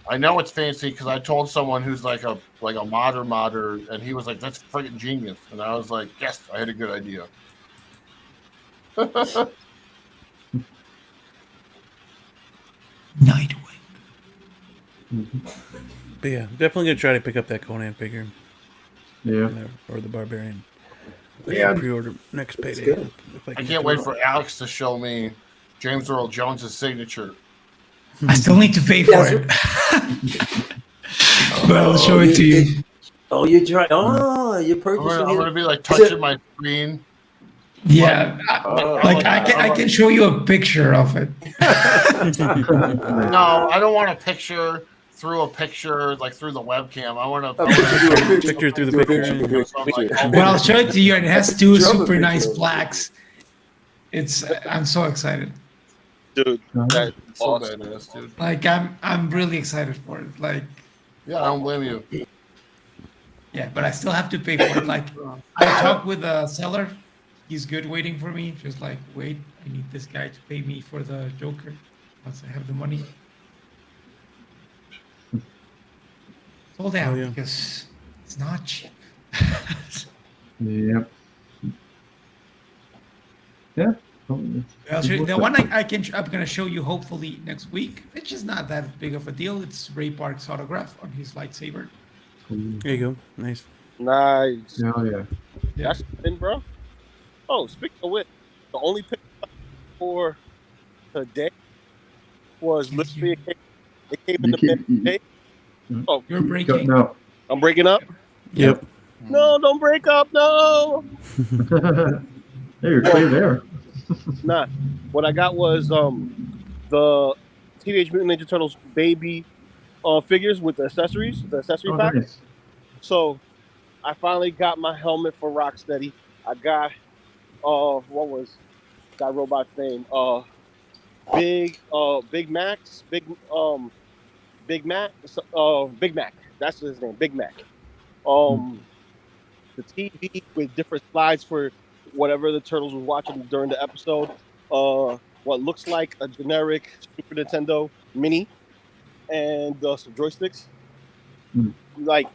I know it's fancy because I told someone who's like a modder, and he was like, "That's freaking genius," and I was like, "Yes, I had a good idea." Nightwing. But yeah, definitely gonna try to pick up that Conan figure. Yeah. Or the Barbarian. Yeah. Pre-order next payday. I can't wait for Alex to show me James Earl Jones's signature. I still need to pay for it. But I'll show it to you. Oh, you try. Oh, you purchasing I'm gonna be like touching my screen. Yeah, I can show you a picture of it. No, I don't want a picture through a picture, like through the webcam. I want a picture through the picture. Well, I'll show it to you, and it has 2 super nice blacks. I'm so excited. Dude, that's so awesome. badass, dude. Like I'm really excited for it. Like, yeah, I don't blame you. Yeah, but I still have to pay for it. Like, I talked with the seller. He's good waiting for me. Just like, wait, I need this guy to pay me for the Joker once I have the money. Sold out because it's not cheap. Yep. Yeah. I'll show you, the one I'm gonna show you hopefully next week. It's just not that big of a deal. It's Ray Park's autograph on his lightsaber. There you go. Nice. Nice. Oh yeah. That's in, bro. Oh, speaking of which, the only pick for today was literally it came in the day. Oh, you're breaking. No. I'm breaking up. Yep. No, don't break up. No. Hey, you're clear there. Nah. What I got was the Teenage Mutant Ninja Turtles baby figures with the accessories, the accessory pack. Nice. So I finally got my helmet for Rocksteady. I got what was that robot's name? Big Mac. That's his name. Big Mac. The TV with different slides for whatever the Turtles was watching during the episode. What looks like a generic Super Nintendo Mini and some joysticks. Like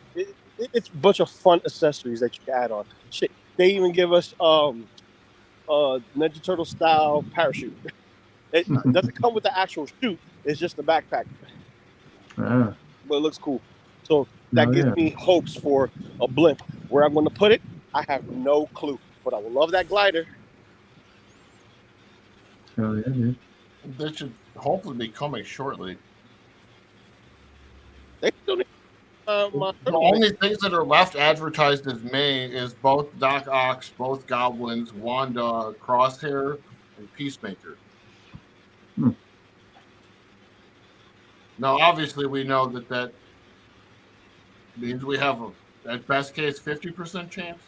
it's a bunch of fun accessories that you can add on. Shit, they even give us Ninja Turtle style parachute. It doesn't come with the actual chute. It's just the backpack. Ah. But it looks cool. So that gives me hopes for a blimp. Where I'm going to put it, I have no clue. But I will love that glider. Oh, yeah, dude. They should hopefully be coming shortly. They still need, the only things that are left advertised as May is both Doc Ock, both Goblins, Wanda, Crosshair, and Peacemaker. Now, obviously, we know that means we have, at best case, 50% chance.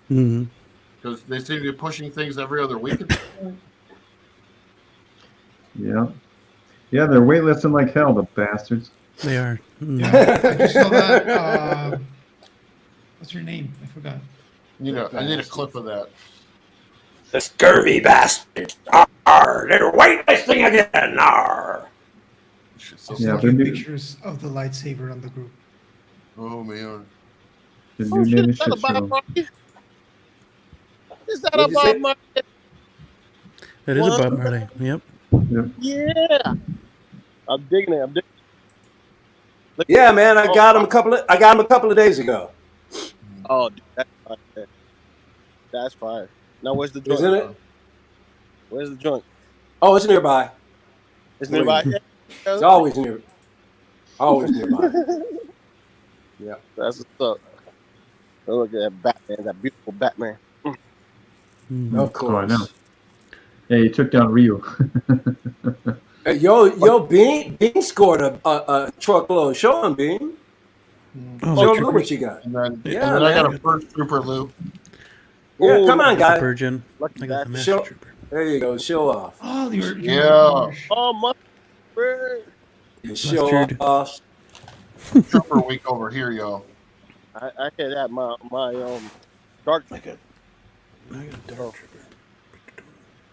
Because they seem to be pushing things every other week. Yeah. Yeah, they're waitlisting like hell, the bastards. They are. Yeah, I just saw that. What's her name? I forgot. I need a clip of that. The scurvy bastards. Arr, they're waitlisting again. Arr. Yeah, pictures of the lightsaber on the group. Oh man. The new Ninja shit show. Is that a Bob Marley? That is a Bob Marley. Yep. Yeah. I'm digging it. Yeah, man, I got him a couple of days ago. Oh, dude, that's fire. That's fire. Now, where's the joint? Isn't it? Where's the joint? Oh, it's nearby. It's nearby. It's always near. Always nearby. Yeah, that's what's up. Look at that Batman, that beautiful Batman. Of course. Oh, I know. Yeah, he took down Ryu. Yo, Bean scored a truckload. Show him, Bean. Show him what you got. And then I got a first trooper loop. Yeah, come on, guys. Virgin. Lucky I got the that. Master Trooper. There you go. Show off. Oh, Yeah. Oh, my. Show off. Trooper week over here, yo. I had that my dark. I got a Dark Trooper.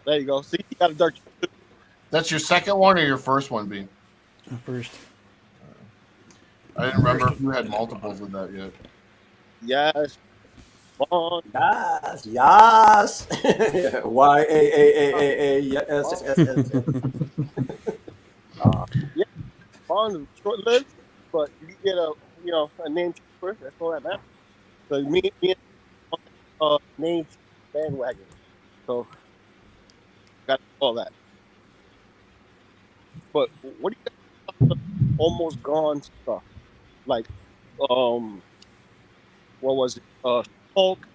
There you go. See, you got a dark. That's your second one or your first one, Bean? First. I didn't remember if you had multiples of that yet. Yes. Bond. Yes. Y-A-A-A-A-A. Yes. Yeah. Bond is short-lived, but you get a name trooper. That's all that matters. So me and name bandwagon. So got all that. But what do you got? Almost gone stuff like what was it? Hulk.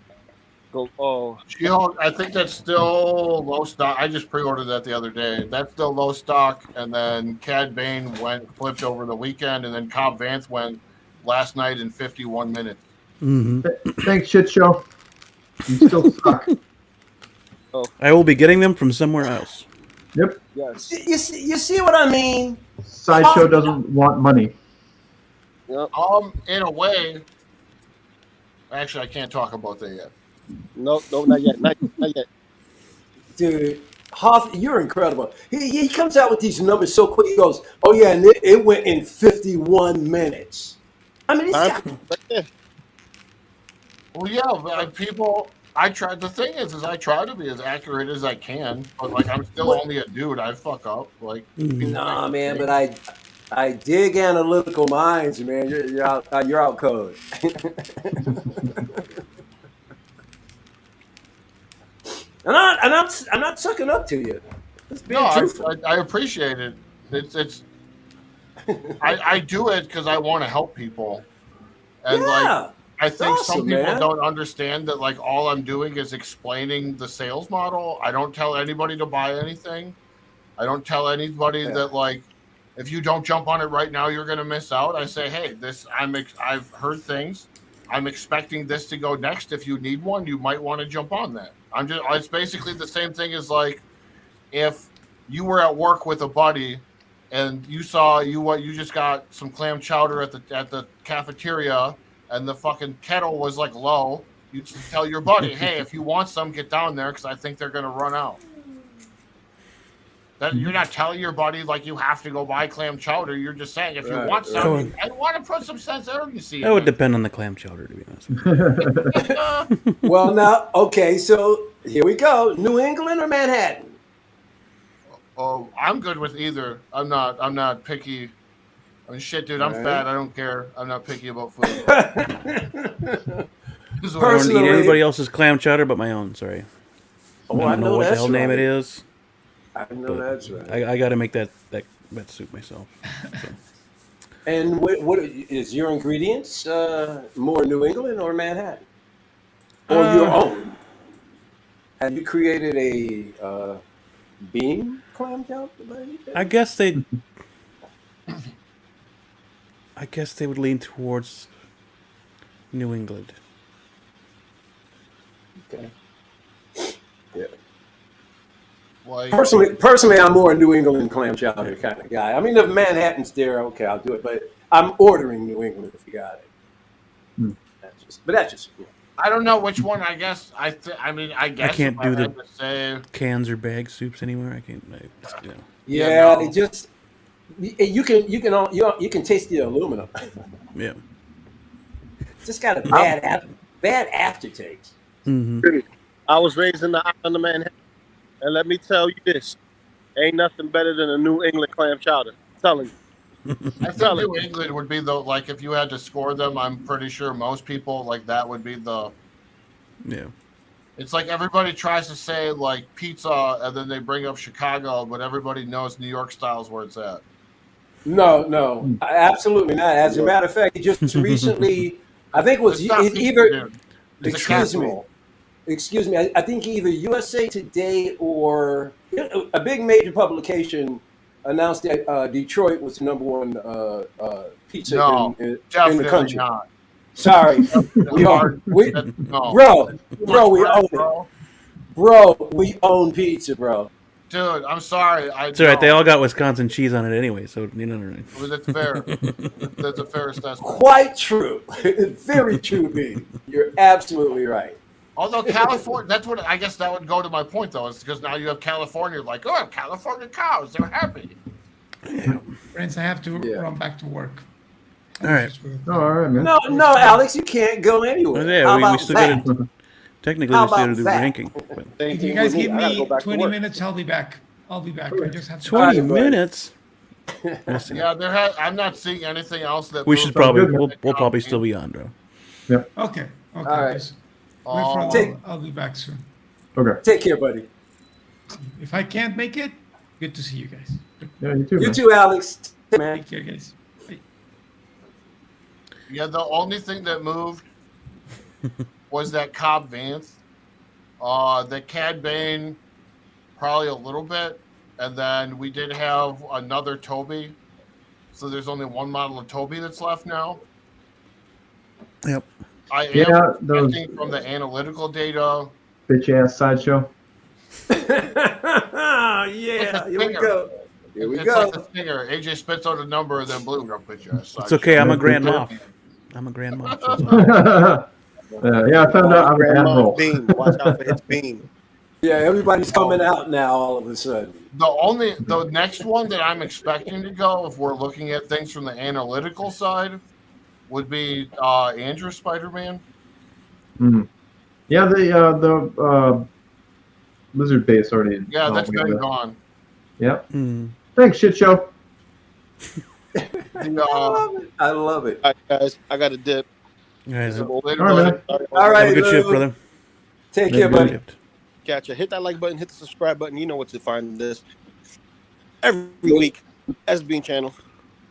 She-Hulk, I think that's still low stock. I just pre-ordered that the other day. That's still low stock, and then Cad Bane flipped over the weekend, and then Cobb Vanth went last night in 51 minutes. Thanks, shit show. You still suck. I will be getting them from somewhere else. Yep. Yes. You see what I mean? Sideshow doesn't want money. Yep. In a way, actually, I can't talk about that yet. No, not yet. Not yet. Dude, Hoth, you're incredible. He comes out with these numbers so quick. He goes, "Oh yeah, and it went in 51 minutes." I mean, well, yeah, people. I try. The thing is I try to be as accurate as I can, but like I'm still only a dude. I fuck up. Like, nah, man. But I dig analytical minds, man. You're out code. I'm not sucking up to you. I appreciate it. It's I do it because I want to help people, and I think some people don't understand that. Like all I'm doing is explaining the sales model. I don't tell anybody to buy anything. I don't tell anybody that like if you don't jump on it right now, you're going to miss out. I say, hey, I've heard things. I'm expecting this to go next. If you need one, you might want to jump on that. It's basically the same thing as like if you were at work with a buddy and you just got some clam chowder at the cafeteria and the fucking kettle was like low, you tell your buddy, hey, if you want some, get down there because I think they're going to run out. That you're not telling your buddy like you have to go buy clam chowder. You're just saying if you want something, I want to put some sense urgency. That would depend on the clam chowder, to be honest. Well, now, okay, so here we go. New England or Manhattan? Oh, I'm good with either. I'm not picky. I mean, shit, dude, I'm fat. I don't care. I'm not picky about food. I don't eat anybody else's clam chowder but my own. Sorry. Oh, I don't know what the hell name it is. I know that's right. I got to make that soup myself. So. And what is your ingredients? More New England or Manhattan, or your own? Have you created a bean clam chowder? I guess they would lean towards New England. Okay. Yeah. Like, personally, I'm more a New England clam chowder kind of guy. I mean, if Manhattan's there, okay, I'll do it. But I'm ordering New England if you got it. That's just. Yeah. I don't know which one. I guess I guess I can't do the cans or bag soups anymore. I can't. Yeah, it just you can taste the aluminum. Yeah. Just got a bad aftertaste. Mm-hmm. I was raised in the island of Manhattan, and let me tell you this: ain't nothing better than a New England clam chowder. I'm telling you. I think New England would be like if you had to score them. I'm pretty sure most people like that would be the. Yeah. It's like everybody tries to say like pizza, and then they bring up Chicago, but everybody knows New York style is where it's at. No, absolutely not. As a matter of fact, just recently, I think it was either. Excuse me. I think either USA Today or a big major publication announced that Detroit was the number one pizza in the country. Not. Sorry, we own we own pizza, bro. Dude, I'm sorry. It's all right. They all got Wisconsin cheese on it anyway, so you know. Well, that's fair. That's a fair assessment. Quite true. Very true, B. You're absolutely right. Although California, that's what I guess that would go to my point though, is because now you have California, like, oh, California cows, they're happy. Yeah. Friends, I have to run back to work. All right. All right, man. No, Alex, you can't go anywhere. Well, yeah, we still got to. Technically, we still got to do ranking. But. If you guys give me 20 minutes, I'll be back. I just have to 20 minutes. Yeah, I'm not seeing anything else that we should probably. We'll probably still be on, bro. Yeah. Okay. All right. I'll be back soon. Okay. Take care, buddy. If I can't make it, good to see you guys. Yeah, you too. You too, Alex. Man. Take care, guys. Bye. Yeah, the only thing that moved was that Cobb Vanth. The Cad Bane, probably a little bit. And then we did have another Toby. So there's only one model of Toby that's left now. Yep. I am expecting from the analytical data. Bitch ass sideshow. Yeah, here we go. It's like the stinger. AJ spits out a number and then blue. It's okay. I'm a Grand Moff. Yeah, I found out I'm an admiral. Beam. Watch out for his beam. Yeah, everybody's coming out now all of a sudden. The next one that I'm expecting to go, if we're looking at things from the analytical side, would be Andrew Spider-Man. Mm-hmm. Yeah, the lizard base already. Yeah, that's been gone. Yep. Mm. Thanks, shit show. I love it. All right, guys, I got a dip. All right, all right, have a good shift, brother. Take care, buddy. Gotcha. Hit that like button, hit the subscribe button. You know what to find this every week. SBean channel.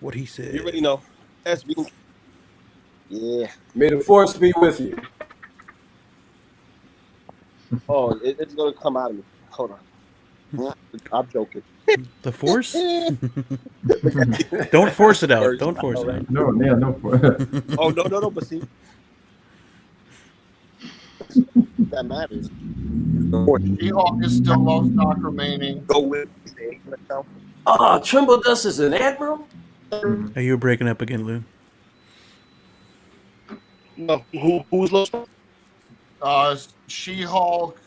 What he said. You already know. SBean. Yeah. May the force be with you. Oh, it's gonna come out of me. Hold on. I'm joking. The force? Don't force it out. Don't force it out. No, yeah, no. Oh no! But see, that matters. She-Hulk is still low stock remaining. Go with Trimble Dust is an admiral? Are you breaking up again, Lou? No, who's low stock? She-Hulk,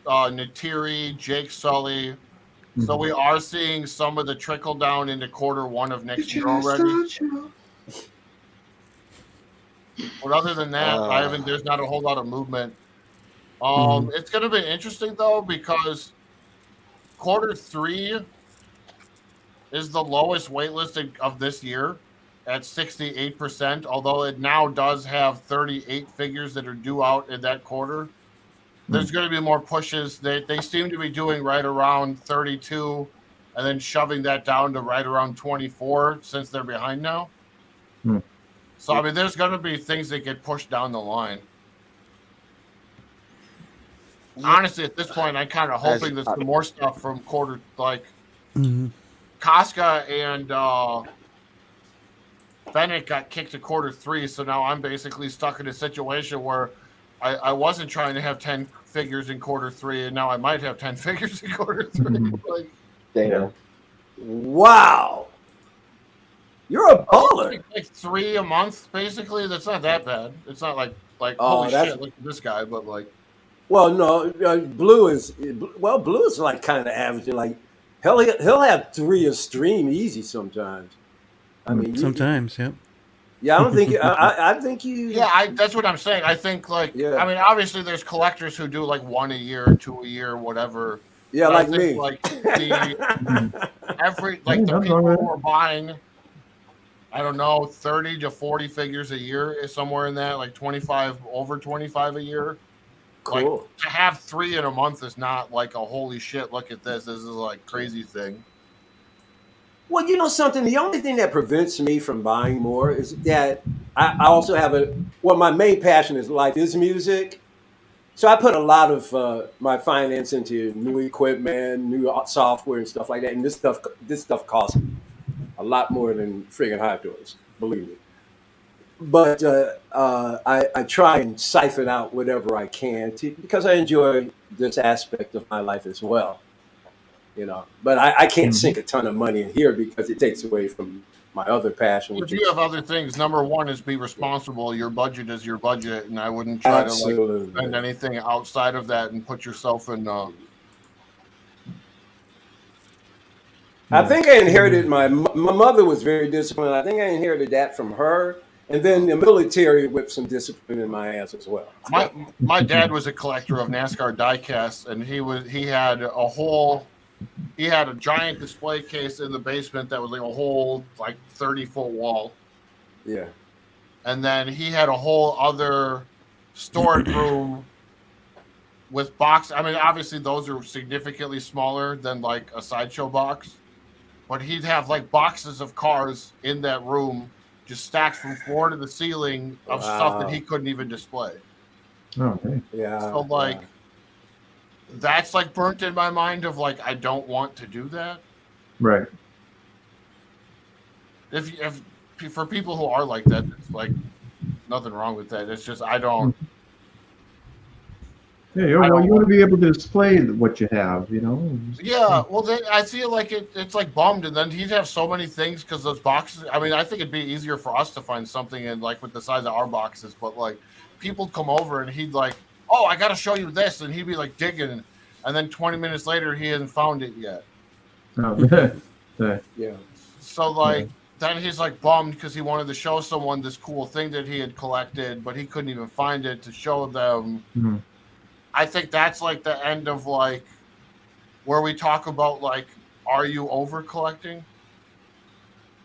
Natiri, Jake Sully, So we are seeing some of the trickle down into Q1 of next year already. But other than that, there's not a whole lot of movement. It's going to be interesting though, because Q3 is the lowest waitlisted of this year at 68%, although it now does have 38 figures that are due out in that quarter. There's going to be more pushes. They seem to be doing right around 32 and then shoving that down to right around 24 since they're behind now. So, I mean, there's going to be things that get pushed down the line. Honestly, at this point, I'm kind of hoping that some more stuff from quarter, like Casca and Bennett got kicked to Q3, so now I'm basically stuck in a situation where I wasn't trying to have 10 figures in Q3, and now I might have 10 figures in Q3. Like, damn. Wow. You're a baller. Like 3 a month, basically. That's not that bad. It's not like holy shit, look at this guy, but like. Well, no, Blue is like kind of averaging. Like he'll have 3 a stream easy sometimes. I mean, sometimes, yeah. Yeah, I don't think I think you. Yeah, that's what I'm saying. I think I mean, obviously, there's collectors who do like 1 a year, 2 a year, whatever. Yeah, but like me. Like the people who are buying, I don't know, 30 to 40 figures a year is somewhere in that, like over 25 a year. Cool. Like, to have 3 in a month is not like a holy shit, look at this. This is like crazy thing. Well, you know something? The only thing that prevents me from buying more is that I also have my main passion in life is music. So I put a lot of my finance into new equipment, new software and stuff like that. And this stuff costs a lot more than friggin' Hot Toys, believe me. But I try and siphon out whatever I can because I enjoy this aspect of my life as well. You know, but I can't sink a ton of money in here because it takes away from my other passion. But you have other things. Number one is be responsible. Your budget is your budget, and I wouldn't try to spend anything outside of that and put yourself in. I think I inherited my mother was very disciplined. I think I inherited that from her, and then the military whipped some discipline in my ass as well. My dad was a collector of NASCAR diecasts, and he had a giant display case in the basement that was like a whole 30-foot wall. Yeah. And then he had a whole other storage room with box. I mean, obviously those are significantly smaller than like a sideshow box, but he'd have like boxes of cars in that room just stacked from floor to the ceiling of stuff that he couldn't even display. Oh, okay. Yeah. So that's like burnt in my mind of like I don't want to do that. Right. If for people who are like that, it's like nothing wrong with that. It's just I don't. Yeah, well, you want to be able to display what you have, you know. Yeah, well, I feel like it's like bummed, and then he'd have so many things because those boxes. I mean, I think it'd be easier for us to find something in like with the size of our boxes, but like people come over and he'd like, oh, I got to show you this, and he'd be like digging, and then 20 minutes later he hasn't found it yet. Oh, yeah. So then he's like bummed because he wanted to show someone this cool thing that he had collected, but he couldn't even find it to show them. Mm-hmm. I think that's like the end of like where we talk about like, are you over collecting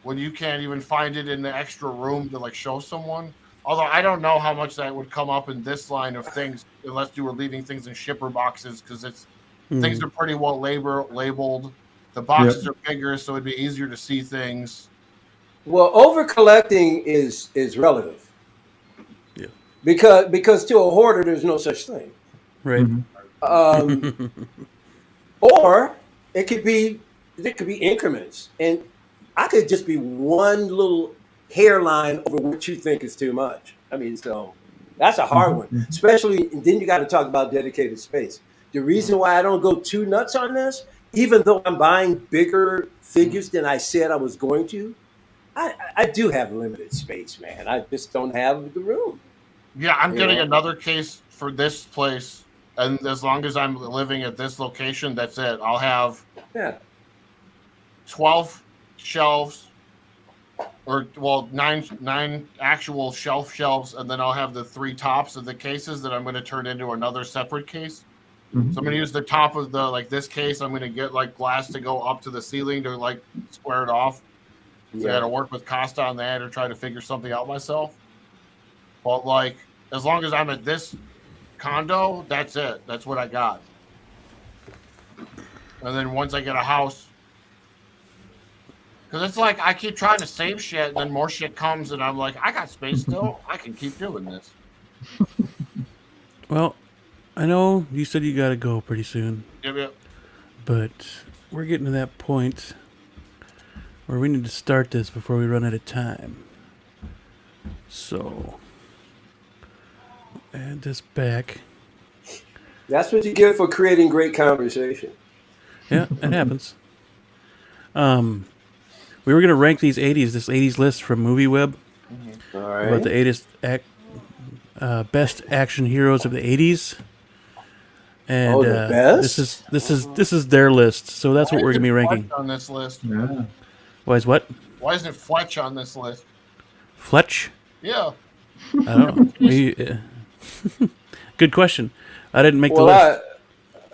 when you can't even find it in the extra room to like show someone? Although I don't know how much that would come up in this line of things unless you were leaving things in shipper boxes because things are pretty well labeled. The boxes are bigger, so it'd be easier to see things. Well, over collecting is relative. Yeah. Because to a hoarder, there's no such thing. Right. Or it could be increments, and I could just be one little hairline over what you think is too much. I mean, so that's a hard one, especially. And then you got to talk about dedicated space. The reason why I don't go too nuts on this, even though I'm buying bigger figures than I said I was going to, I do have limited space, man. I just don't have the room. Yeah, I'm getting another case for this place. And as long as I'm living at this location, that's it. I'll have 12 shelves, or well, nine actual shelves, and then I'll have the 3 tops of the cases that I'm going to turn into another separate case. Mhm. So I'm going to use the top of the this case. I'm going to get like glass to go up to the ceiling to like square it off. So I got to work with Costa on that or try to figure something out myself. But like, as long as I'm at this condo, that's it. That's what I got. And then once I get a house, because it's like I keep trying to save shit, and then more shit comes, and I'm like, I got space still. I can keep doing this. Well, I know you said you got to go pretty soon, Yep. but we're getting to that point where we need to start this before we run out of time. So, add this back. That's what you get for creating great conversation. Yeah, it happens. We were going to rank this 80s list from MovieWeb. All right. About the 80s best action heroes of the 80s. And the best? this is their list. So that's what we're going to be ranking. On this list. Yeah. Why is what? Why isn't Fletch on this list? Fletch? Yeah. I don't know. Good question. I didn't make the list.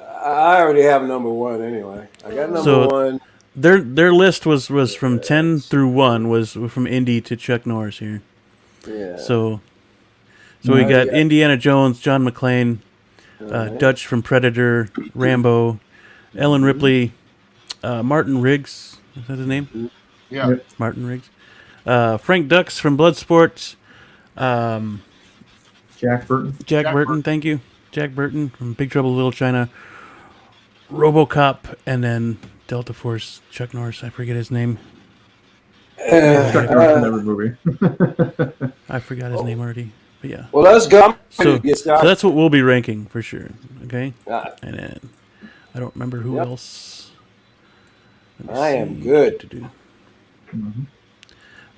I already have number 1 anyway. I got number 1. Their list was from 10 through 1 was from Indy to Chuck Norris here. Yeah. So we got Indiana Jones, John McClane, Dutch from Predator, Rambo, Ellen Ripley, Martin Riggs. Is that his name? Yeah. Martin Riggs. Frank Dux from Bloodsport. Jack Burton. Jack Burton, thank you. Jack Burton from Big Trouble in Little China. RoboCop, and then Delta Force, Chuck Norris. I forget his name. Chuck Norris in every movie. I forgot his name already. But yeah. Well, let's go. So that's what we'll be ranking for sure. Okay? And then I don't remember who else. I am good. To do.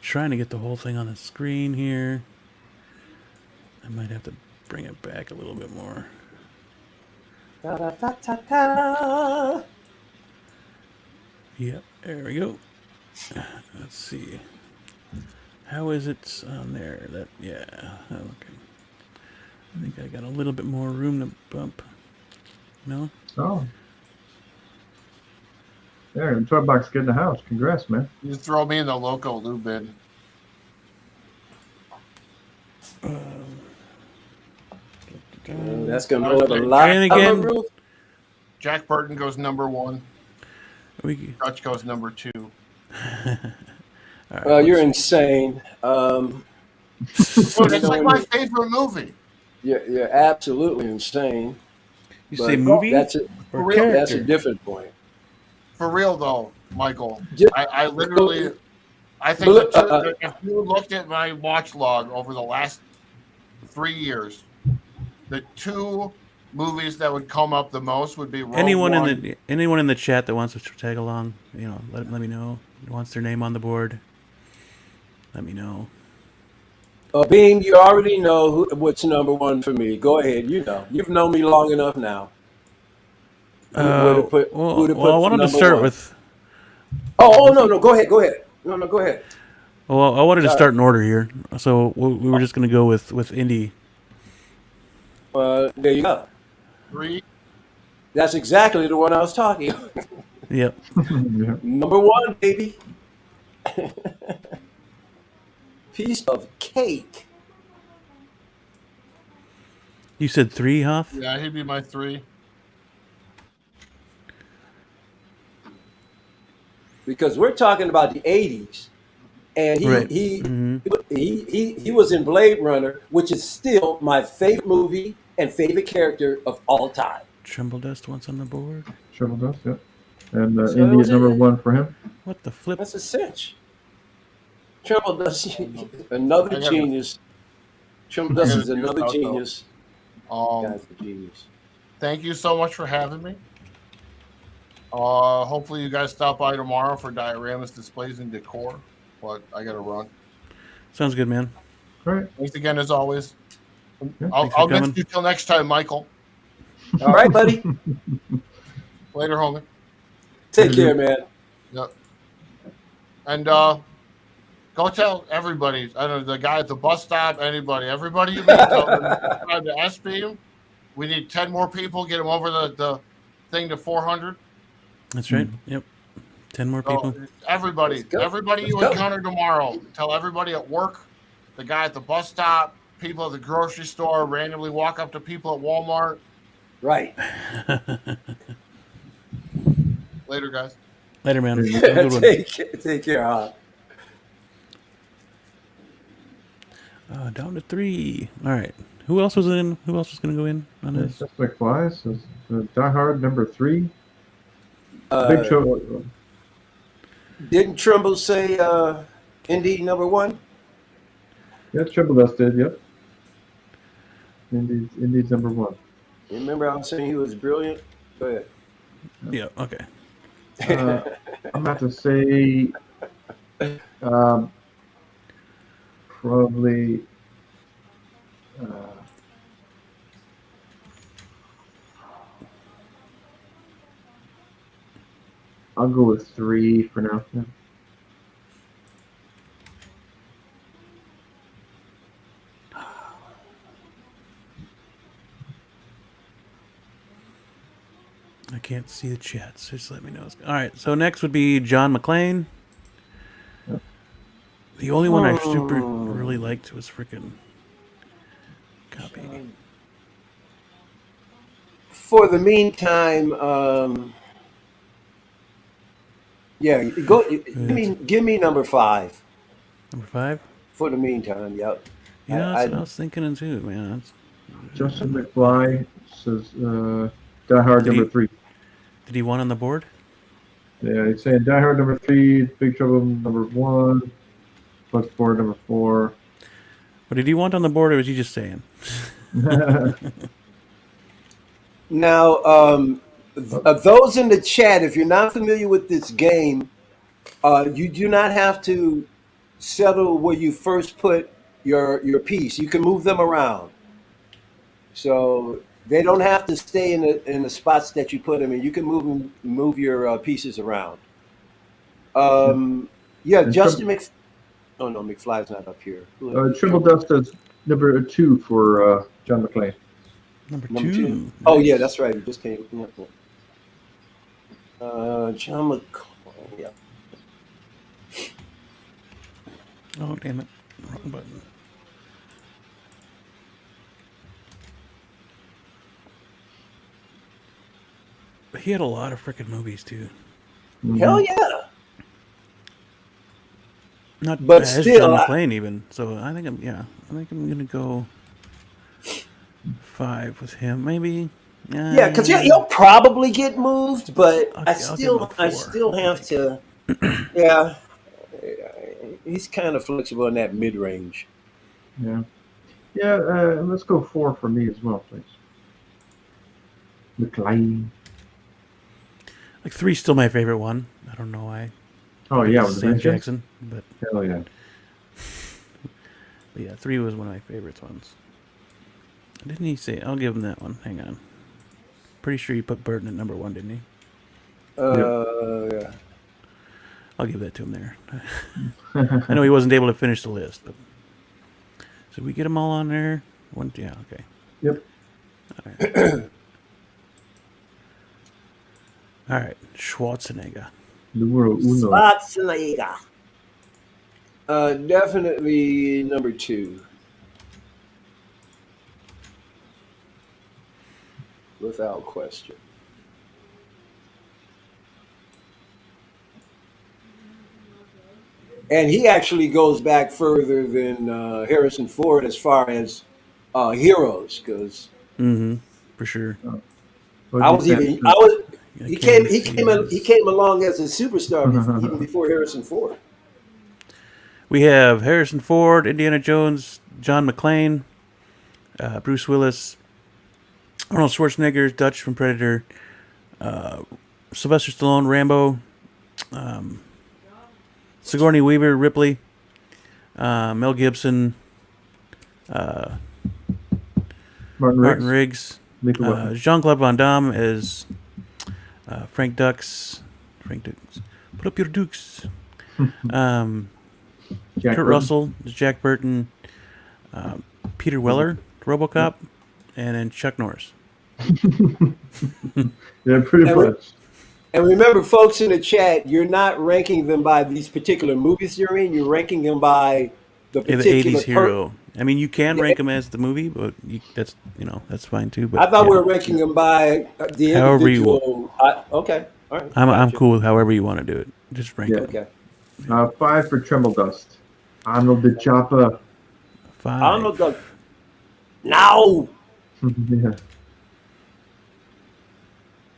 Trying to get the whole thing on the screen here. I might have to bring it back a little bit more. Yep, there we go. Let's see. How is it on there? Okay. I think I got a little bit more room to bump. No? Oh. There, the toy box get in the house. Congrats, man. You throw me in the LOCO lube bin. That's going to be a lot. And again, Jack Burton goes number 1. Dutch goes number 2. Well, you're insane. It's like my favorite movie. You're absolutely insane. You say movie? That's That's a different point. For real, though, Michael. Just, I literally... I think if you looked at my watch log over the last 3 years, the 2 movies that would come up the most would be Rogue anyone One. Anyone in the chat that wants to tag along, let me know. Who wants their name on the board? Let me know. Bean, you already know what's number 1 for me. Go ahead. You know. You've known me long enough now. I wanted to start with... Oh, no. Go ahead. No, go ahead. Well, I wanted to start in order here. So we were just going to go with Indy. There you go. 3. That's exactly the one I was talking about. Yep. Number 1, baby. Piece of cake. You said 3, Hoth? Yeah, he'd be my 3. Because we're talking about the 80s. And he was in Blade Runner, which is still my favorite movie and favorite character of all time. Tremble Dust once on the board. Tremble Dust, yep. And Indy is number 1 for him. What the flip? That's a cinch. Tremble Dust, another genius. Tremble Dust is another genius. Guy's a genius. Thank you so much for having me. Hopefully you guys stop by tomorrow for dioramas, displays, and decor. But I got to run. Sounds good, man. All right. Thanks again, as always. Yeah, I'll miss you till next time, Michael. All right, buddy. Later, homie. Take care, man. Yep. And go tell everybody. I don't know, the guy at the bus stop, everybody you meet, tell them subscribe to S-Beam. We need 10 more people. Get them over the thing to 400. That's right. Yep. 10 more people. Everybody you encounter tomorrow, tell everybody at work, the guy at the bus stop, people at the grocery store, randomly walk up to people at Walmart. Right. Later, guys. Later, man. Have a good one. Take care. Down to 3. All right. Who else was in? Who else was going to go in on this? Just McFly says Die Hard number 3. Big Show. Didn't Trimble say Indy number 1? Yeah, Triple Dust did. Yep. Indy's number 1. Remember I was saying he was brilliant? Go ahead. Yeah, okay. I'm about to say probably I'll go with 3 for now. Yeah. I can't see the chat, so just let me know. All right, so next would be John McClane. Yep. The only one I really liked was freaking Copy. For the meantime, yeah, go. Give me number 5. Number 5? For the meantime, yep. Yeah, that's what I was thinking too, man. Justin McFly says Die Hard number 3. Did he want on the board? Yeah, he's saying Die Hard number 3, Big Trouble number 1, Bloodsport number 4. But did he want on the board, or was he just saying? Now, those in the chat, if you're not familiar with this game, you do not have to settle where you first put your piece. You can move them around. So they don't have to stay in the spots that you put them in. You can move your pieces around. Yeah, Justin Oh no, McFly's not up here. Triple Dust is number 2 for John McClane. Number 2. Nice. Oh yeah, that's right. He just came. John McClane. Yeah. Oh damn it! Wrong button. But he had a lot of freaking movies too. Hell yeah! Not but as still, John McClane even. So I think I'm gonna go 5 with him, maybe. Yeah, because he'll probably get moved, but I still have to. Yeah, he's kind of flexible in that mid range. Yeah, let's go 4 for me as well, please. McClane. Like 3's still my favorite one. I don't know why. Oh yeah, with Sam Jackson, but hell yeah. But yeah, 3 was one of my favorites ones. Didn't he say? I'll give him that one. Hang on. Pretty sure he put Burton at number 1, didn't he? Yeah. I'll give that to him there. I know he wasn't able to finish the list, but so we get them all on there. Yeah, okay. Yep. All right. All right, Schwarzenegger. Schwarzenegger. Definitely number 2. Without question. And he actually goes back further than Harrison Ford as far as heroes goes. For sure. He came along as a superstar even before Harrison Ford. We have Harrison Ford, Indiana Jones, John McClane, Bruce Willis, Arnold Schwarzenegger, Dutch from Predator, Sylvester Stallone, Rambo, Sigourney Weaver, Ripley, Mel Gibson, Martin Riggs, Jean-Claude Van Damme as Frank Dux. Put up your dukes. Kurt Russell, Jack Burton, Peter Weller, RoboCop, and then Chuck Norris. Yeah, pretty much. And remember, folks in the chat, you're not ranking them by these particular movies you're in. You're ranking them by the particular 80s hero. I mean, you can rank them as the movie, but that's fine too. But I thought we were ranking them by the however individual. Okay, all right. I'm cool with however you want to do it. Just rank it. Okay. 5 for Tremble Dust. Arnold the Chopper. 5. Arnold the. No. Yeah.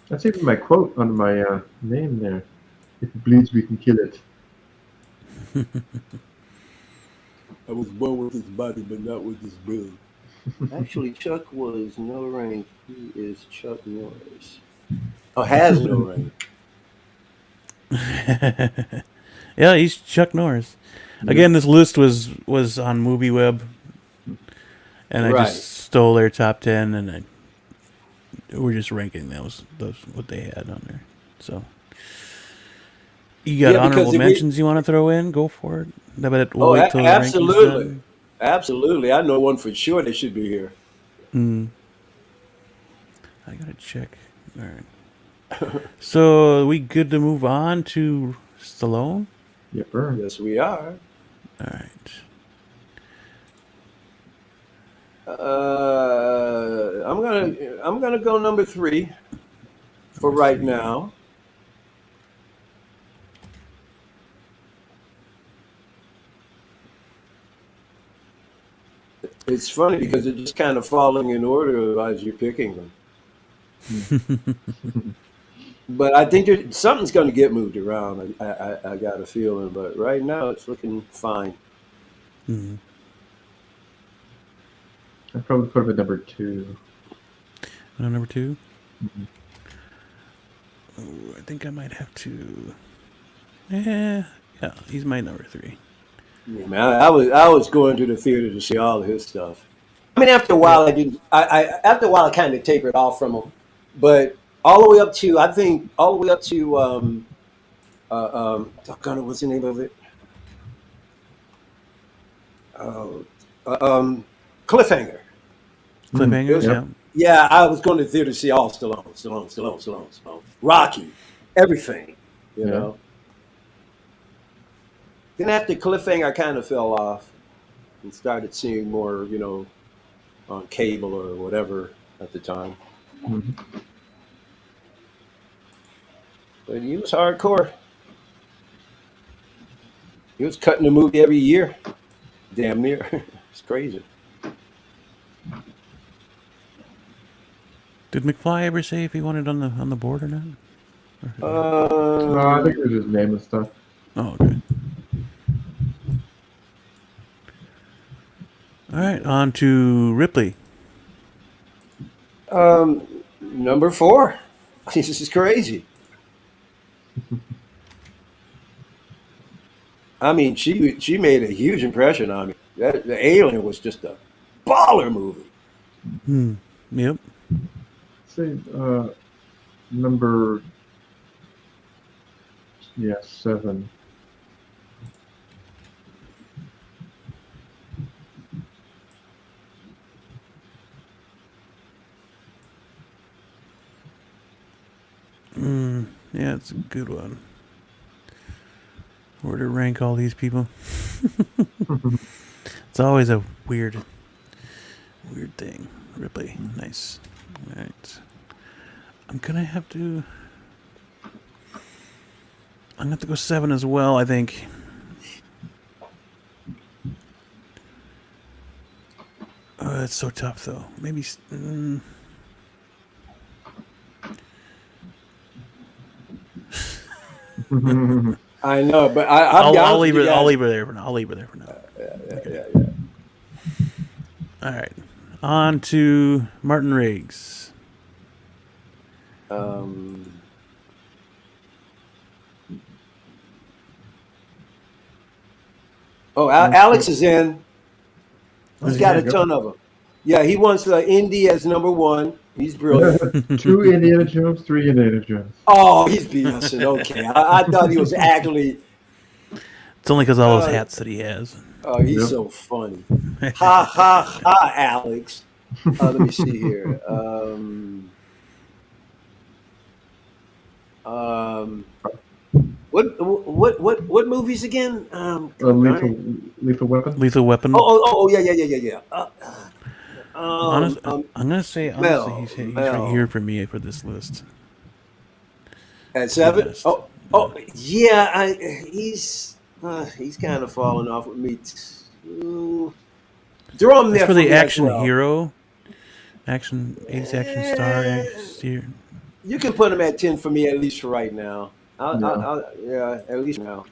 That's even my quote under my name there. If it bleeds, we can kill it. I was born with this body, but not with this build. Actually, Chuck was no rank. He is Chuck Norris. Oh, has no rank. Yeah, he's Chuck Norris. Again, this list was on MovieWeb, and I just stole their top 10, and we're just ranking those what they had on there. So you got honorable mentions you want to throw in? Go for it. We'll wait till absolutely, absolutely. I know one for sure that should be here. I gotta check. All right. So are we good to move on to Stallone? Yep, sir. Yes, we are. All right. I'm gonna go number 3 for right now. It's funny because it's just kind of falling in order as you're picking them. But I think something's going to get moved around. I got a feeling, but right now it's looking fine. Mm-hmm. I'd probably put him at number 2. Number 2? Mm-hmm. Oh, I think I might have to. Yeah, he's my number 3. Yeah, man, I was going to the theater to see all of his stuff. I mean, after a while, after a while, I kind of tapered off from him, but all the way up to what's the name of it? Cliffhanger. Cliffhanger, yeah. Yeah, I was going to the theater to see all Stallone, Rocky, everything, you know. Then after Cliffhanger, I kind of fell off and started seeing more, on cable or whatever at the time. Mm-hmm. But he was hardcore. He was cutting a movie every year, damn near. It's crazy. Did McFly ever say if he wanted on the board or not? No, I think it was his name and stuff. Oh, okay. All right, on to Ripley. Number 4. This is crazy. I mean, she made a huge impression on me. The Alien was just a baller movie. Yep. Say number 7. Yeah, it's a good one. Where to rank all these people? It's always a weird thing. Ripley, nice. All right. I'm gonna have to go 7 as well, I think. Oh, that's so tough, though. Maybe. I know, but I'll leave it. I'll leave it there for now. Yeah. All right. On to Martin Riggs. Alex is in. He's got a ton of them. Yeah, he wants Indy as number 1. He's brilliant. 2 Indiana Jones, 3 Indiana Jones. Oh, he's BSing. Okay, I thought he was actually. It's only because all those hats that he has. Oh, he's so funny. Ha ha ha, Alex. Let me see here. What movies again? Lethal Weapon. Lethal Weapon. Oh, yeah. I'm gonna say honestly, he's right here for me for this list. At 7? Oh, yeah. He's kind of falling off with me. Throw him there for the action well. hero, 80s action star. You can put him at 10 for me, at least for right now. Yeah, at least now.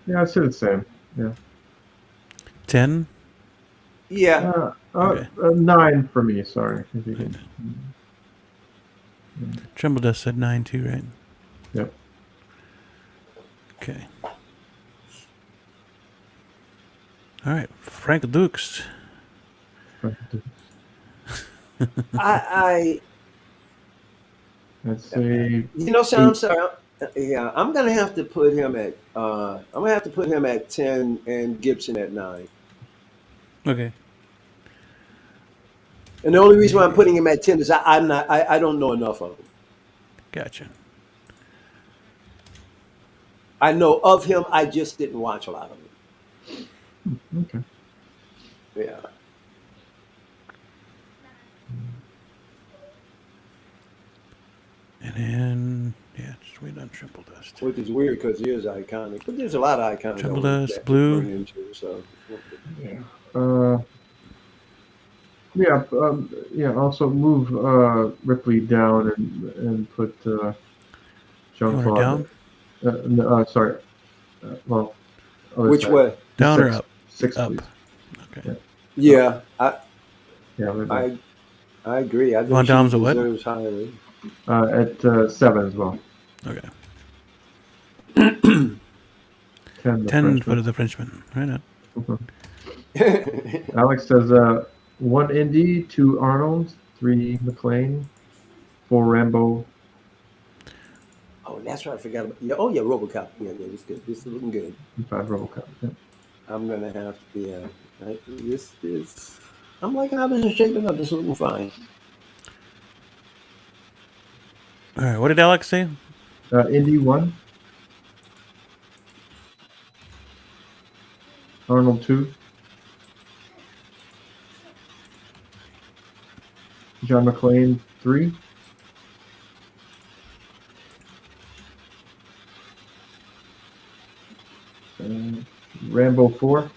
Yeah, I'd say the same. Yeah. 10. Yeah. Okay. 9 for me. Sorry. Tremble Dust said 9 too, right? Yep. Okay. All right, Frank Dukes. I'd say. I'm sorry. Yeah, I'm gonna have to put him at. I'm gonna have to put him at 10 and Gibson at 9. Okay. And the only reason why I'm putting him at 10 is I don't know enough of him. Gotcha. I know of him. I just didn't watch a lot of him. Okay. Yeah. And then, just wait on Tremble Dust. Which is weird because he is iconic, but there's a lot of iconic. Tremble Dust, Blue. Into, so. Yeah. Also move Ripley down and put Jean-Claude down. Sorry. Which way? Down 6, or up? 6, up. Please. Okay. Yeah. I agree. I think Dom's at what? Highly. At 7 as well. Okay. 10 for the Frenchman. Right on. Alex says 1 Indy, 2 Arnold, 3 McLean, 4 Rambo. Oh, that's right. I forgot about. Yeah. Oh, yeah. RoboCop. Yeah, it's good. This is looking good. 5 RoboCop. Yeah. I'm gonna have to be. This is. I'm like, how this is shaping up. This is looking fine. All right. What did Alex say? Indy 1. Arnold 2. John McClane 3. Rambo 4.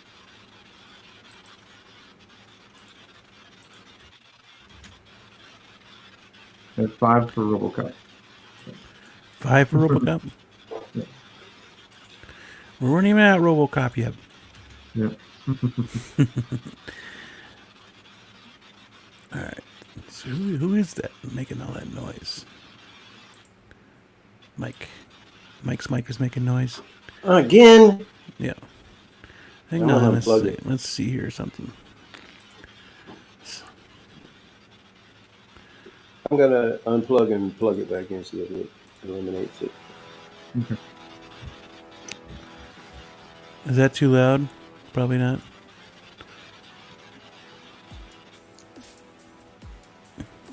And 5 for RoboCop. 5 for RoboCop? Yeah. We weren't even at RoboCop yet. Yeah. All right. So who is that making all that noise? Mike. Mike's mic is making noise. Again? Yeah. Hang on. Let's see here something. I'm going to unplug and plug it back in so that it eliminates it. Okay. Is that too loud? Probably not.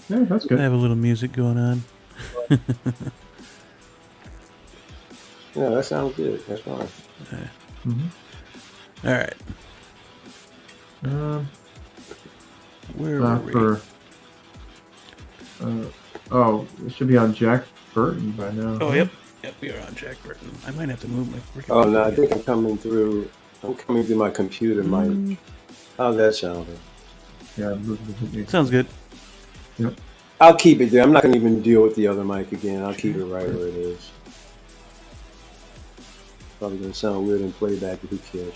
Yeah, that's good. I have a little music going on. Yeah, that sounds good. That's fine. Okay. Mm-hmm. All right. Where were we? It should be on Jack Burton by now. Oh, yep, we are on Jack Burton. I might have to move my freaking... Oh, no, I think I'm coming through my computer mic. How's that sounding? Yeah, sounds good. Yep. I'll keep it there. I'm not going to even deal with the other mic again. I'll keep it right where it is. Probably going to sound weird in playback, but who cares?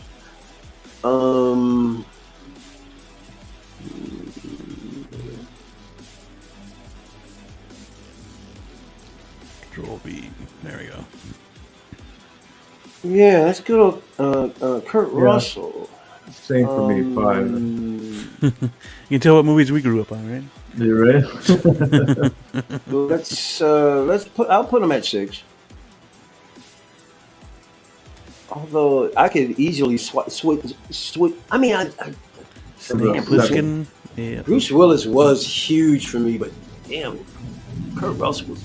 Control V. There we go. Yeah, let's go to Kurt Russell. Same for me, 5. You can tell what movies we grew up on, right? You ready? I'll put him at 6. Although I could easily switch. I mean, Bliskin. Yeah. Bruce Willis was huge for me, but damn, Kurt Russell was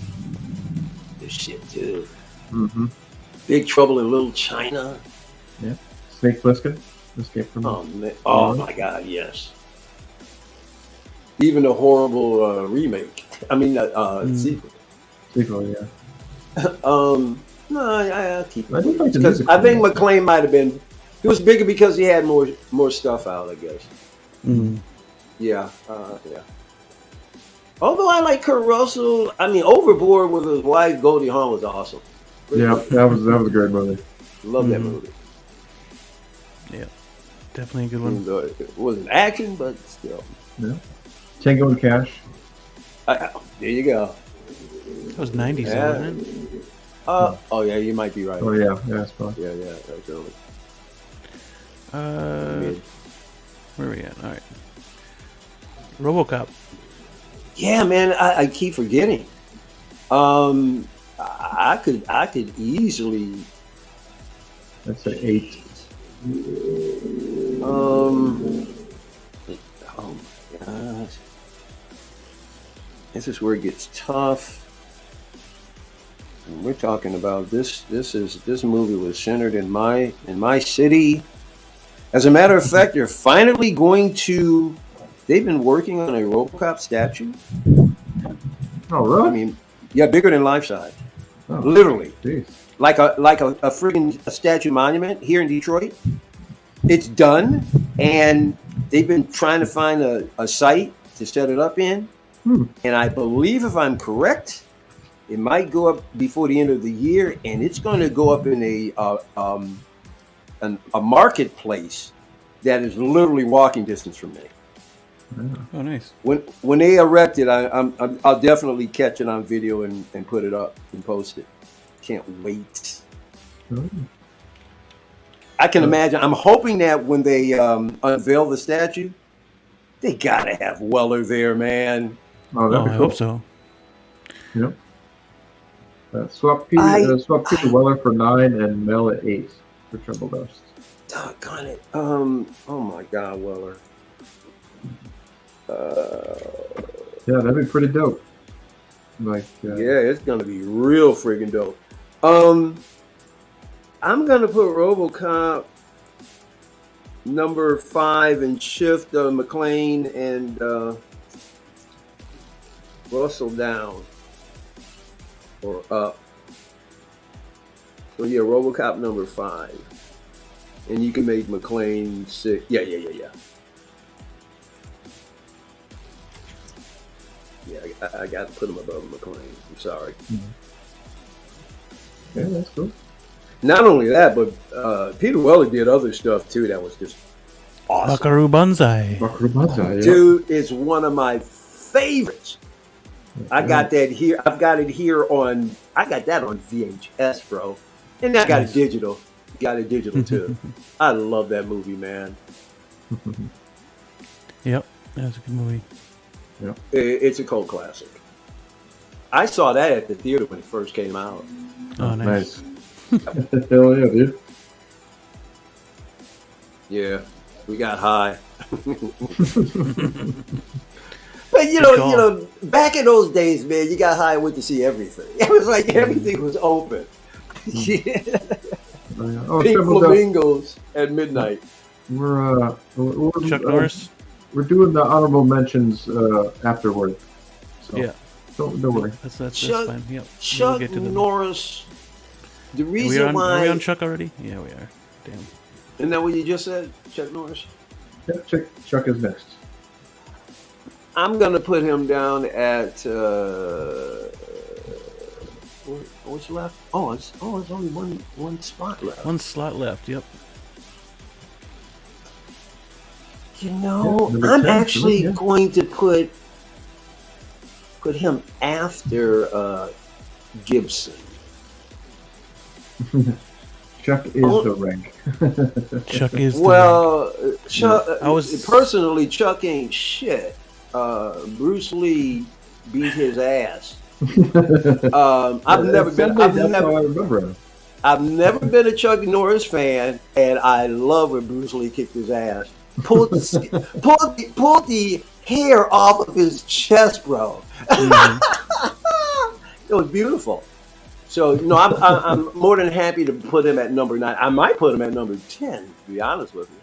this shit too. Mm-hmm. Big Trouble in Little China. Yeah. Snake Plissken. Escape from. Oh man! Oh my God! Yes. Even a horrible remake. I mean, sequel. Sequel, yeah. No, I'll keep it. I think McClane might have been. He was bigger because he had more stuff out, I guess. Yeah, yeah. Although I like Kurt Russell, I mean, Overboard with his wife Goldie Hawn was awesome. Yeah, that was a great movie. Love that movie. Yeah, definitely a good one. It wasn't action, but still. Yeah. Tango and Cash. There you go. That was 90s, wasn't it? Oh yeah, you might be right. Oh yeah, that's fine. Yeah, that's early. Where are we at? All right. RoboCop. Yeah, man, I keep forgetting. I could easily. That's an 8. Oh my gosh, this is where it gets tough. And we're talking about this movie was centered in my city. As a matter of fact, they're finally going to. They've been working on a RoboCop statue. Oh really? I mean, yeah, bigger than life size. Oh, literally. Geez. Like a freaking statue monument here in Detroit. It's done, and they've been trying to find a site to set it up in. And I believe, if I'm correct, it might go up before the end of the year, and it's going to go up in a marketplace that is literally walking distance from me. Oh, nice. When they erect it, I'll definitely catch it on video and put it up and post it. Can't wait. I can imagine. I'm hoping that when they unveil the statue, they gotta have Weller there, man. Oh, that'd be I cool. hope so. Yep. Swap Peter Weller for 9 and Mel at 8 for Triple Dust. Doggone it. Oh my God, Weller. Yeah, that'd be pretty dope. Like, yeah, it's gonna be real friggin' dope. I'm gonna put RoboCop number 5 and shift McClane and Russell down or up. So yeah, RoboCop number 5, and you can make McClane 6. Yeah. Yeah, I got to put him above McClane. I'm sorry. Yeah, that's cool. Not only that, but Peter Weller did other stuff too that was just awesome. Buckaroo Banzai. Yeah. Dude, it's one of my favorites. I got that here. I've got it here on. I got that on VHS, bro, and I got it digital. Got it digital too. I love that movie, man. Yep, that's a good movie. Yep. It's a cult classic. I saw that at the theater when it first came out. Oh, nice. Hell yeah, dude. Yeah, we got high. But you know, back in those days, man, you got high and went to see everything. It was like everything was open. Yeah. Pink flamingos at midnight. We're Chuck Norris. We're doing the honorable mentions afterward. So Yeah. Don't worry. That's fine. Yep. Chuck we'll get to them. Norris. The Are reason why. Are we on Chuck already? Yeah, we are. Damn. Isn't that what you just said, Chuck Norris? Yeah, Chuck is next. I'm gonna put him down at what's left? It's only one spot left. One slot left. Yep. You know, Yeah, I'm 10, actually yeah. going to put him after Gibson. Chuck is the rank. Chuck is. Chuck. Personally, Chuck ain't shit. Bruce Lee beat his ass. I've never been. That's how I remember him. I've never been a Chuck Norris fan, and I love when Bruce Lee kicked his ass. Pulled the hair off of his chest, bro. It was beautiful. So, I'm more than happy to put him at number 9. I might put him at number 10, to be honest with you.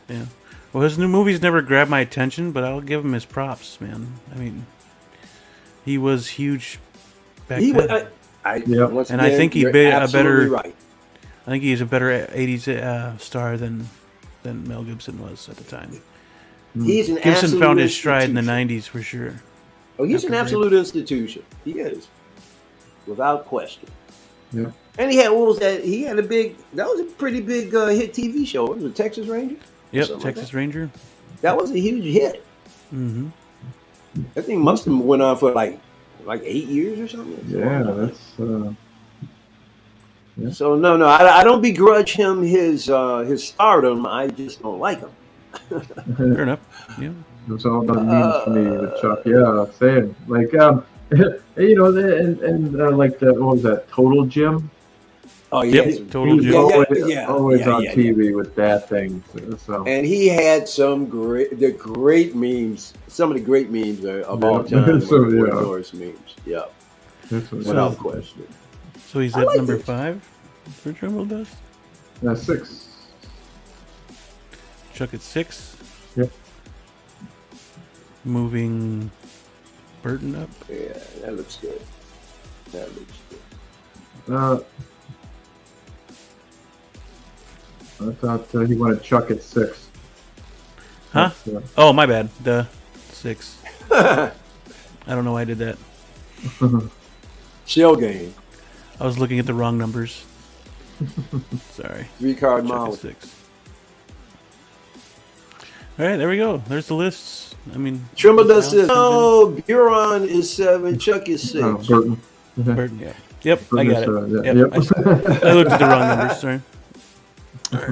Yeah. Well, his new movies never grabbed my attention, but I'll give him his props, man. I mean, he was huge back then. I think he'd be a better. Right. I think he's a better 80s star than Mel Gibson was at the time. He's an Gibson found his stride in the 90s for sure. Oh, he's an absolute institution. He is, without question. Yeah. And he had what was that? He had that was a pretty big hit TV show. What was it, Texas Ranger? Yep, Texas Ranger. That was a huge hit. Mm-hmm. That thing must have went on for like 8 years or something. Yeah, that's. Yeah. So no, I don't begrudge him his stardom. I just don't like him. Fair enough. Yeah. It's all about memes to me with Chuck. Yeah, same. Like like what was that? Total Gym. Oh yeah, Total Gym. Always on TV with that thing. So. And he had some great memes. Some of the great memes of all time. Norris memes. Yeah, without question. So he's at number 5 for Trumbull Dust? 6. Chuck at 6? Yep. Moving Burton up? Yeah, that looks good. I thought he wanted Chuck at 6. Huh? Oh, my bad. The 6. I don't know why I did that. Shell game. I was looking at the wrong numbers. Sorry. 3-card model. 6. All right, there we go. There's the lists. I mean, Trimble does 6. No, Buron is 7. Chuck is 6. Burton. Burton, yeah. Yep, Burton I got it. Yep. I looked at the wrong numbers.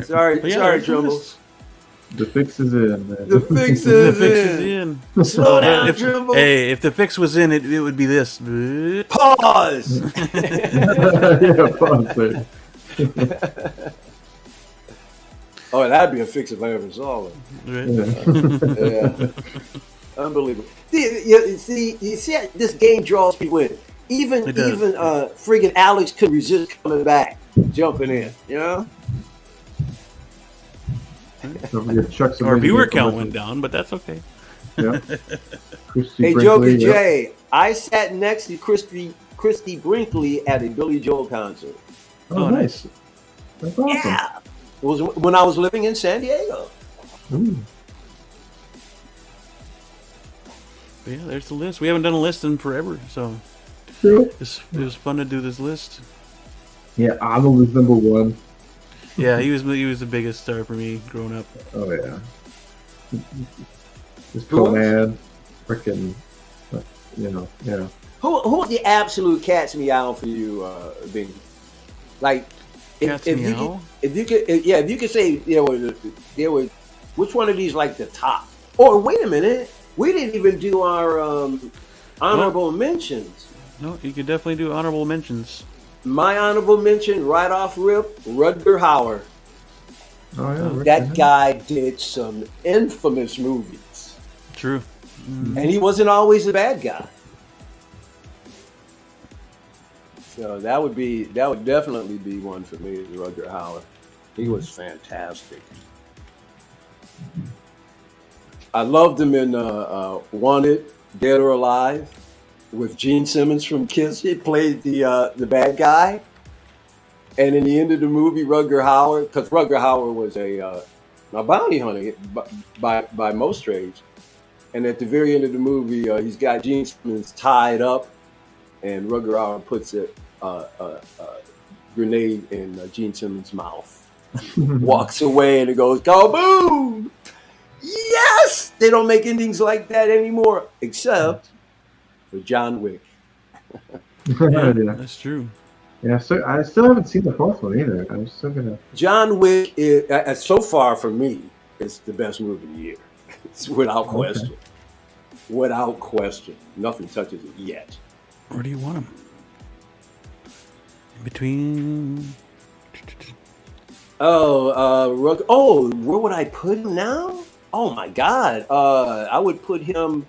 Sorry. Sorry, Trimble. The fix is in. The fix is in. Slow down, Trimble. Hey, if the fix was in, it would be this. Pause. Yeah, pause it. Oh, that'd be a fix if I ever saw it. Right? Yeah. Unbelievable. You see, this game draws people in. Even friggin' Alex could resist coming back, jumping in. You know. Our viewer count went down, but that's okay. Yeah. Hey, Joker J, I sat next to Christy Brinkley at a Billy Joel concert. Oh, nice. That's awesome. Yeah. It was when I was living in San Diego. Ooh. But yeah, there's the list. We haven't done a list in forever, so True. it was fun to do this list. Yeah, Arnold was number 1. Yeah, he was the biggest star for me growing up. Oh yeah. This Conan, freaking, yeah. Who was the absolute cat's meow for you, Bing? Like, if you could say there were, which one of these like the top? Or wait a minute, we didn't even do our honorable mentions. No, you could definitely do honorable mentions. My honorable mention, right off rip, Rutger Hauer. Oh yeah. That guy did some infamous movies. True. And he wasn't always a bad guy. So that would definitely be one for me, is Rutger Hauer. He was fantastic. I loved him in Wanted, Dead or Alive, with Gene Simmons from Kiss. He played the bad guy. And in the end of the movie, Rutger Hauer, because Rutger Hauer was a bounty hunter by most trades. And at the very end of the movie, he's got Gene Simmons tied up, and Rutger Hauer puts a grenade in Gene Simmons' mouth. Walks away, and it goes, kaboom! Yes! They don't make endings like that anymore, except for John Wick. Yeah, that's true. Yeah, so I still haven't seen the fourth one either. I'm still gonna. John Wick is so far for me, it's the best movie of the year. It's without question. Without question, nothing touches it yet. Where do you want him? Between. Where would I put him now? Oh my God. I would put him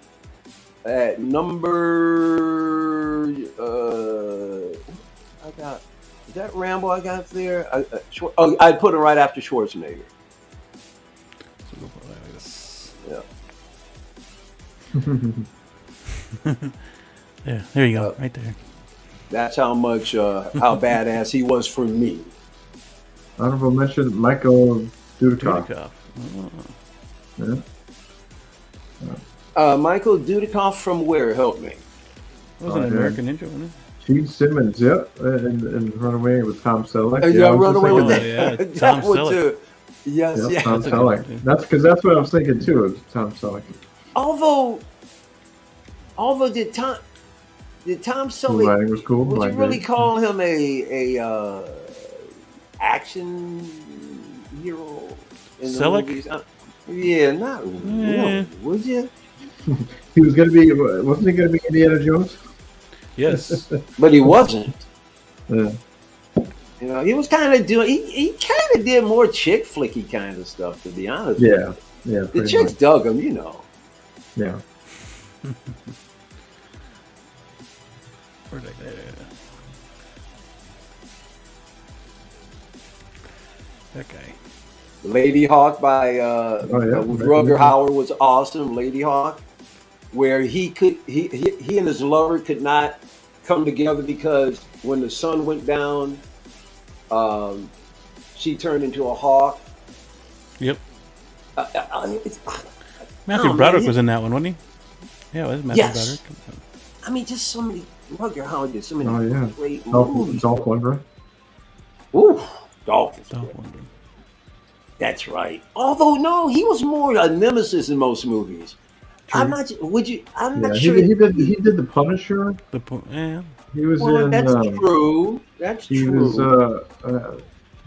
at number. Is that Rambo I got there? I'd put him right after Schwarzenegger. Yeah. Yeah, there you go, right there. That's how much, how badass he was for me. Honorable mention, Michael Dudikoff. Oh. Yeah. Michael Dudikoff from where? Help me. Wasn't it American Ninja, wasn't it? Gene Simmons, yep, and Runaway with Tom Selleck. Runaway with that. Yeah, Tom Selleck. Yes, yep, yeah. Tom Selleck. That's what I was thinking too. Is Tom Selleck. Although did Tom Selleck? Writing was cool. Would you really call him a action hero in the Selleck? movies? Yeah, not really. Would you? He was going to be. Wasn't he going to be Indiana Jones? Yes. But he wasn't. Yeah. You know, he was kind of doing. He kind of did more chick flicky kind of stuff, to be honest. Yeah. Yeah. The chicks dug him, you know. Yeah. Where'd I go? That guy. Lady Hawk by with Rutger Hauer was awesome. Lady Hawk, where he and his lover could not come together because when the sun went down, she turned into a hawk. Yep. Matthew Broderick was in that one, wasn't he? Yeah, it was Matthew Broderick. I mean, just so many. Rutger Hauer did so many great movies. Dolph Lundgren. Ooh, Dolph Lundgren. That's right. Although no, he was more a nemesis in most movies. True. I'm not sure. He did the Punisher. He was in. That's true. That's true. He was.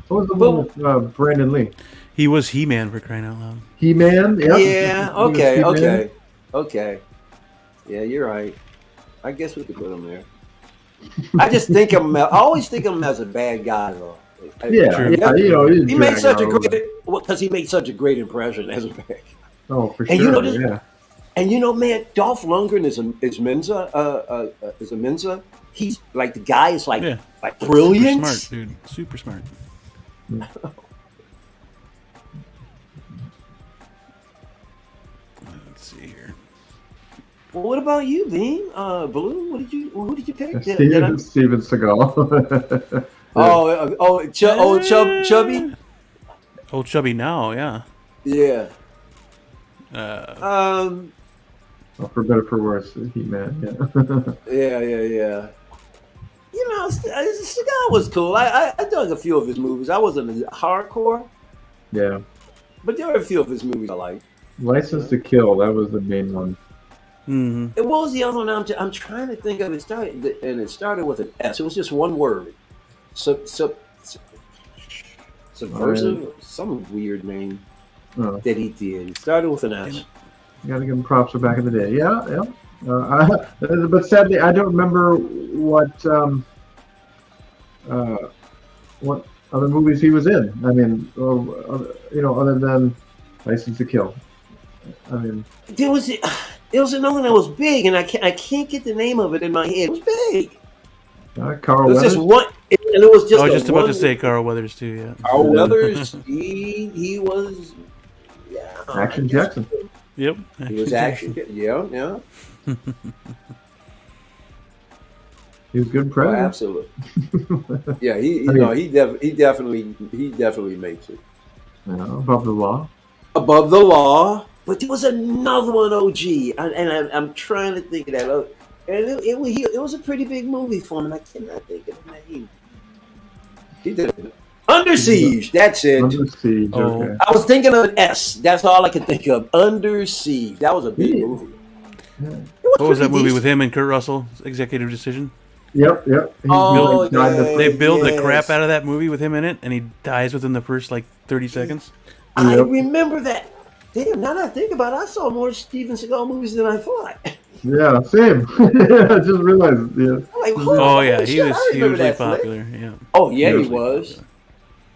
What was the one with Brandon Lee? He was He-Man, for crying out loud. He-Man. Yep. Yeah. Okay. Yeah, you're right. I guess we could put him there. I just think I always think of him as a bad guy, though. Yeah, you know, he made such a great because he made such a great impression as a bad guy. Oh, for and sure. And you know, man, Dolph Lundgren is a Mensa. He's like the guy is like brilliant, super smart, dude, super smart. Let's see here. Well, what about you, Bean? Blue? Who did you pick? Steven Seagal. Chubby. Old Chubby now, yeah. Yeah. For better for worse, He-Man. Yeah. You know, Seagal was cool. I dug a few of his movies. I wasn't hardcore. Yeah. But there were a few of his movies I liked. License to Kill, that was the main one. Mm-hmm. And what was the other one? I'm trying to think of it. It started with an S. It was just one word. Subversive, some weird name that he did. It started with an S. You gotta give him props for back in the day. Yeah. But sadly, I don't remember what other movies he was in. I mean, other than License to Kill. I mean, there was another one that was big, and I can't get the name of it in my head. It was big. Carl Weathers. Just one, and it was just. I was just about to say Carl Weathers too. Yeah. Carl Weathers. he was. Yeah. Action Jackson. Yep. He was Action. Yeah. He was good president. Oh, absolutely. Yeah, he definitely makes it. Above the Law. Above the Law. But there was another one, OG, and I'm trying to think of that. And it was a pretty big movie for him, and I cannot think of the name. He did it. Under Siege, that's it. Under Siege, okay. I was thinking of an S. That's all I could think of. Under Siege. That was a big movie. Yeah. What was that movie with him and Kurt Russell? Executive Decision? Yep. They build the crap out of that movie with him in it, and he dies within the first 30 seconds. I remember that. Damn, now that I think about it, I saw more Steven Seagal movies than I thought. Yeah, same. I just realized. Yeah. Like, Oh yeah, he shit, was I remember hugely that flick. popular. Yeah. Oh yeah, he Hugely was.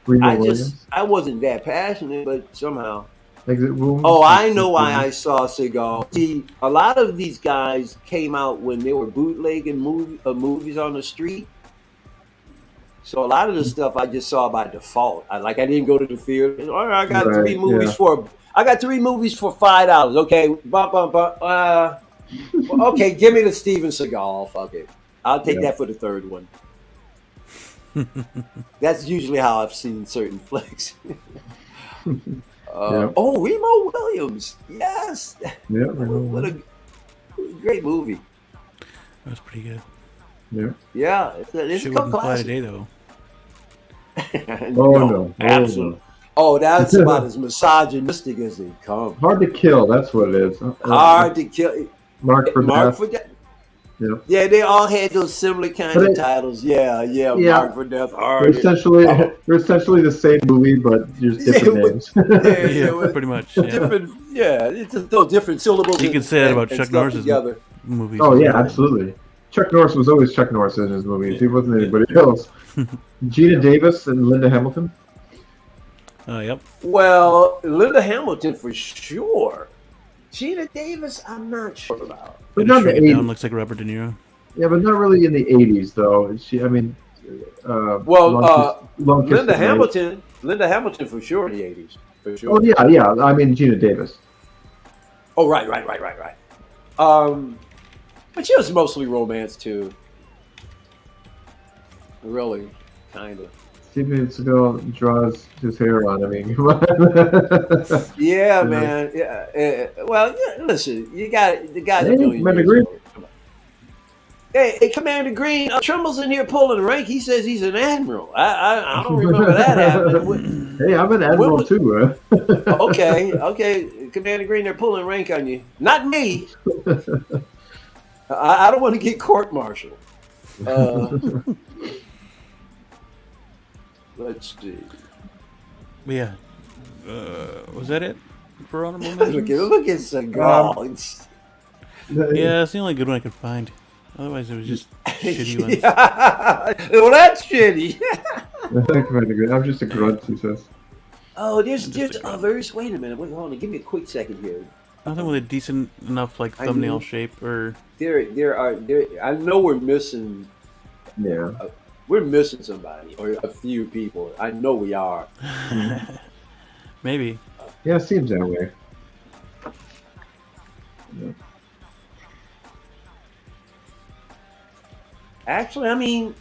popular. Remo I wasn't that passionate, but somehow. Exit Wounds. Oh, I know why I saw Seagal. See, a lot of these guys came out when they were bootlegging movies on the street. So a lot of the stuff I just saw by default. I didn't go to the theater. All right, I got three movies for $5. Okay, okay, give me the Steven Seagal. Fuck it, I'll take that for the third one. That's usually how I've seen certain flicks. Oh, Remo Williams, yes. Yeah, what a great movie. That was pretty good. Yeah, it's a cult classic today though. No, absolutely. Oh, that's about as misogynistic as they come. Hard to Kill, that's what it is. Hard to Kill. Mark for Death. Yeah, they all had those similar kind of titles. Yeah. Mark for Death. They're essentially the same movie, but just different names. Yeah, pretty much. Different. Yeah, it's just those different syllables. You can say that about Chuck Norris's movies. Oh yeah, absolutely. Chuck Norris was always Chuck Norris in his movies. He wasn't anybody else. Gina Davis and Linda Hamilton. Yep. Well, Linda Hamilton for sure. Gina Davis, I'm not sure about. But not in the 80s. Looks like Robert De Niro. Yeah, but not really in the 80s though. Linda Hamilton for sure in the 80s. For sure. Oh yeah. I mean Gina Davis. Oh right. But she was mostly romance too. Really, kind of. Steven Seagal draws his hair on. I mean, come on. Yeah, man. Yeah. Well, listen, you got the guy. Commander Green. Hey, Commander Green. Trimble's in here pulling rank. He says he's an admiral. I don't remember that happening. Hey, I'm an admiral too. Okay, Commander Green, they're pulling rank on you. Not me. I don't want to get court-martialed. Let's see. Yeah. Was that it for honorable mentions? Look at Seagal. Yeah, it's the only good one I could find. Otherwise, it was just shitty ones. Well, that's shitty. I'm just a grunt, he says. Oh, there's others. Wait a minute. Wait, hold on. Give me a quick second here. Nothing with a decent enough thumbnail shape or. There are. I know we're missing. Yeah. We're missing somebody or a few people. I know we are. Maybe. Yeah, it seems that way. Yeah. Actually, I mean,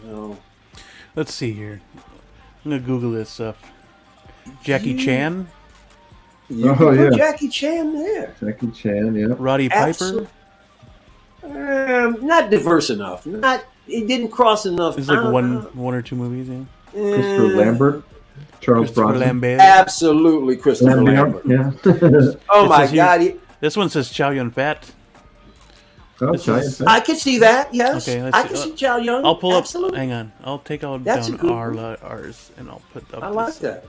no. Let's see here. I'm gonna Google this stuff. Jackie Chan. You can put Jackie Chan there. Jackie Chan, yeah. Roddy Piper. Not diverse enough. It didn't cross enough. It's like one or two movies. Yeah. Christopher Lambert. Charles Bronson. Lambert. Absolutely, Christopher Lambert. Yeah. Oh my God. This one says Chow Yun Fat. I can see that. Yes. Okay, I can see Chow Yun. I'll pull Absolutely. up. Hang on. I'll take down ours and I'll put up. I like that.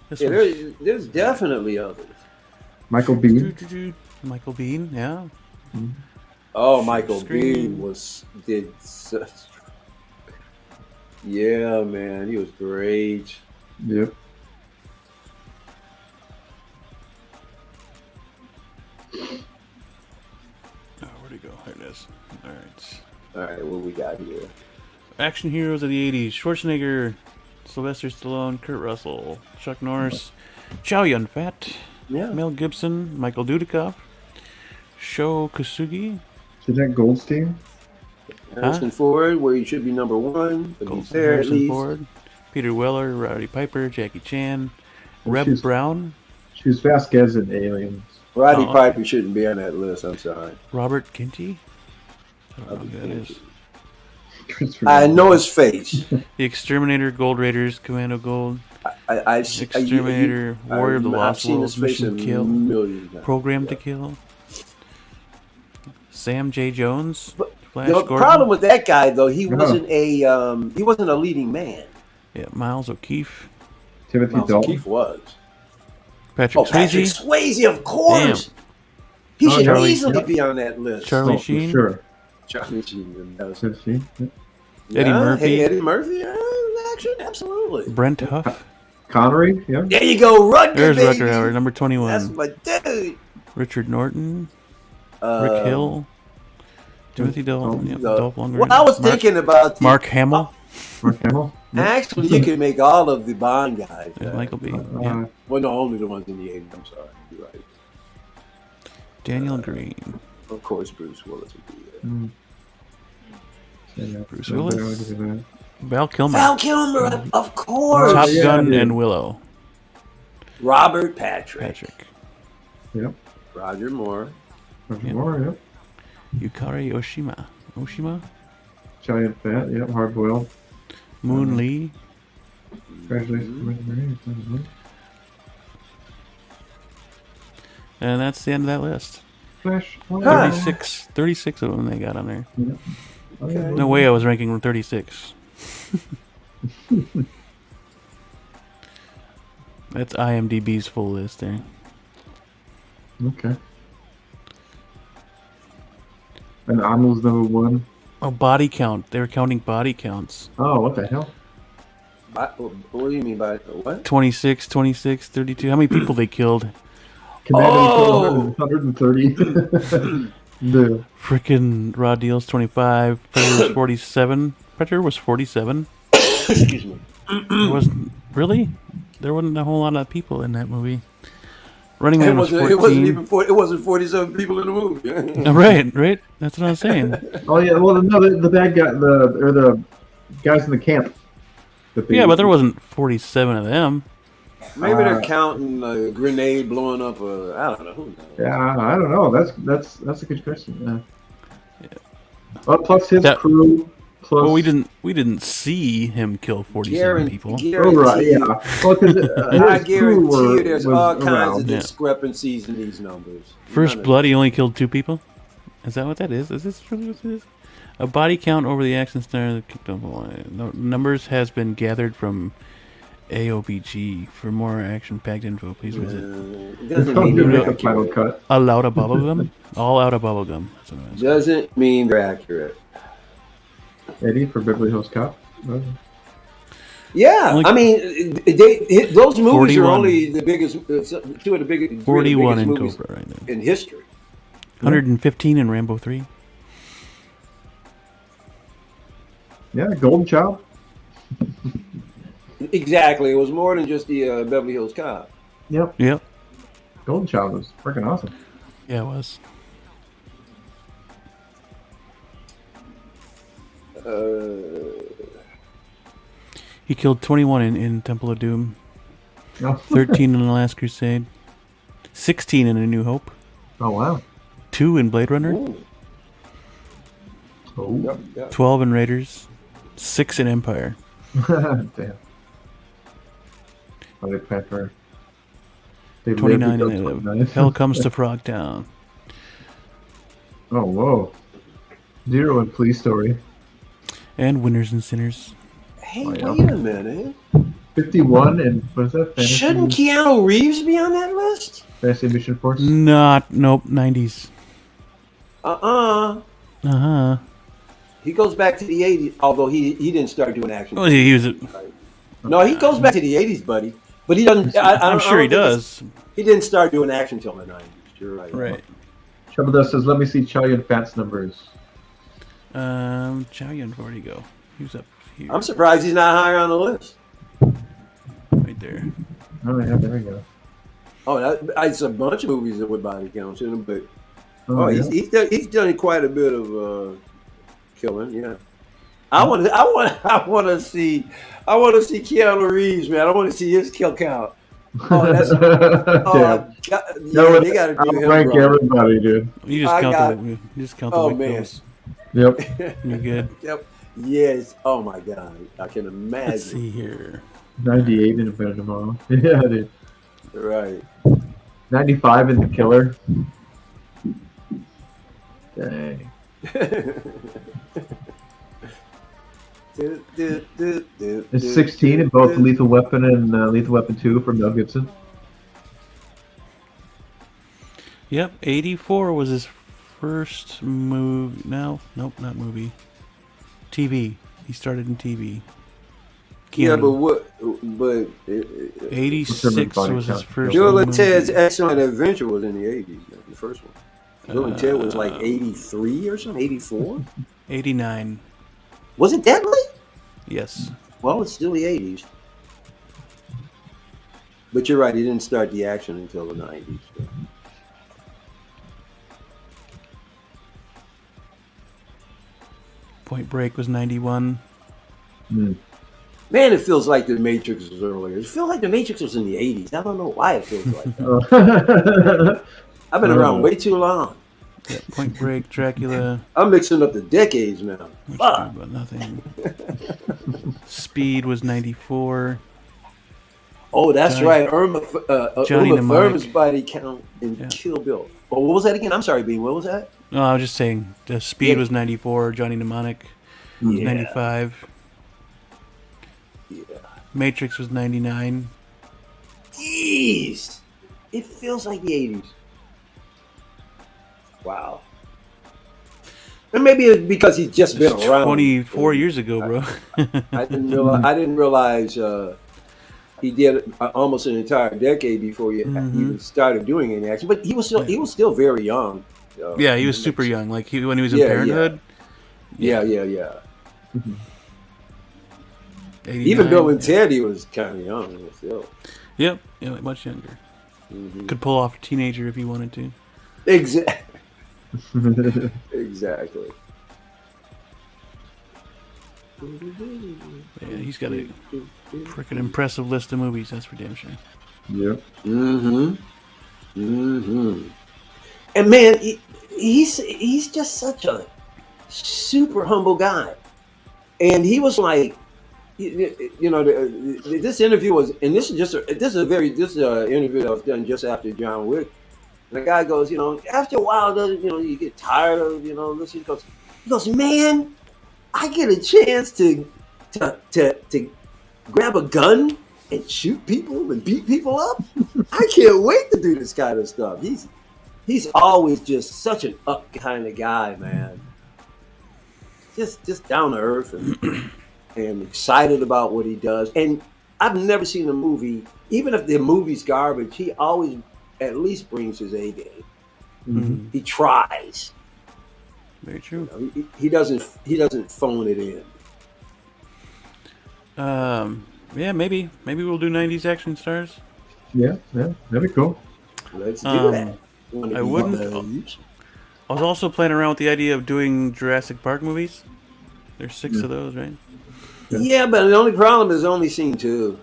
There's definitely others. Michael Biehn. Michael Biehn, yeah. Mm-hmm. Oh, Michael Biehn did such. Yeah, man, he was great. Yep. Oh, where'd he go? There it is. All right, what we got here? Action heroes of the 80s. Schwarzenegger, Sylvester Stallone, Kurt Russell, Chuck Norris, Chow Yun Fat, Mel Gibson, Michael Dudikoff, Sho Kosugi. Jeanette Goldstein. Harrison Ford, where he should be number one. But he's there at least. Ford, Peter Weller, Roddy Piper, Jackie Chan, Reb Brown. She was Vasquez in Aliens. Roddy Piper shouldn't be on that list. I'm sorry. Robert Ginty. I don't know who that is. I know his face. The Exterminator, Gold Raiders, Commando Gold. Exterminator, Warrior of the Lost World, Mission Kill, Program to Kill. Sam J. Jones. Flash the Gordon. Problem with that guy, though, he wasn't a leading man. Yeah, Miles O'Keefe. Timothy Dalton. O'Keefe was. Patrick Swayze. Patrick Swayze, of course. Damn. He should easily be on that list. Charlie Sheen. Sure. Charlie Sheen. Eddie Murphy. Hey, Eddie Murphy. Action, absolutely. Brent Huff. Connery. Yeah. There you go, Rutger. There's baby. Rutger Hauer, number 21. That's my dude. Richard Norton. Rick Hill. Timothy Dolph Lundgren. Well, I was thinking about Mark Hamill. Mark Hamill. Actually, you can make all of the Bond guys. Michael B. Well, no, only the ones in the 80s. I'm sorry. You're right. Daniel Green. Of course, Bruce Willis would be there. Bruce Willis. Val Kilmer. Val Kilmer, of course. Top Gun and Willow. Robert Patrick. Yep. Roger Moore. Roger Moore, yep. Yukari Oshima. Giant Fat, yep. Hard Boiled. Moon Lee. Congratulations. And that's the end of that list. Flash. 36 of them they got on there. Yep. Okay. No way I was ranking 36. That's IMDb's full list there. Okay. And Arnold's number 1. Oh, body count. They were counting body counts. Oh, what the hell? What do you mean by what? 26, 32. How many people they killed? Commanding 130. No. Freaking Raw Deal's 25. Predator was 47. Predator was 47. Excuse me. Really? There wasn't a whole lot of people in that movie. Running Man was 14. It wasn't 47 people in the movie. Right. That's what I was saying. Oh yeah, well no, the bad guy, the guys in the camp. Yeah, but there wasn't 47 of them. Maybe they're counting a grenade blowing up. I don't know. Who knows? Yeah, I don't know. That's a good question. Yeah. Plus his crew. Plus, well, we didn't see him kill 47 people. Oh right, yeah. Well, I guarantee you, there's all kinds of discrepancies in these numbers. First Blood, he only killed 2 people. Is that what that is? Is this really what it is? A body count over the action star that kicked off the line. Numbers has been gathered from AOBG. For more action-packed info, please visit. All out of bubblegum. All out of bubblegum. Doesn't mean they're accurate. Eddie for Beverly Hills Cop. Yeah, I mean, those movies 41. Are only the biggest, 2 of the biggest, 41 in movies Cobra right there. In history. 115 in Rambo 3. Yeah, Golden Child. Exactly, it was more than just the Beverly Hills Cop. Yep. Golden Child was freaking awesome. Yeah, it was. He killed 21 in Temple of Doom, 13 in The Last Crusade, 16 in A New Hope. Oh, wow. 2 in Blade Runner. Ooh. Oh. Yep. 12 in Raiders, 6 in Empire. Damn. Black Panther. 29 in 11. Hell Comes to Frogtown. Oh, whoa. 0 in Police Story. And Winners and Sinners. Hey, wait a minute. 51 and what is that? Fantasy? Shouldn't Keanu Reeves be on that list? Fantasy Mission Force? Nope, 90s. Uh-huh. He goes back to the 80s, although he didn't start doing action. Oh, he was No, he goes back to the 80s, buddy. But he doesn't. I'm sure he does. He didn't start doing action till the 90s. You're right. Right. Trouble Dust says, let me see Chow Yun Fat's numbers. Chow Yun, where'd he go? He was up here. I'm surprised he's not higher on the list. Right there. Oh, yeah, there we go. Oh, it's a bunch of movies that would body count in him, but yeah. he's done quite a bit of killing. Yeah, I want to see Keanu Reeves, man. I want to see his kill count. Oh, that's they got to do him rank wrong. Everybody, dude. You just count the Oh white man. pills. Yep. You're good. Yep. Yes. Oh my God. I can imagine. Let's see here. 98 in Better Tomorrow. Yeah, dude. Right. 95 in The Killer. Dang. It's 16 in both Lethal Weapon and Lethal Weapon 2 from Mel Gibson. Yep, 84 was his first movie. No, nope, not movie. TV. He started in TV. Yeah, Keanu. but what? But 86 was his first Bill and movie. Ted's Excellent Adventure was in the 80s. The first one. Bill and Ted was like 83 or something. 84. 89. Was it that late? Yes. Well, it's still the 80s. But you're right. He didn't start the action until the 90s. So. Point Break was 91. Mm. Man, it feels like The Matrix was earlier. It feels like The Matrix was in the 80s. I don't know why it feels like that. I've been around way too long. Yeah, Point Break, Dracula. I'm mixing up the decades now. But nothing. Speed was 94. Oh, that's Johnny, right. Johnny Uma Mnemonic. Thurman's body count in Kill Bill. Oh, what was that again? I'm sorry, Bean. What was that? No, I was just saying. The Speed was 94. Johnny Mnemonic was 95. Yeah. Matrix was 99. Jeez. It feels like the 80s. Wow. And maybe it's because he's just been around. 24 years ago, bro. I didn't realize he did almost an entire decade before he even started doing any action. But he was still very young. Yeah, he was super young. Like when he was in Parenthood. Yeah. Mm-hmm. Even Bill and Ted, he was kind of young still. Yep, much younger. Mm-hmm. Could pull off a teenager if he wanted to. Exactly. Exactly. Yeah, he's got a freaking impressive list of movies. That's for damn sure. Yep. And man, he's just such a super humble guy. And he was like, this interview was, and this is an interview that was done just after John Wick. And the guy goes, after a while, you get tired of, listening. He goes, man, I get a chance to grab a gun and shoot people and beat people up. I can't wait to do this kind of stuff. He's always just such an up kind of guy, man. Just down to earth and excited about what he does. And I've never seen a movie, even if the movie's garbage, he always at least brings his A game. Mm-hmm. He tries. Very true. He doesn't phone it in. Yeah, maybe we'll do 90s action stars. Yeah, that'd be cool. Let's do that. I wouldn't. I was also playing around with the idea of doing Jurassic Park movies. There's 6 of those, right? Yeah, but the only problem is only seen 2.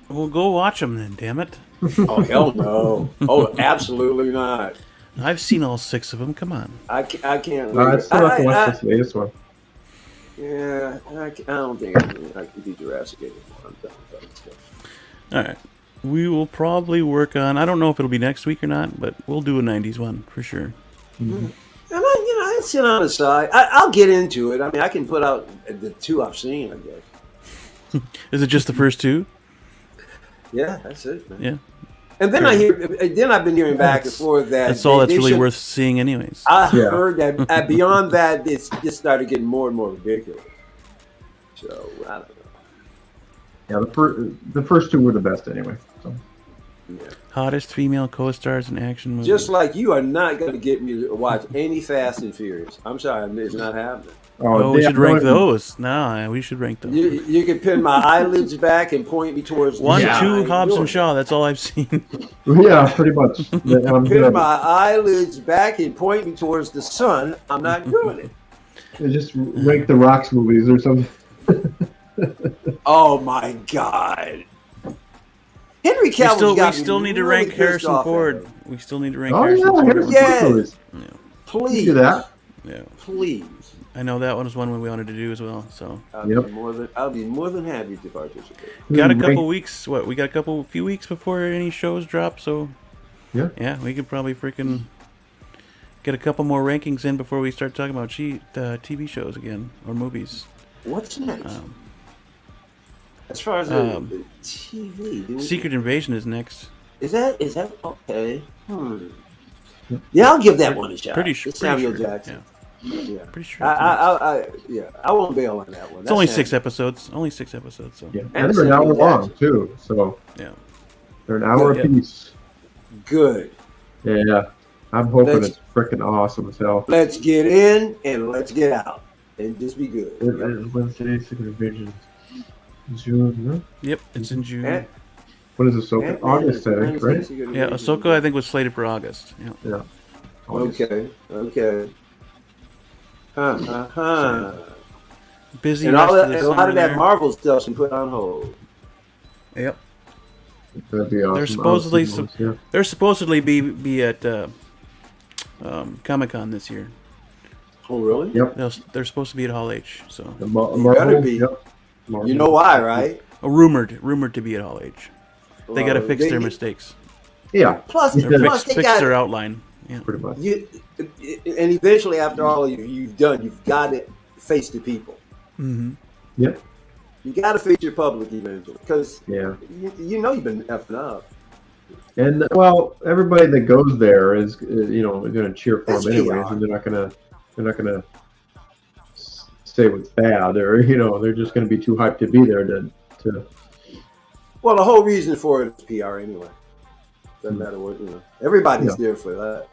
Well, go watch them then, damn it. Oh, hell no. Oh, absolutely not. I've seen all 6 of them. Come on. I can't. I still have to watch this latest one. Yeah, I don't think I can do Jurassic anymore. I'm done with that stuff. All right. We will probably work on, I don't know if it'll be next week or not, but we'll do a 90s one for sure. Mm-hmm. And I sit on the side. I'll get into it. I mean, I can put out the 2 I've seen, I guess. Is it just the first 2? Yeah, that's it, man. Yeah. And then I've been hearing back and forth that that's all that's really worth seeing, anyways. I heard that beyond that, it's just started getting more and more ridiculous. So I don't know. Yeah, the first 2 were the best anyway. So. Yeah. Hottest female co-stars in action movies. Just like you are not going to get me to watch any Fast and Furious. I'm sorry, it's not happening. Oh, we should rank those. No, we should rank those. You can pin my eyelids back and point me towards 1, 2, Hobbs and Shaw. That's all I've seen. Yeah, pretty much. Pin my eyelids back and point me towards the sun. I'm not doing it. Just rank the Rock's movies or something. Oh my God. Henry Cavill. We still need to rank Harrison Ford. We still need to rank Harrison Ford. Yes. Please do that. Yeah. Please. I know that one was one we wanted to do as well. So I'll be more than happy to participate. Got a couple weeks. We got a few weeks before any shows drop. So yeah, we could probably freaking get a couple more rankings in before we start talking about TV shows again or movies. What's next? As far as the TV, Secret Invasion is next. Is that okay? Yeah, I'll give that one a shot. Pretty sure. Samuel Jackson. Yeah. Pretty sure. I won't bail on that one. It's only 6 episodes. Only 6 episodes. So. Yeah, and they're an hour long too. So yeah, they're an hour apiece. Good. Yeah, I'm hoping it's freaking awesome as hell. Let's get in and let's get out and just be good. Wednesday, Secret Invasion. June. No? Yep, it's in June. What is Ahsoka? August, I think, right? Yeah, Ahsoka, I think, was slated for August. Yeah. Okay. Busy. And a lot of that Marvel stuff she put on hold. Yep. That'd be awesome. They're supposedly be at Comic-Con this year. Oh, really? Yep. They're supposed to be at Hall H. So. Better be. Yep. You know why, right? Rumored to be at Hall H. They got to fix their mistakes. Yeah. Plus fix their outline. Yeah. Pretty much. And eventually, after all you've done, you've got to face the people. Mm-hmm. Yep. You got to face your public eventually, because you know you've been effing up. And well, everybody that goes there is going to cheer for them anyways, and they're not gonna say what's bad, or they're just going to be too hyped to be there to. Well, the whole reason for it is PR anyway. Doesn't matter what Everybody's there for that.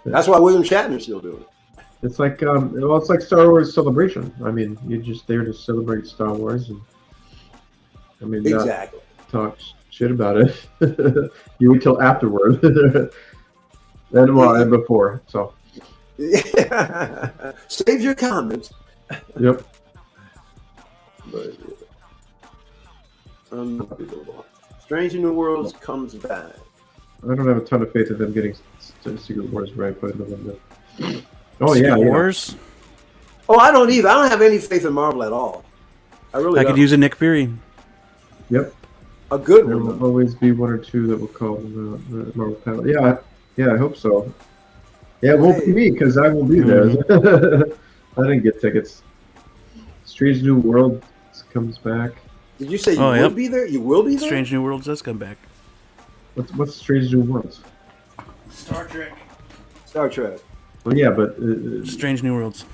That's why William Shatner's still doing it. It's like it's like Star Wars Celebration. I mean, you're just there to celebrate Star Wars, and exactly. Not talk shit about it. You wait till afterward, and before. So save your comments. Yep. But unbelievable. Strange New Worlds comes back. I don't have a ton of faith in them getting Secret Wars right, but oh Secret Wars. Oh, I don't either. I don't have any faith in Marvel at all. I could use a Nick Fury. Yep. A good there one. There will always be one or two that will call the Marvel panel. Yeah, I hope so. Yeah, it won't be me because I won't be there. I didn't get tickets. Strange New World comes back. Did you say you will be there? You will be there? Strange New Worlds does come back. What's Strange New Worlds? Star Trek. Well, yeah, but Strange New Worlds.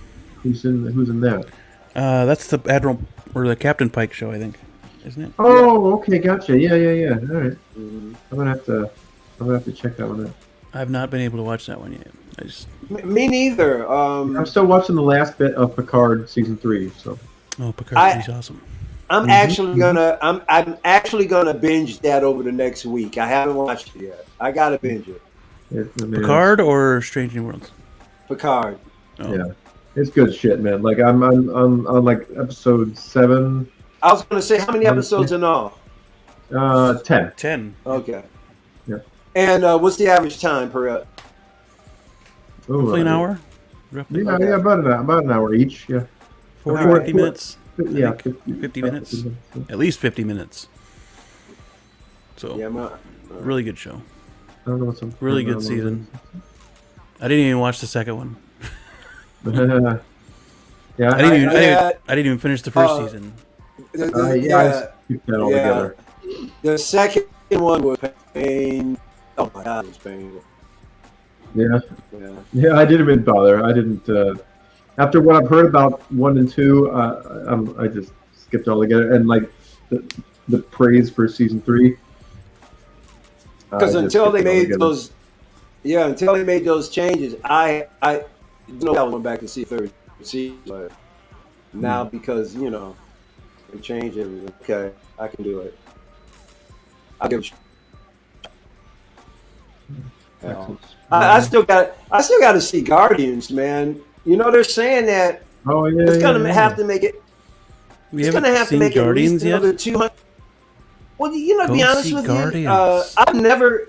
Who's in that? That's the Admiral or the Captain Pike show, I think, isn't it? Oh, okay, gotcha. Yeah. All right. Mm-hmm. I'm gonna have to check that one out. I've not been able to watch that one yet. Me neither. I'm still watching the last bit of Picard season 3. So. Oh, Picard 3's awesome. I'm actually gonna binge that over the next week. I haven't watched it yet. I gotta binge it. Picard or Strange New Worlds? Picard. Oh. Yeah, it's good shit, man. Like I'm on like episode 7. I was gonna say, how many episodes in all? 10. 10. Okay. Yeah. And what's the average time per? Roughly an hour. Roughly. Yeah, about an hour each. Yeah. 50 minutes. Yeah, 50 minutes. At least 50 minutes. So, really good show. I don't know what's really good season. I didn't even watch the second one. Yeah, I didn't even finish the first season. I skipped that altogether. The second one was pain. Oh my god, it was painful. Yeah, I didn't even bother. I didn't. After what I've heard about 1 and 2, I just skipped altogether. And like the praise for season 3. Because until they made those changes, I went back to see third season. But now because they changed everything. Okay, I can do it. I'll give it. I still got to see Guardians, man. They're saying that it's gonna have to make it. We haven't seen Guardians yet. 200. Well, to be honest with Guardians. you,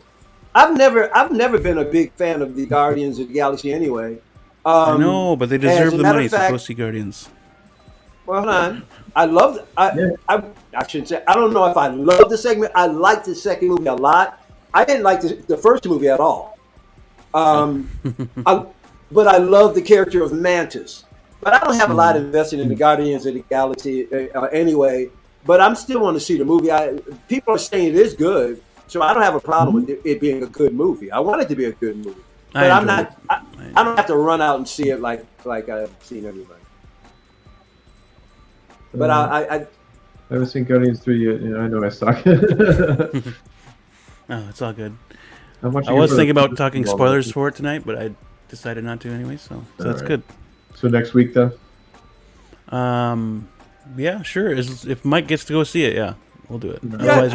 I've never been a big fan of the Guardians of the Galaxy anyway. I know, but they deserve the money, so go see Guardians. Well, hold on. I shouldn't say. I don't know if I love the segment. I liked the second movie a lot. I didn't like the first movie at all. But I love the character of Mantis. But I don't have a lot invested in the Guardians of the Galaxy anyway. But I'm still want to see the movie. People are saying it is good, so I don't have a problem with it being a good movie. I want it to be a good movie. But I'm not. I don't have to run out and see it like I've seen everybody. But I haven't seen Guardians 3 yet. I know I suck. Oh, it's all good. I was thinking about talking spoilers for it tonight, but I decided not to anyway, so that's good. So next week, then? Yeah, sure. If Mike gets to go see it, yeah, we'll do it. Yeah,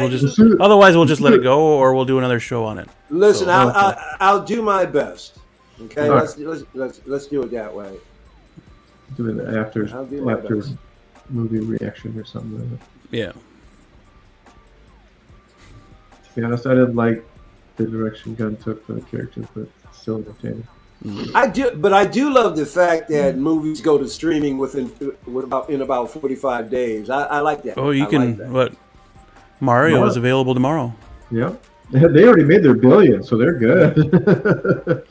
Otherwise, we'll just let it go, or we'll do another show on it. Listen, I'll do my best. Okay, let's do it that way. Do it after movie reaction or something. Yeah. To be honest, I didn't like the direction Gunn took for the characters, but still entertaining. I do love the fact that movies go to streaming in about 45 days. I like that. Oh, you can. What? Mario is available tomorrow. Yeah, they already made their billion, so they're good.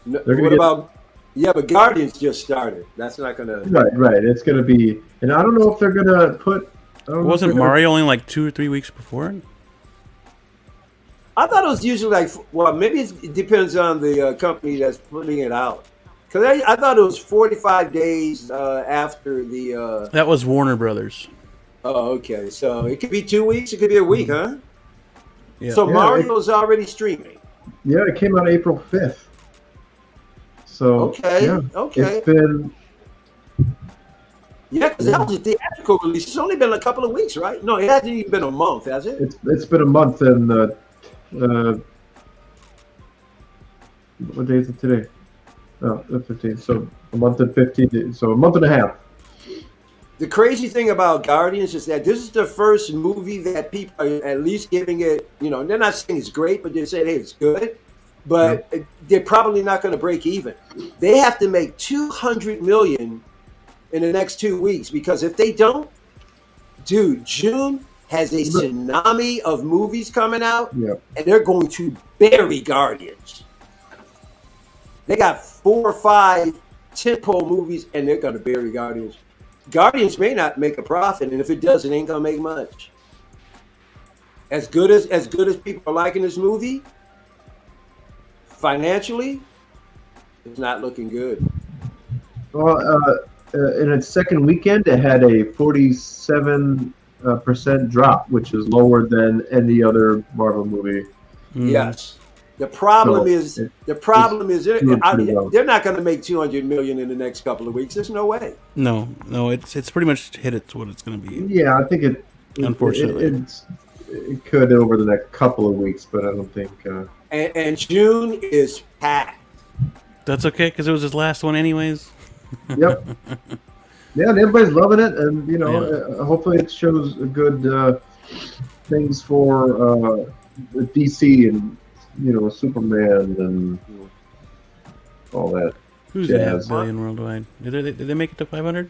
But Guardians just started. That's not gonna. Right. It's gonna be, and I don't know if they're gonna put. Wasn't Mario only like 2 or 3 weeks before it? I thought it was usually maybe it depends on the company that's putting it out. Because I thought it was 45 days after the. That was Warner Brothers. Oh, okay. So it could be 2 weeks. It could be a week, huh? Yeah. So Mario's already streaming. Yeah, it came out April 5th. So okay. It's been. Yeah, because that was a theatrical release. It's only been a couple of weeks, right? No, it hasn't even been a month, has it? It's been a month and what day is it today? Oh, the 15th. So a month and 15 days. So a month and a half. The crazy thing about Guardians is that this is the first movie that people are at least giving it, they're not saying it's great, but they're saying, hey, it's good. But they're probably not going to break even. They have to make $200 million in the next 2 weeks, because if they don't, dude, June has a tsunami of movies coming out, and they're going to bury Guardians. They got 4 or 5 tentpole movies, and they're going to bury Guardians. Guardians may not make a profit, and if it does, it ain't going to make much. As good as people are liking this movie, financially, it's not looking good. Well, in its second weekend, it had a 47% drop, which is lower than any other Marvel movie. Yes. The problem is they're not going to make $200 million in the next couple of weeks. There's no way. No, it's pretty much hit it to what it's going to be. Yeah, I think unfortunately it could over the next couple of weeks, but I don't think. And June is packed. That's okay, because it was his last one anyways. Yep. Yeah, and everybody's loving it, and hopefully it shows good things for DC and Superman and all that. Who's jazz. $500 million worldwide? Did they make it to 500?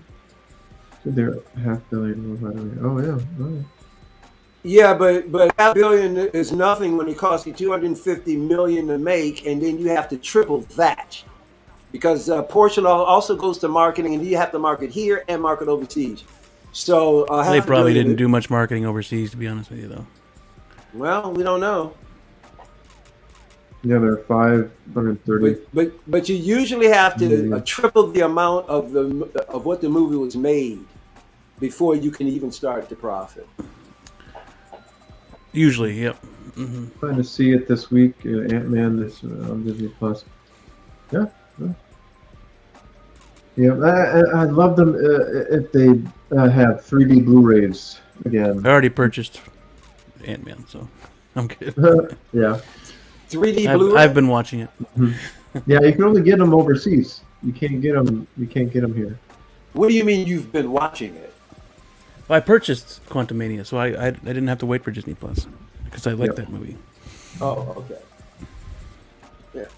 They're $500 million worldwide. Oh yeah. Oh. Yeah, but $500 million is nothing when it costs you $250 million to make, and then you have to triple that, because a portion also goes to marketing, and you have to market here and market overseas. So they probably didn't do much marketing overseas, to be honest with you, though. Well, we don't know. Yeah, they're 530. But you usually have to triple the amount of what the movie was made before you can even start to profit. Usually, yep. Mm-hmm. Trying to see it this week. Ant-Man this on Disney Plus. Yeah. I'd love them if they have 3D Blu-rays again. I already purchased Ant-Man, so I'm good. Yeah. 3D Blu-ray. I've been watching it. Mm-hmm. Yeah, you can only get them overseas. You can't get them here. What do you mean you've been watching it? Well, I purchased Quantumania, so I didn't have to wait for Disney Plus because I like that movie. Oh, okay. Yeah.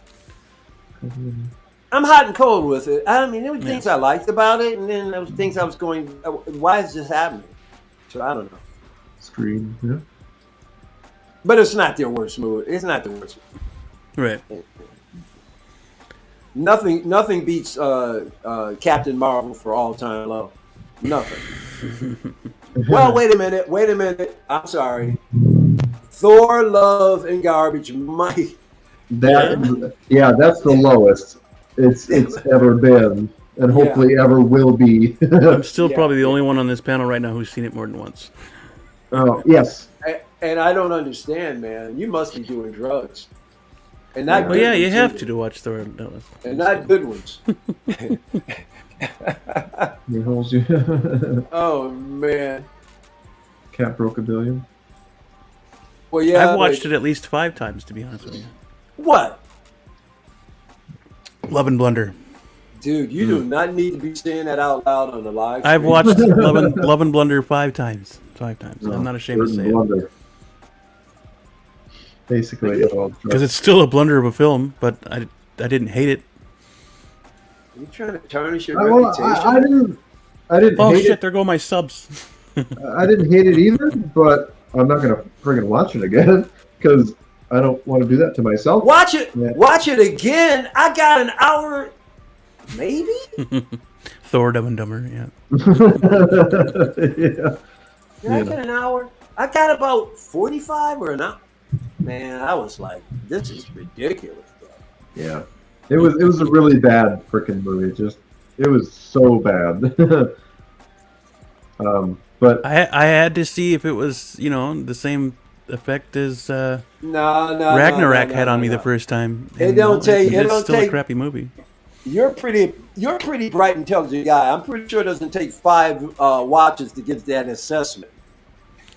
I'm hot and cold with it. I mean, there were things I liked about it, and then there was things I was going, why is this happening? So I don't know. Scream, yeah. But it's not their worst movie. It's not the worst movie. Right. Nothing beats Captain Marvel for all time low. Nothing. Well, wait a minute. I'm sorry. Thor: Love and Garbage might That's the lowest it's ever been, and hopefully ever will be. I'm still probably the only one on this panel right now who's seen it more than once. Oh yes. And I don't understand, man. You must be doing drugs. And not well, yeah, you have to watch Thor. And not good ones. Oh man. Cat broke a billion. Well, yeah. I've watched it at least 5 times, to be honest with you. What? Love and Blunder. Dude, you do not need to be saying that out loud on the live stream. I've watched Love and Blunder 5 times. 5 times. I'm not ashamed to say it. Basically, because it's still a blunder of a film, but I didn't hate it. Are you trying to tarnish your reputation? I didn't. Oh hate shit! it. There go my subs. I didn't hate it either, but I'm not gonna friggin' watch it again because I don't want to do that to myself. Watch it. Yeah. Watch it again. I got an hour, maybe. Thor, Dumb and Dumber. Yeah. I got an hour. I got about 45 or an hour. Man, I was like, this is ridiculous. Bro. Yeah, it was a really bad freaking movie. It was so bad. But I had to see if it was the same effect as Ragnarok had on me the first time. It don't take. It don't still take. A crappy movie. You're pretty bright, intelligent guy. I'm pretty sure it doesn't take 5 watches to get that assessment.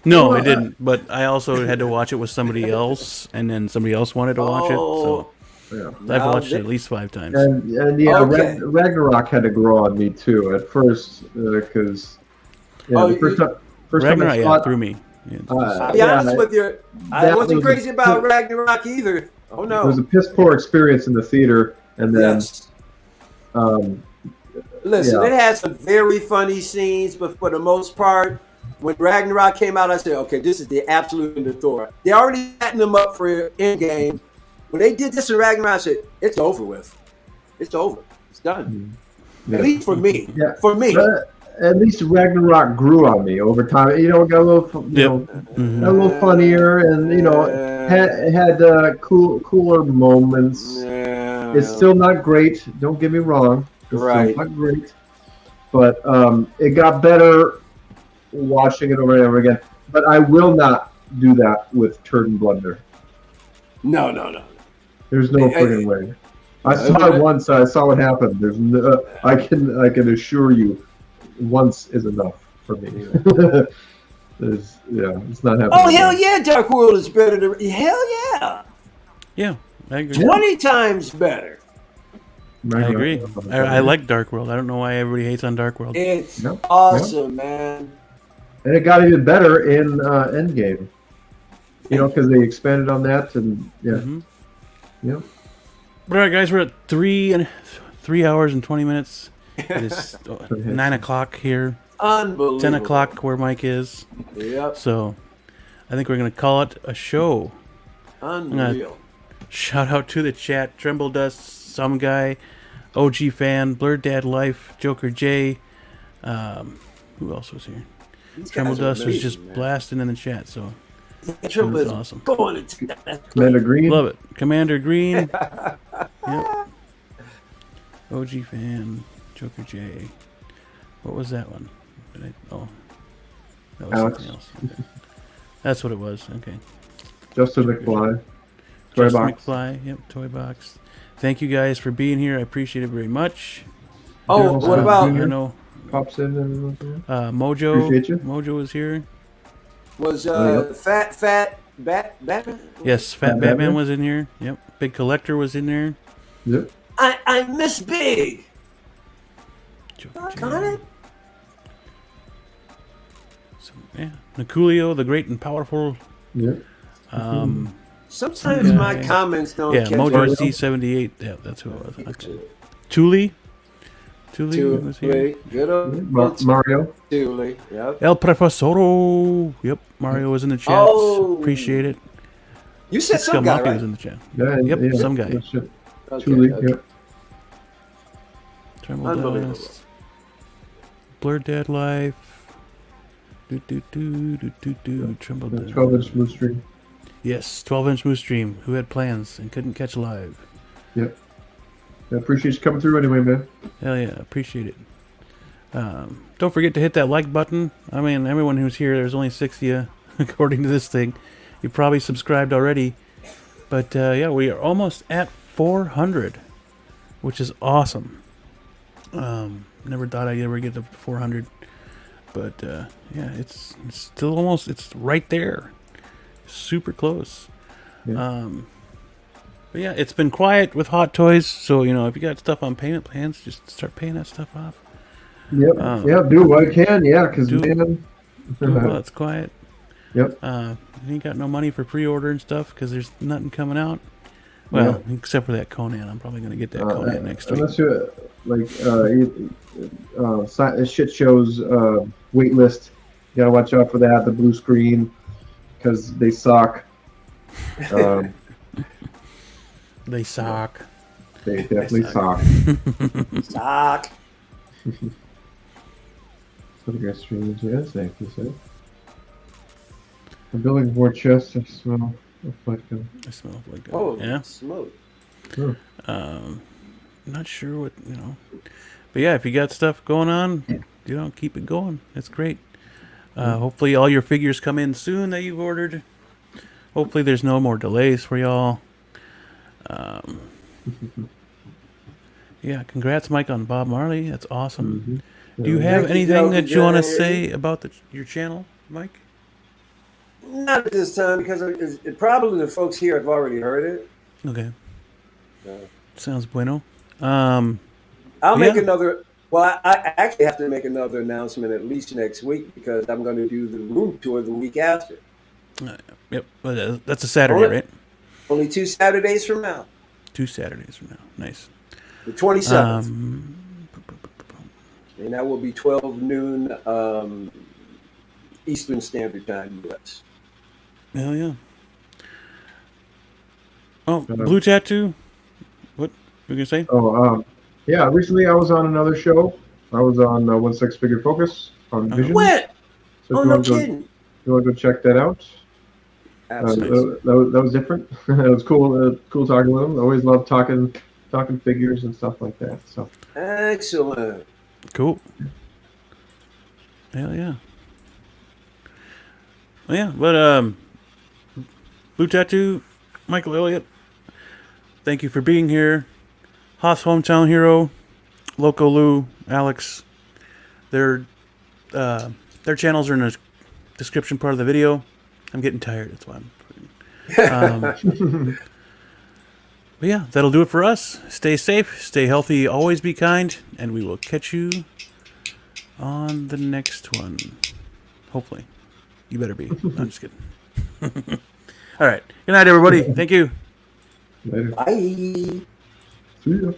No, it didn't. But I also had to watch it with somebody else, and then somebody else wanted to watch it. So I've watched it at least 5 times. And Ragnarok had to grow on me too at first because the first time I saw it through me. I'll be honest with you, I wasn't crazy about Ragnarok either. Oh no, it was a piss poor experience in the theater, and then. Listen, it had some very funny scenes, but for the most part, when Ragnarok came out, I said, okay, this is the absolute end of Thor. They already setting them up for Endgame. When they did this in Ragnarok, I said, it's over with. It's over. It's done. Yeah. At least for me. Yeah. For me. At least Ragnarok grew on me over time. It got a little, got a little funnier, and had cooler moments. Yeah. It's still not great. Don't get me wrong. It's still not great, but it got better watching it over and over again. But I will not do that with Turd and Blunder. No. There's no friggin' way. I saw it once. I saw what happened. There's no. I can assure you, once is enough for me. It's not happening. Oh hell yeah, Dark World is better than hell yeah. Yeah, I agree. 20 times better. I agree. I like Dark World. I don't know why everybody hates on Dark World. It's awesome, man. And it got even better in Endgame. Because they expanded on that, and But all right, guys, we're at 3 hours and 20 minutes. It is 9 o'clock here. Unbelievable. 10 o'clock where Mike is. Yep. So I think we're going to call it a show. Unreal. Shout out to the chat. Tremble Dust, Some Guy, OG Fan, Blurred Dad Life, Joker J. Who else was here? Tremble Dust was just blasting in the chat, so that was awesome. Commander Green. Love it. Commander Green. Yep. OG Fan, Joker J. What was that one? That was Alex. something else. Okay. That's what it was. Okay. Justin McFly. Justin McFly. Yep. Toy Box. Thank you guys for being here. I appreciate it very much. Oh, what about pops in? Mojo. Appreciate you. Mojo was here. Was Fat Batman? Yes, Fat Batman was in here. Yep. Big Collector was in there. Yep. I miss Big. Got it. So, Niculio, the great and powerful. Yep. Sometimes my comments don't. Yeah, Mojo C78. Yeah, that's who it was. Okay. Thule was here. Good old Mario. Thule. Yep. El Professoro. Yep, Mario was in the chat. Appreciate it. You said some guy, right? was in the chat. Yeah, some guy. Thule. Yep. Tremble Dust. Blurred Dad Life. Tremble Dust. 12-inch blue string. Yes, 12-inch Moose Stream. Who had plans and couldn't catch live? Yep. I appreciate you coming through anyway, man. Hell yeah, appreciate it. Don't forget to hit that like button. I mean, everyone who's here, there's only 6 of you, according to this thing. You probably subscribed already. But yeah, we are almost at 400, which is awesome. Never thought I'd ever get to 400. But yeah, it's still almost, it's right there. Super close. Yeah. But yeah, it's been quiet with Hot Toys. So, you know, if you got stuff on payment plans, just start paying that stuff off. Yep. Yeah, do what I can. Yeah, because man. Well, it's quiet. Yep. You ain't got no money for pre-order and stuff because there's nothing coming out. Well, except for that Conan. I'm probably going to get that Conan next week. Unless you shit shows wait list. You gotta watch out for that. The blue screen because they suck. They suck. They definitely suck. Sock. Photograph streams, yes, thank you, sir. I'm building war chest. I smell like them. I smell like that. Oh, yeah. smoke. Sure. Not sure what, you know. But yeah, if you got stuff going on, you know, keep it going. That's great. Hopefully all your figures come in soon that you've ordered. Hopefully there's no more delays for y'all. Yeah, congrats, Mike, on Bob Marley. That's awesome. Mm-hmm. Do you have anything that you want to say about your channel, Mike? Not at this time because probably the folks here have already heard it. Okay. Yeah. Sounds bueno. I'll make another. Well, I actually have to make another announcement at least next week because I'm going to do the room tour the week after. Yep. Well, that's a Saturday, right? Only 2 Saturdays from now. 2 Saturdays from now. Nice. The 27th. And that will be 12 noon Eastern Standard Time, U.S. Hell yeah. Oh, Blue Tattoo? What were you going to say? Oh, yeah, recently I was on another show. I was on 16 Figure Focus on Vision. What? So Oh, no kidding. You want to go check that out? Absolutely. That was different. It was cool. Cool talking with him. I always love talking figures and stuff like that. So Excellent. Cool. Hell yeah. Well, yeah, but Blue Tattoo, Michael Elliott, thank you for being here. Hoths Hometown Hero, Loco Lou, Alex, their channels are in the description part of the video. I'm getting tired, that's why I'm but yeah, that'll do it for us. Stay safe, stay healthy, always be kind, and we will catch you on the next one. Hopefully. You better be. No, I'm just kidding. All right. Good night, everybody. Thank you. later. Bye. See ya.